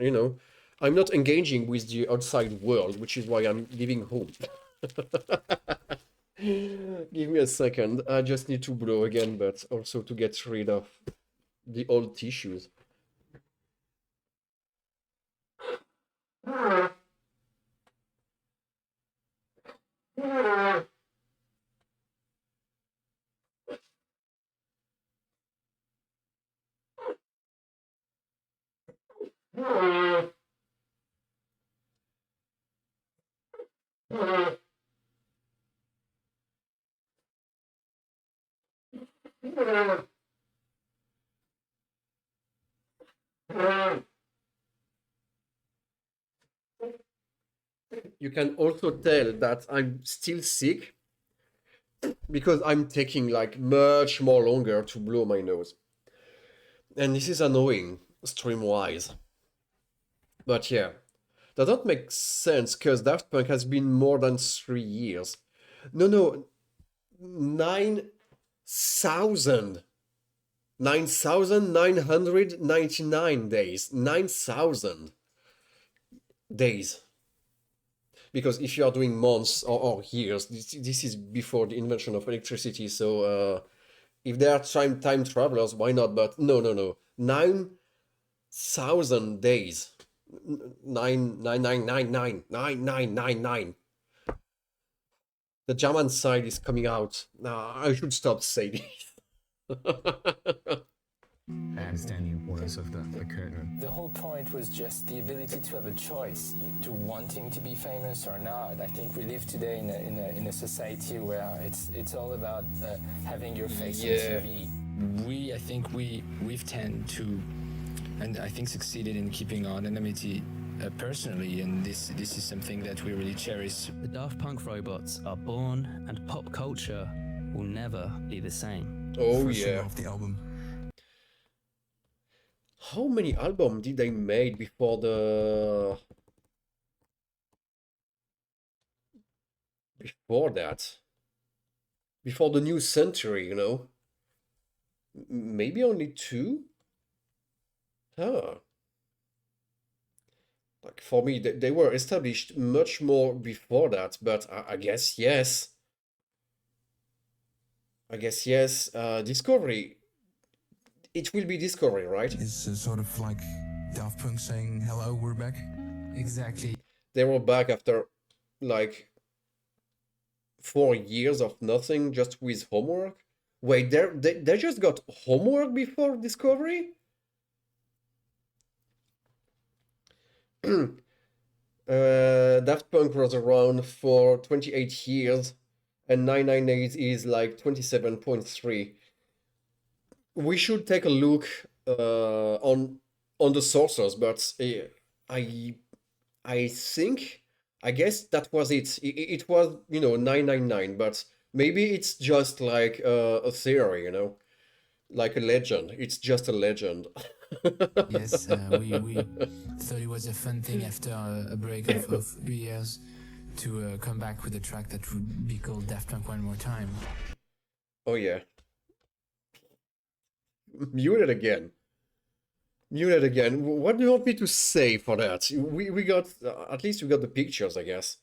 I'm not engaging with the outside world, which is why I'm leaving home. Give me a second. I just need to blow again, but also to get rid of the old tissues. You can also tell that I'm still sick because I'm taking like much more longer to blow my nose. And this is annoying, stream-wise. But yeah, that don't make sense because Daft Punk has been more than 3 years. No, 9,000. 9,999 days. 9,000 days. Because if you are doing months or years, this is before the invention of electricity. So if they are time travelers, why not? But no. 9,000 days. 9,999,9,999. The German side is coming out. I should stop saying it. I understand the importance of the curtain. The whole point was just the ability to have a choice to wanting to be famous or not. I think we live today in a society where it's all about having your face on TV. I think we've tend to, and I think succeeded in keeping our anonymity personally, and this is something that we really cherish. The Daft Punk robots are born, and pop culture will never be the same. Oh First yeah. song of the album. How many albums did they make before that? Before the new century, you know? Maybe only 2? Huh. Like for me, they were established much more before that, but I guess yes. I guess yes. Discovery. It will be Discovery, right? It's sort of like Daft Punk saying, hello, we're back. Exactly. They were back after like 4 years of nothing, just with homework. Wait, they just got homework before Discovery? Daft Punk was around for 28 years, and 998 is like 27.3. We should take a look on the sources, but I think, I guess that was it. It was, 999, but maybe it's just like a theory, like a legend. It's just a legend. Yes, we thought it was a fun thing after a break of 3 years to come back with a track that would be called Daft Punk One More Time. Oh yeah. Muted again. Muted again. What do you want me to say for that? We got, at least we got the pictures, I guess.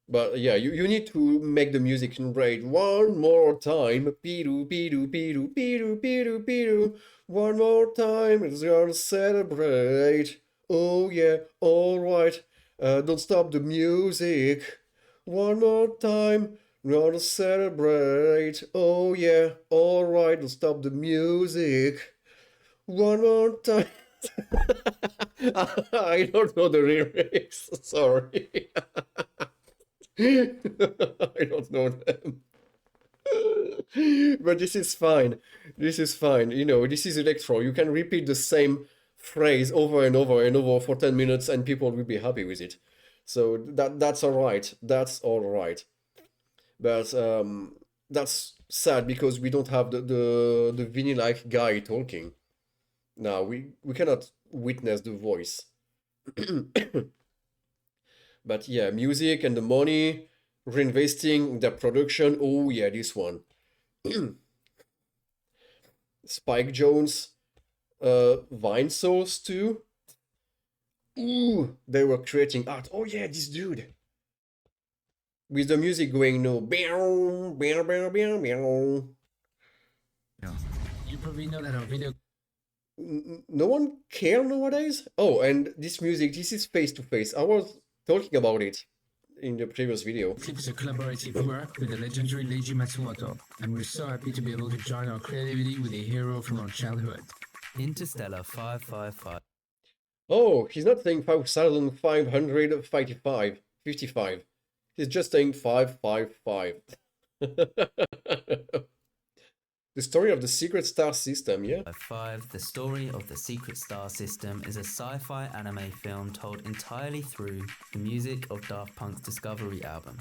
But yeah, you need to make the music in rate one more time. Piru, piru, piru, piru, piru, piru. One more time, it's gonna celebrate. Oh yeah, alright. Don't stop the music. One more time, gonna celebrate. Oh yeah, alright, don't stop the music. One more time. I don't know the lyrics, sorry. I don't know them. But this is fine. This is fine. This is electro. You can repeat the same phrase over and over and over for 10 minutes and people will be happy with it. So that's all right. That's all right. But that's sad because we don't have the vinyl-like guy talking. Now we cannot witness the voice. But yeah, music and the money, reinvesting the production. Oh yeah, this one. Spike Jones, Vine Souls too. Ooh, they were creating art. Oh yeah, this dude. with the music going no. Meow, meow, meow, meow, meow. You probably know that our video No one care nowadays. Oh, and this music, this is face to face. I was talking about it in the previous video. clip is a collaborative work with the legendary Leiji Matsumoto, and we're so happy to be able to join our creativity with a hero from our childhood. Interstellar 555. Oh, he's not saying 5,555, 55. He's just saying 555. The story of the secret star system, yeah? 5. The Story of the Secret Star System is a sci-fi anime film told entirely through the music of Daft Punk's Discovery album.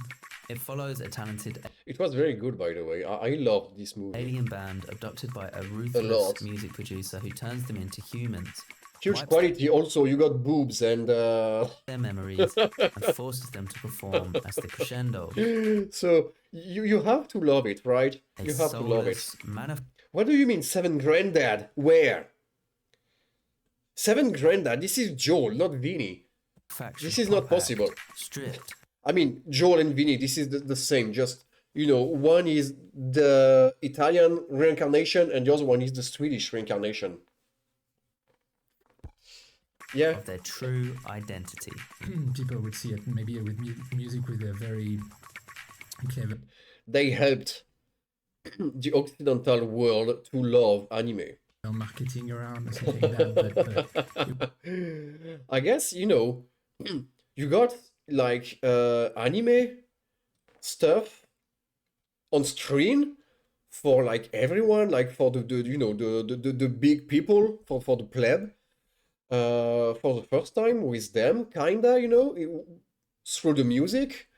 It follows a talented It was very good, by the way. I loved this movie. alien band abducted by a lot. ruthless music producer who turns them into humans, Huge wipes quality also, you got boobs and their memories, and forces them to perform as the crescendo. so you have to love it, right? A You have to love it. soulless What do you mean 7 Granddad? Where? 7 Granddad, this is Joel, not Vinny. manufactured This is not pop act, possible. stripped. I mean, Joel and Vinny, this is the same. Just, you know, one is the Italian reincarnation and the other one is the Swedish reincarnation. Yeah. Of their true identity. People would see it maybe with music with a very clever They helped the Occidental world to love anime. marketing around or something like that. But I guess, you know, you got like anime stuff on screen for like everyone, like for the you know the big people, for the pleb, for the first time with them, kinda, you know, through the music.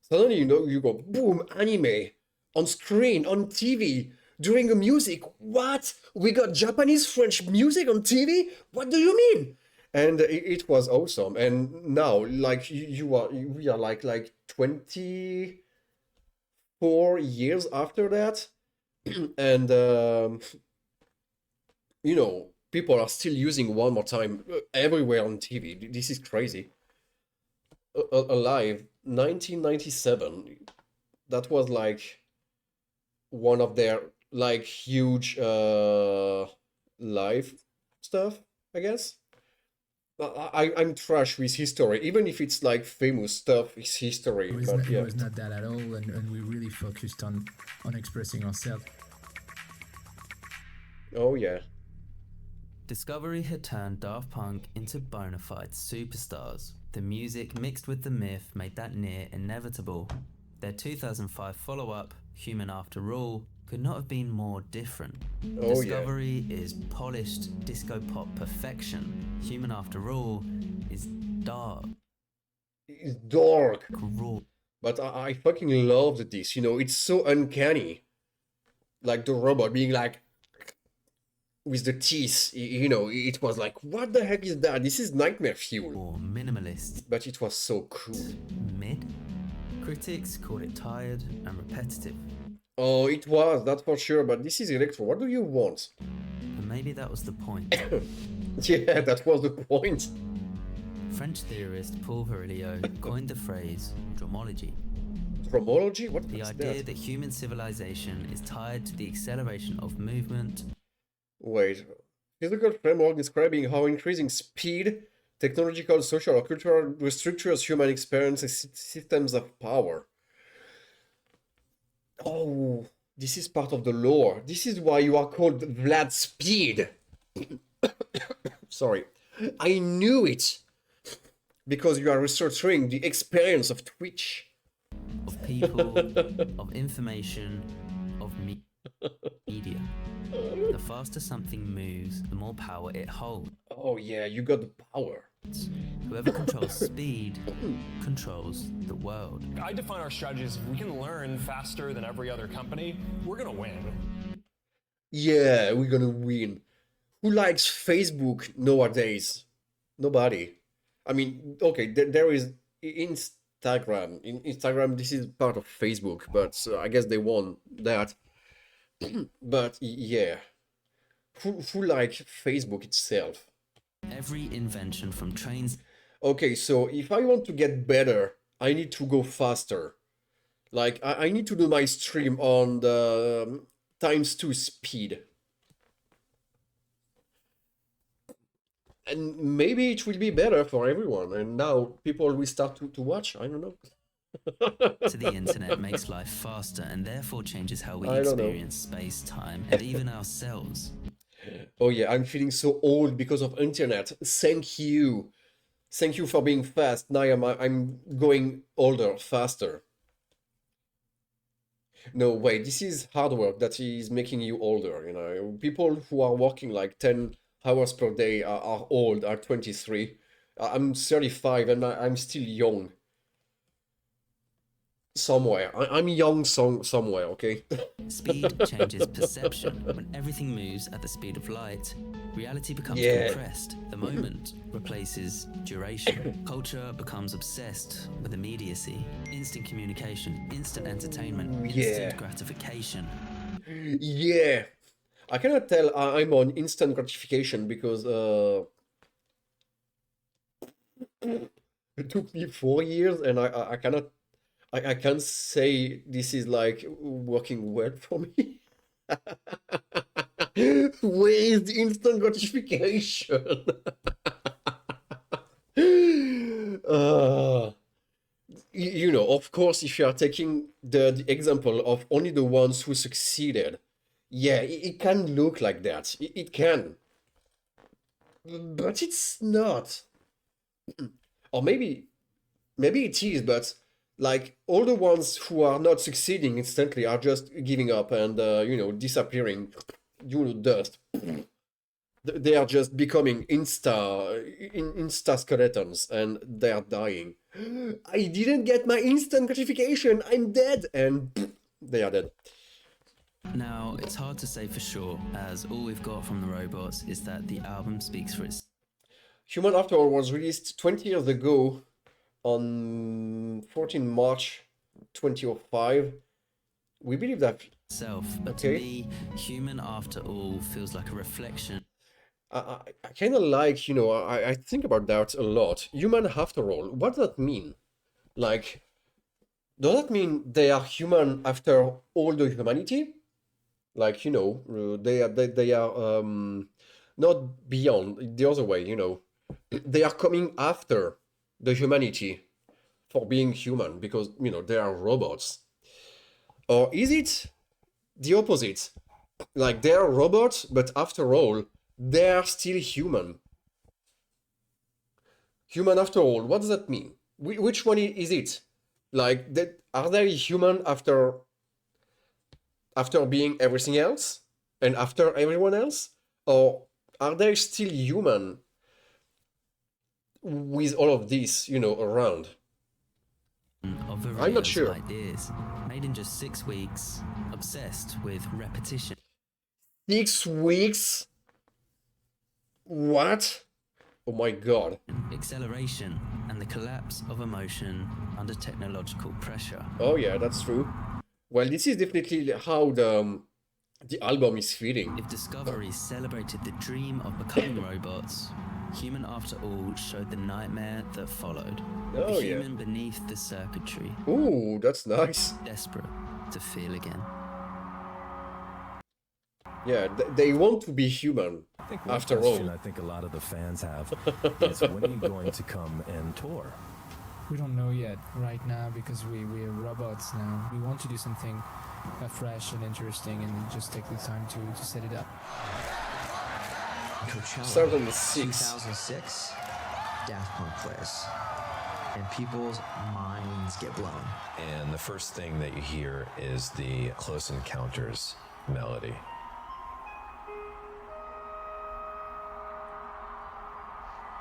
Suddenly, you know, you go boom, anime on screen, on TV, during a music. What? We got Japanese French music on TV? What do you mean? And it was awesome. And now, like we are like 24 years after that, and you know, people are still using One More Time everywhere on TV. This is crazy. Alive, 1997. That was like one of their like huge live stuff, I guess. I'm trash with history, even if it's like famous stuff, it's history. it was, But not, yeah. it was not that at all, and we really focused on expressing ourselves. Oh yeah. Discovery had turned Daft Punk into bona fide superstars. The music mixed with the myth made that near inevitable. Their 2005 follow-up, Human After All, could not have been more different. Oh, yeah. Discovery is polished disco pop perfection. Human After All is dark, It's dark. raw, But I fucking loved this, you know, it's so uncanny. Like the robot being like with the teeth, you know, it was like, what the heck is that? This is nightmare fuel. or minimalist. But it was so cool. Mid? Critics called it tired and repetitive. Oh, it was, that's for sure, but this is electro. What do you want? But maybe that was the point. Yeah, that was the point. French theorist Paul Virilio coined the phrase dromology. Dromology? What The is idea that? that human civilization is tied to the acceleration of movement, Wait. Physical framework describing how increasing speed, technological, social, or cultural restructures human experience as systems of power. Oh, this is part of the lore. This is why you are called Vlad Speed. Sorry. I knew it. Because you are restructuring the experience of Twitch. of people, of information, of media. The faster something moves, the more power it holds. Oh yeah, you got the power. Whoever controls speed controls the world. I define our strategy as if we can learn faster than every other company, we're gonna win. Yeah, we're gonna win. Who likes Facebook nowadays? Nobody. I mean, okay, there is Instagram. In Instagram, this is part of Facebook, but I guess they won that. But yeah, who like Facebook itself? Every invention from trains Okay, so if I want to get better, I need to go faster. Like, I need to do my stream on the ×2 speed. And maybe it will be better for everyone. And now people will start to watch. I don't know. To the internet makes life faster and therefore changes how we I don't know. experience space, time, and even ourselves. Oh yeah, I'm feeling so old because of internet. Thank you. Thank you for being fast. Now I'm going older, faster. No, wait, this is hard work that is making you older, you know. People who are working like 10 hours per day are old, are 23. I'm 35 and I'm still young. Somewhere. I'm young somewhere, okay? Speed changes perception. When everything moves at the speed of light, reality becomes Yeah. compressed. The moment replaces duration. Culture becomes obsessed with immediacy, instant communication, instant entertainment, Yeah. instant gratification. Yeah. I cannot tell I'm on instant gratification because it took me 4 years and I cannot I can't say this is like working well for me. Where is the instant gratification? You know, of course, if you are taking the example of only the ones who succeeded, yeah, it can look like that. It can. But it's not. Or maybe it is, but like all the ones who are not succeeding instantly are just giving up and you know, disappearing, you know, dust. They are just becoming insta skeletons and they are dying. I didn't get my instant gratification. I'm dead, and they are dead. Now, it's hard to say for sure, as all we've got from the robots is that the album speaks for itself. Human After All was released 20 years ago on 14 March 2005. We believe that. But to me, Human After All feels like a reflection. I kind of like, you know, I think about that a lot. Human After All, what does that mean? Like, does that mean they are human after all the humanity? Like, you know, they are not beyond, the other way, you know. They are coming after the humanity for being human because, you know, they are robots. Or is it the opposite? Like, they are robots, but after all, they are still human. Human after all, what does that mean? Which one is it? Like, are they human after being everything else and after everyone else, or are they still human with all of this, you know, around? I'm not sure. Ideas, made in just 6 weeks, obsessed with repetition. 6 weeks? What? Oh my god. Acceleration and the collapse of emotion under technological pressure. Oh yeah, that's true. Well, this is definitely how the album is feeling. If Discovery celebrated the dream of becoming robots, Human After All showed the nightmare that followed. Oh, the yeah. human beneath the circuitry. Ooh, that's nice. Desperate to feel again. Yeah, they want to be human. I think one after question all. I think a lot of the fans have is when are you going to come and tour? We don't know yet right now because we're robots now. We want to do something fresh and interesting and just take the time to set it up. Coachella, 2006. 2006, Daft Punk plays, and people's minds get blown. And the first thing that you hear is the Close Encounters melody.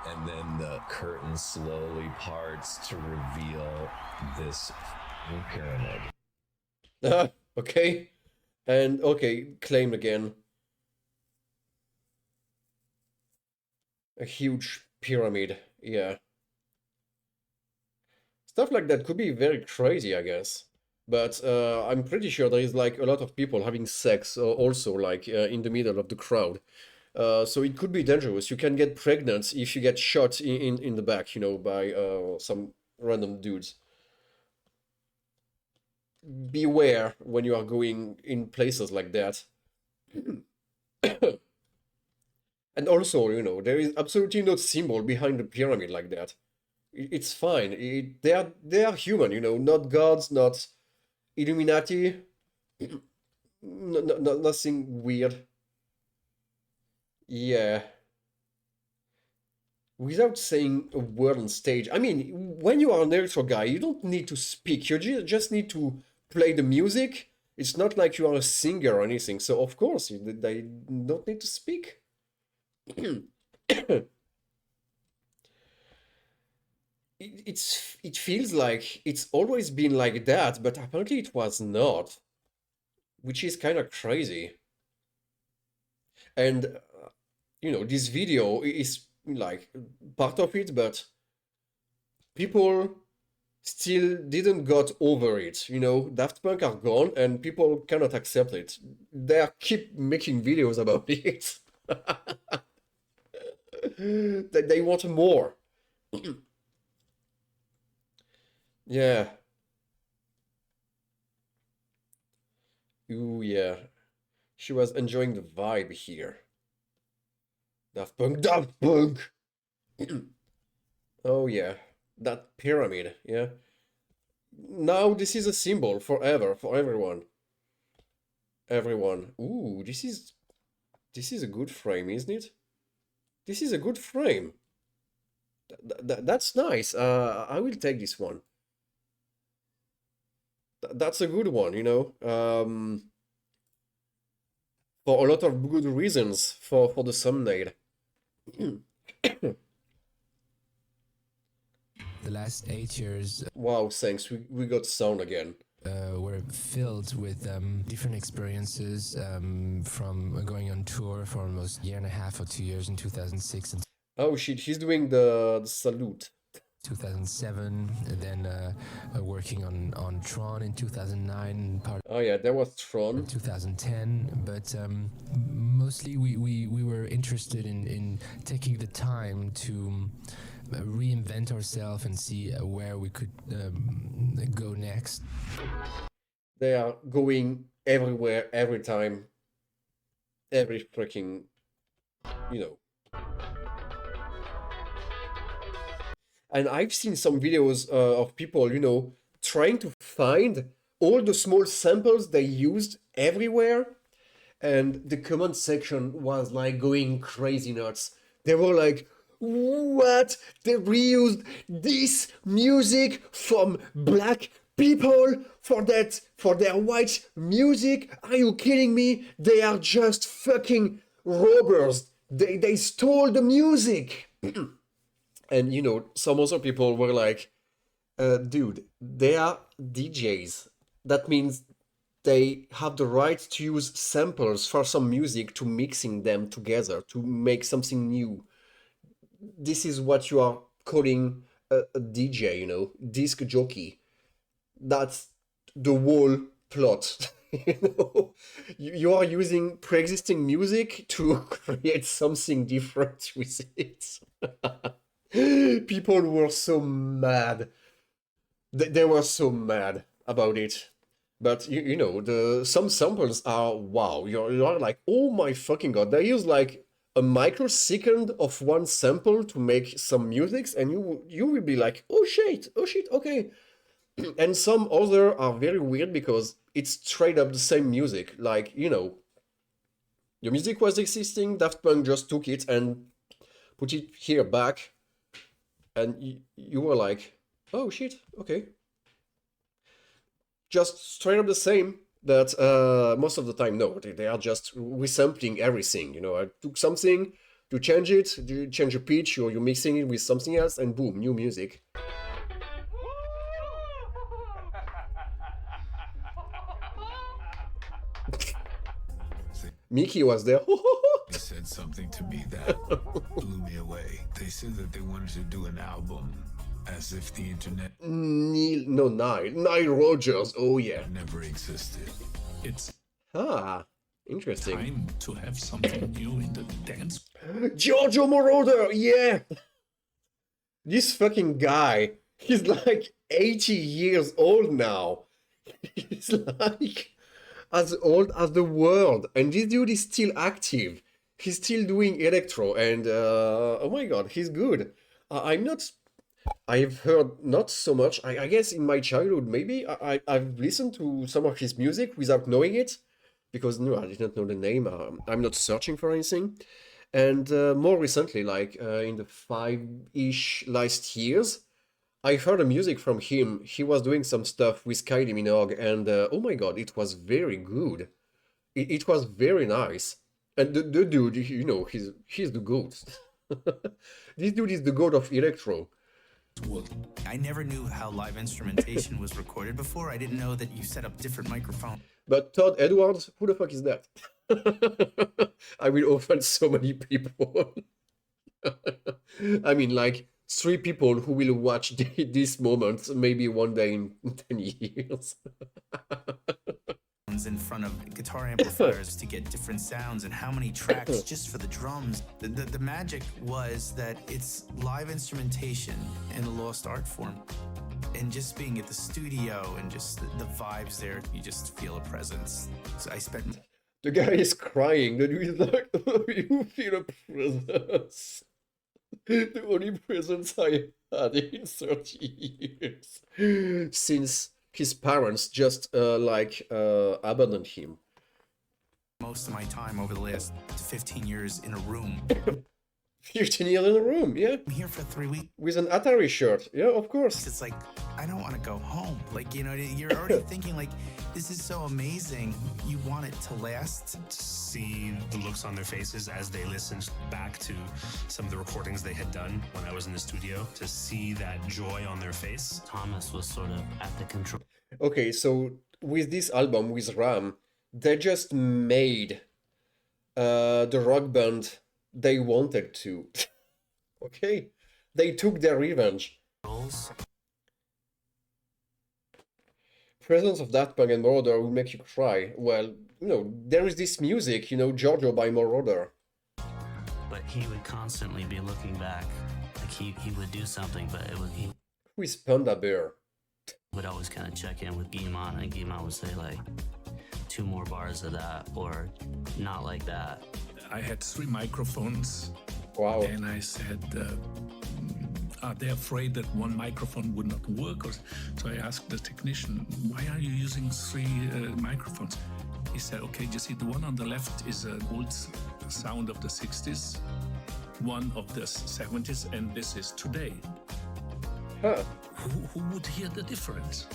And then the curtain slowly parts to reveal this pyramid. Okay. And okay, claim again. A huge pyramid, yeah. Stuff like that could be very crazy, I guess. But I'm pretty sure there is like a lot of people having sex also like in the middle of the crowd. So it could be dangerous. You can get pregnant if you get shot in the back, you know, by some random dudes. beware when you are going in places like that. And also, you know, there is absolutely no symbol behind the pyramid like that. It's fine. They are human, you know, not gods, not Illuminati, nothing weird. Yeah. Without saying a word on stage. I mean, when you are an electro guy, you don't need to speak. You just need to play the music. It's not like you are a singer or anything. So of course, they don't need to speak. It feels like it's always been like that, but apparently it was not, which is kind of crazy. And you know, this video is like part of it, but people still didn't got over it. You know, Daft Punk are gone and people cannot accept it. They keep making videos about it. They want more. Yeah. Ooh, yeah. She was enjoying the vibe here. Daft Punk, Daft Punk! Oh, yeah. That pyramid, yeah. Now this is a symbol forever, for everyone. Everyone. Ooh, this is a good frame, isn't it? This is a good frame. That's nice. I will take this one. That's a good one, you know. For a lot of good reasons for the thumbnail. The last 8 years Wow, thanks. We got sound again. were filled with different experiences from going on tour for almost a year and a half or 2 years in 2006 and Oh shit, he's doing the salute. 2007, and then working on Tron in 2009, part Oh yeah, there was Tron. 2010, but mostly we were interested in taking the time to reinvent ourselves and see where we could go next. They are going everywhere, every time. Every freaking, you know. And I've seen some videos of people, you know, trying to find all the small samples they used everywhere. And the comment section was like going crazy nuts. They were like, what? They reused this music from black people for their white music? Are you kidding me? They are just fucking robbers. They stole the music. And you know, some other people were like, dude, they are DJs. That means they have the right to use samples for some music to mixing them together to make something new. This is what you are calling a DJ, you know, disc jockey. That's the whole plot. You know, you are using pre-existing music to create something different with it. People were so mad. They were so mad about it. But you know, some samples are wow. You're like, oh my fucking god. They use like a microsecond of one sample to make some musics, and you will be like, oh shit, okay. And some other are very weird because it's straight up the same music. Like, you know, your music was existing, Daft Punk just took it and put it here back. And you were like, oh shit, okay. Just straight up the same. That most of the time, no, they are just resampling everything. You know, I took something to change it, you change a pitch, or you're mixing it with something else, and boom, new music. Mickey was there. They said something to me that blew me away. They said that they wanted to do an album as if the internet Nile Rodgers, oh yeah, never existed. It's interesting. Time to have something new in the dance. Giorgio Moroder, yeah. This fucking guy, he's like 80 years old now. He's like as old as the world, and this dude is still active. He's still doing electro, and oh my god, he's good. I'm not. I've heard not so much. I guess in my childhood, maybe I've listened to some of his music without knowing it, because no, I did not know the name. I'm not searching for anything. And more recently, like in the 5-ish last years, I heard the music from him. He was doing some stuff with Kylie Minogue, and oh my god, it was very good. It was very nice. And the dude, you know, he's the goat. This dude is the goat of electro. I never knew how live instrumentation was recorded before. I didn't know that you set up different microphones. But Todd Edwards, who the fuck is that? I will offend so many people. I mean, like 3 people who will watch this moment maybe one day in 10 years. In front of guitar amplifiers to get different sounds, and how many tracks just for the drums. The magic was that it's live instrumentation in a lost art form. And just being at the studio and just the vibes there, you just feel a presence. So I spent... The guy is crying. The dude is like, oh, you feel a presence. The only presence I had in 30 years. Since his parents just abandoned him. Most of my time over the last 15 years in a room. 15 years in a room, yeah. I'm here for 3 weeks. With an Atari shirt, yeah, of course. It's like, I don't want to go home. Like, you know, you're already thinking like, this is so amazing. You want it to last. To see the looks on their faces as they listened back to some of the recordings they had done when I was in the studio, to see that joy on their face. Thomas was sort of at the control. Okay, so with this album, with Ram, they just made the rock band they wanted to. Okay? They took their revenge. Presence of Daft Punk and Moroder will make you cry. Well, you know, there is this music, you know, Giorgio by Moroder. But he would constantly be looking back. Like he would do something, but he Who is Panda Bear? would always kind of check in with Guillemot, and Guillemot would say like 2 more bars of that, or not like that. I had 3 microphones. Wow. And I said, are they afraid that one microphone would not work? So I asked the technician, why are you using 3 microphones? He said, okay, you see, the one on the left is an old sound of the 60s, one of the 70s, and this is today. Huh. Who would hear the difference?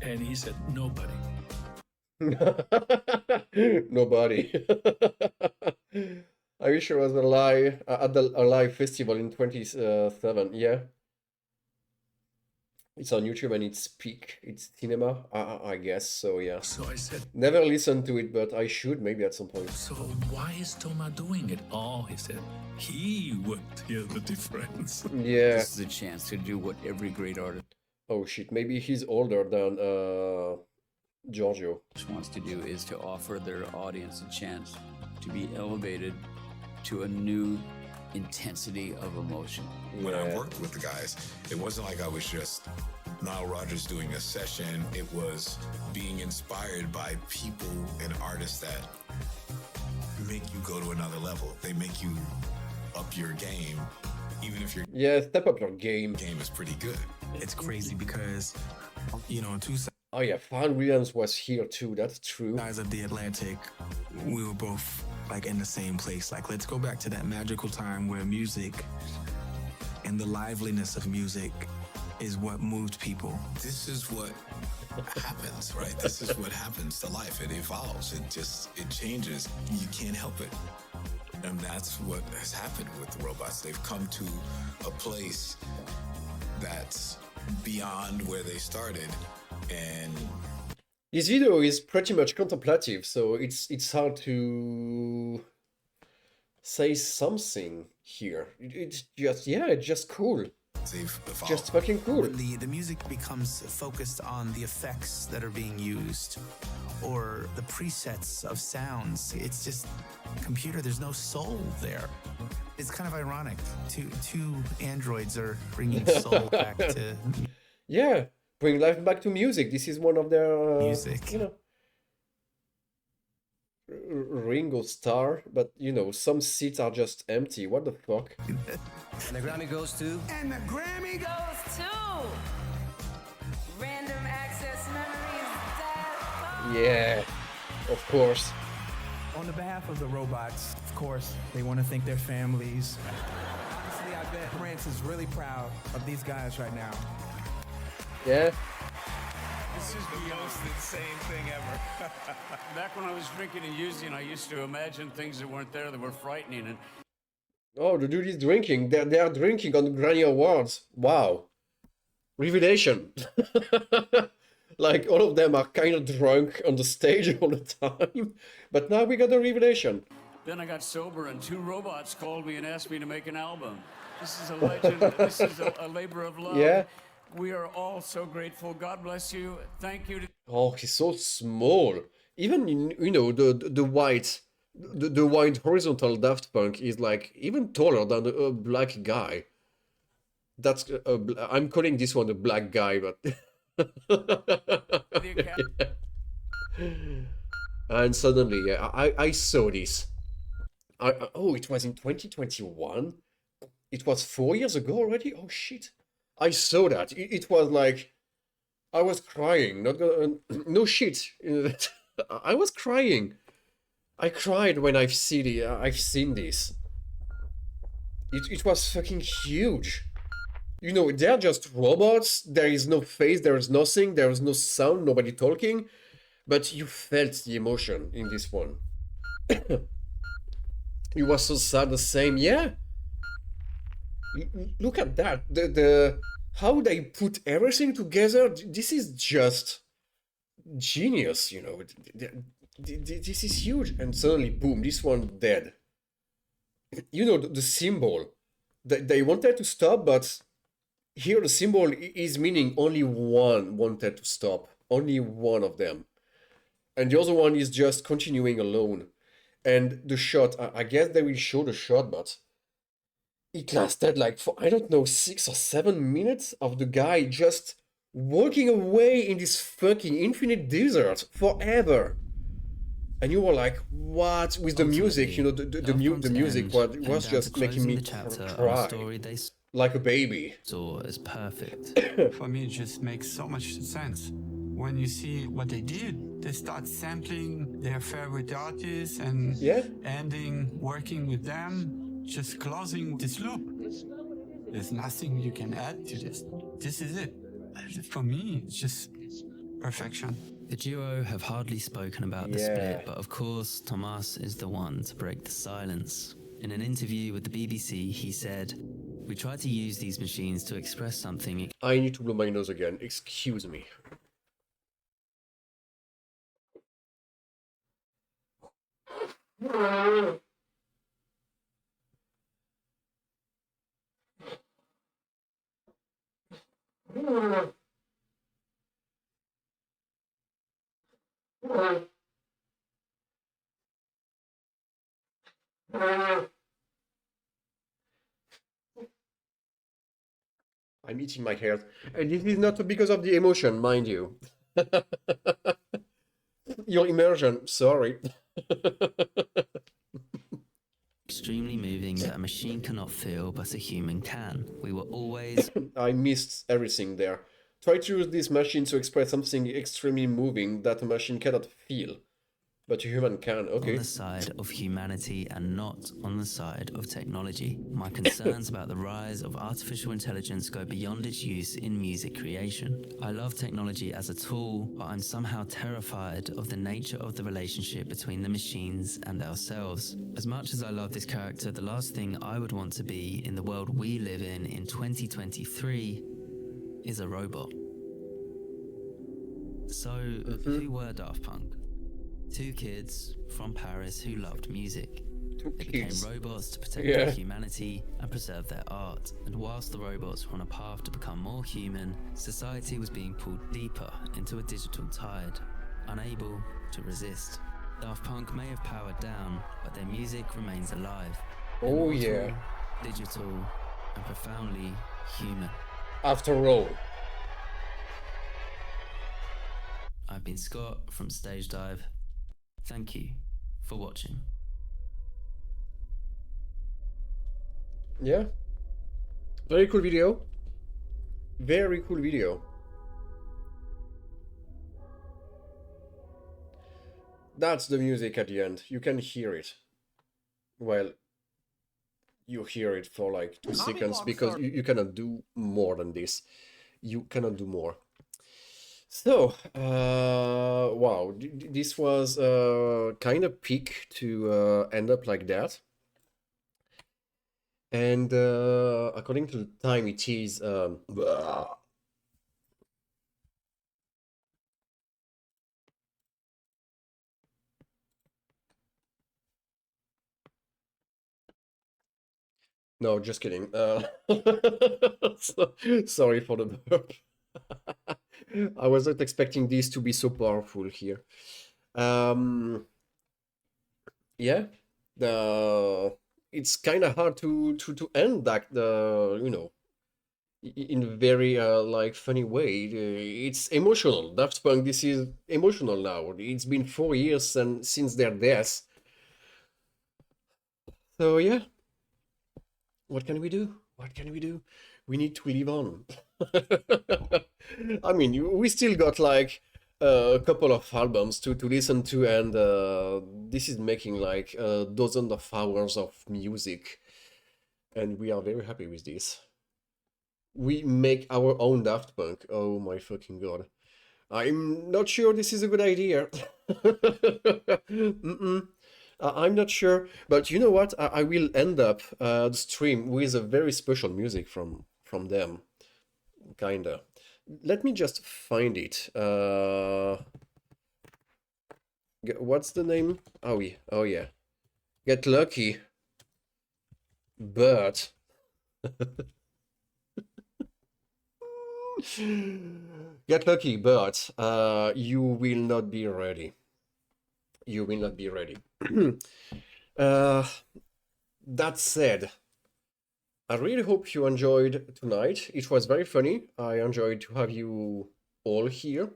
And he said, nobody. Nobody. I wish I was alive at a live festival in 27. Yeah, it's on YouTube and it's peak. It's cinema, I guess. So yeah. So I said, never listened to it, but I should maybe at some point. So why is Thomas doing it? Oh, he said he would hear the difference. Yeah. This is a chance to do what every great artist. Oh shit! Maybe he's older than Giorgio. Wants to do is to offer their audience a chance to be elevated to a new intensity of emotion. When I worked with the guys, it wasn't like I was just Nile Rodgers doing a session. It was being inspired by people and artists that make you go to another level. They make you up your game, even if your step up your game. Game is pretty good. It's crazy because, you know, 2 Oh yeah, Pharrell Williams was here too, that's true. sides of the Atlantic, we were both like in the same place. Like, let's go back to that magical time where music and the liveliness of music is what moved people. This is what happens, right? This is what happens to life. It evolves. It changes. You can't help it. And that's what has happened with the robots. They've come to a place that's beyond where they started. And this video is pretty much contemplative, so it's hard to say something here. It's just cool. Just fucking cool. When the music becomes focused on the effects that are being used or the presets of sounds, it's just computer, there's no soul there. It's kind of ironic. Two androids are bringing soul back to... Yeah, bring life back to music. This is one of their Music. you know, Ringo Starr, but you know, some seats are just empty. What the fuck? And the Grammy goes to. And the Grammy goes to Random Access Memories. Yeah, of course. On the behalf of the robots, of course, they want to thank their families. Honestly, I bet Prince is really proud of these guys right now. Yeah. This is the most insane thing ever. Back when I was drinking and using, I used to imagine things that weren't there that were frightening. And Oh, the dude is drinking. They are drinking on the Grammy Awards. Wow. Revelation. Like, all of them are kind of drunk on the stage all the time. But now we got a revelation. then I got sober, and two robots called me and asked me to make an album. This is a legend. This is a labor of love. Yeah. We are all so grateful. God bless you. Thank you. Oh, he's so small. Even, you know, the white horizontal Daft Punk is like even taller than a black guy. That's I'm calling this one a black guy, but yeah. And suddenly, yeah, I saw this. Oh, it was in 2021. It was 4 years ago already. Oh shit! I saw that. It was like I was crying. Not gonna, no shit. I was crying. I cried when I've seen this. It was fucking huge. You know, they're just robots. There is no face, there is nothing, there is no sound, nobody talking. But you felt the emotion in this one. It was so sad, the same, yeah. Look at that. The how they put everything together. This is just genius, you know. This is huge. And suddenly, boom, this one dead. You know, the symbol. They wanted to stop, but here the symbol is meaning only one wanted to stop. Only one of them. And the other one is just continuing alone. And the shot, I guess they will show the shot, but it lasted like for, I don't know, 6 or 7 minutes of the guy just walking away in this fucking infinite desert forever. And you were like, what? With the music, you know, the music was just making me cry. Like a baby. So it's perfect. For me, it just makes so much sense. When you see what they did, they start sampling their favorite artists and ending working with them, just closing this loop. There's nothing you can add to this. This is it. For me, it's just perfection. The duo have hardly spoken about the split, but of course, Thomas is the one to break the silence. In an interview with the BBC, he said, "We try to use these machines to express something." I need to blow my nose again. Excuse me. I'm eating my hair. And this is not because of the emotion, mind you. Your immersion, sorry. Extremely moving that a machine cannot feel, but a human can. We were always... I missed everything there. Try to use this machine to express something extremely moving that a machine cannot feel. But a human can, okay. On the side of humanity and not on the side of technology. My concerns about the rise of artificial intelligence go beyond its use in music creation. I love technology as a tool, but I'm somehow terrified of the nature of the relationship between the machines and ourselves. As much as I love this character, the last thing I would want to be in the world we live in 2023 is a robot. So, who were Daft Punk? Two kids from Paris who loved music. They became robots to protect their humanity and preserve their art. And whilst the robots were on a path to become more human, society was being pulled deeper into a digital tide, unable to resist. Daft Punk may have powered down, but their music remains alive. Oh Immortal, digital, and profoundly human. After all. been Scott from Stage Dive. Thank you for watching. Yeah. Very cool video. Very cool video. That's the music at the end. You can hear it. Well, you hear it for like 2 seconds because you cannot do more than this. You cannot do more. So, wow, this was kind of peak to end up like that. And according to the time, it is no, just kidding. Sorry for the burp. I was not expecting this to be so powerful here. Yeah, it's kind of hard to end that you know, in a very like funny way. It's emotional. Daft Punk, this is emotional now. It's been 4 years and since their death. So yeah, what can we do? What can we do? We need to live on. I mean, we still got like a couple of albums to listen to, and this is making like dozens of hours of music, and we are very happy with this. We make our own Daft Punk. Oh my fucking god. I'm not sure this is a good idea. I'm not sure, but you know what? I will end up the stream with a very special music from them, kinda. Let me just find it. What's the name? Oh yeah. Get Lucky, but Get Lucky, but you will not be ready. You will not be ready. That said, I really hope you enjoyed tonight. It was very funny. I enjoyed to have you all here.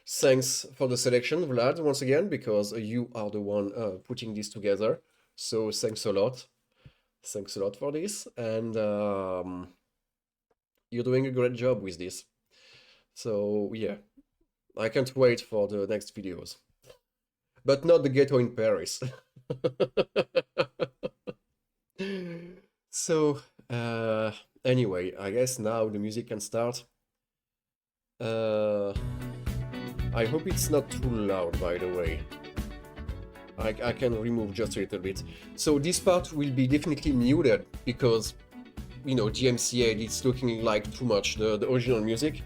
Thanks for the selection, Vlad, once again, because you are the one putting this together. So thanks a lot. Thanks a lot for this. And you're doing a great job with this. So yeah, I can't wait for the next videos. But not the ghetto in Paris. So, anyway, I guess now the music can start. I hope it's not too loud, by the way. I can remove just a little bit. So this part will be definitely muted because, you know, DMCA, it's looking like too much, the original music.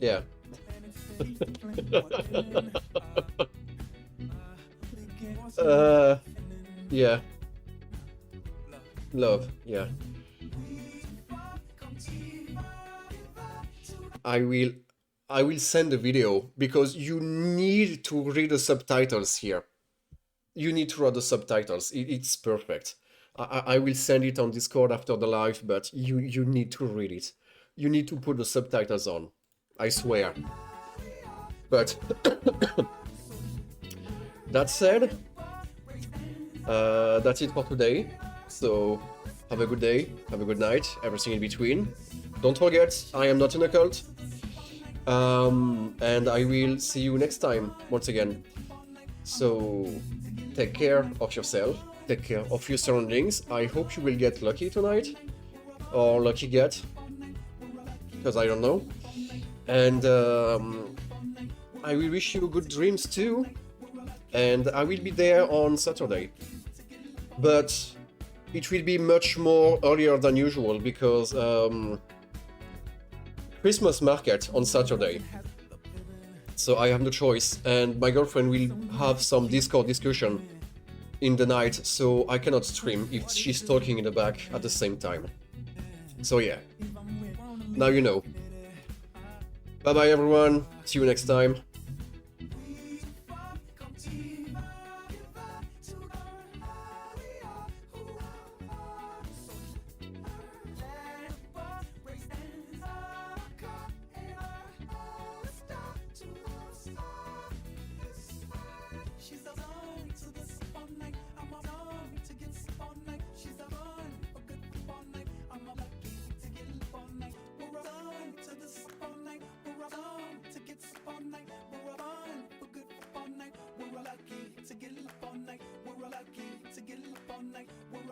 Yeah. Yeah. Love, yeah. I will send a video because you need to read the subtitles here. You need to read the subtitles. It's perfect. I will send it on Discord after the live, but you need to read it. You need to put the subtitles on. I swear. But that said, that's it for today. So have a good day, have a good night, everything in between. Don't forget, I am not in a cult. And I will see you next time, once again. So take care of yourself, take care of your surroundings. I hope you will get lucky tonight, or lucky get, because I don't know. And I will wish you good dreams too. And I will be there on Saturday. But it will be much more earlier than usual because Christmas market on Saturday. So I have no choice. And my girlfriend will have some Discord discussion in the night, so I cannot stream if she's talking in the back at the same time. So yeah. Now you know. Bye bye everyone. See you next time.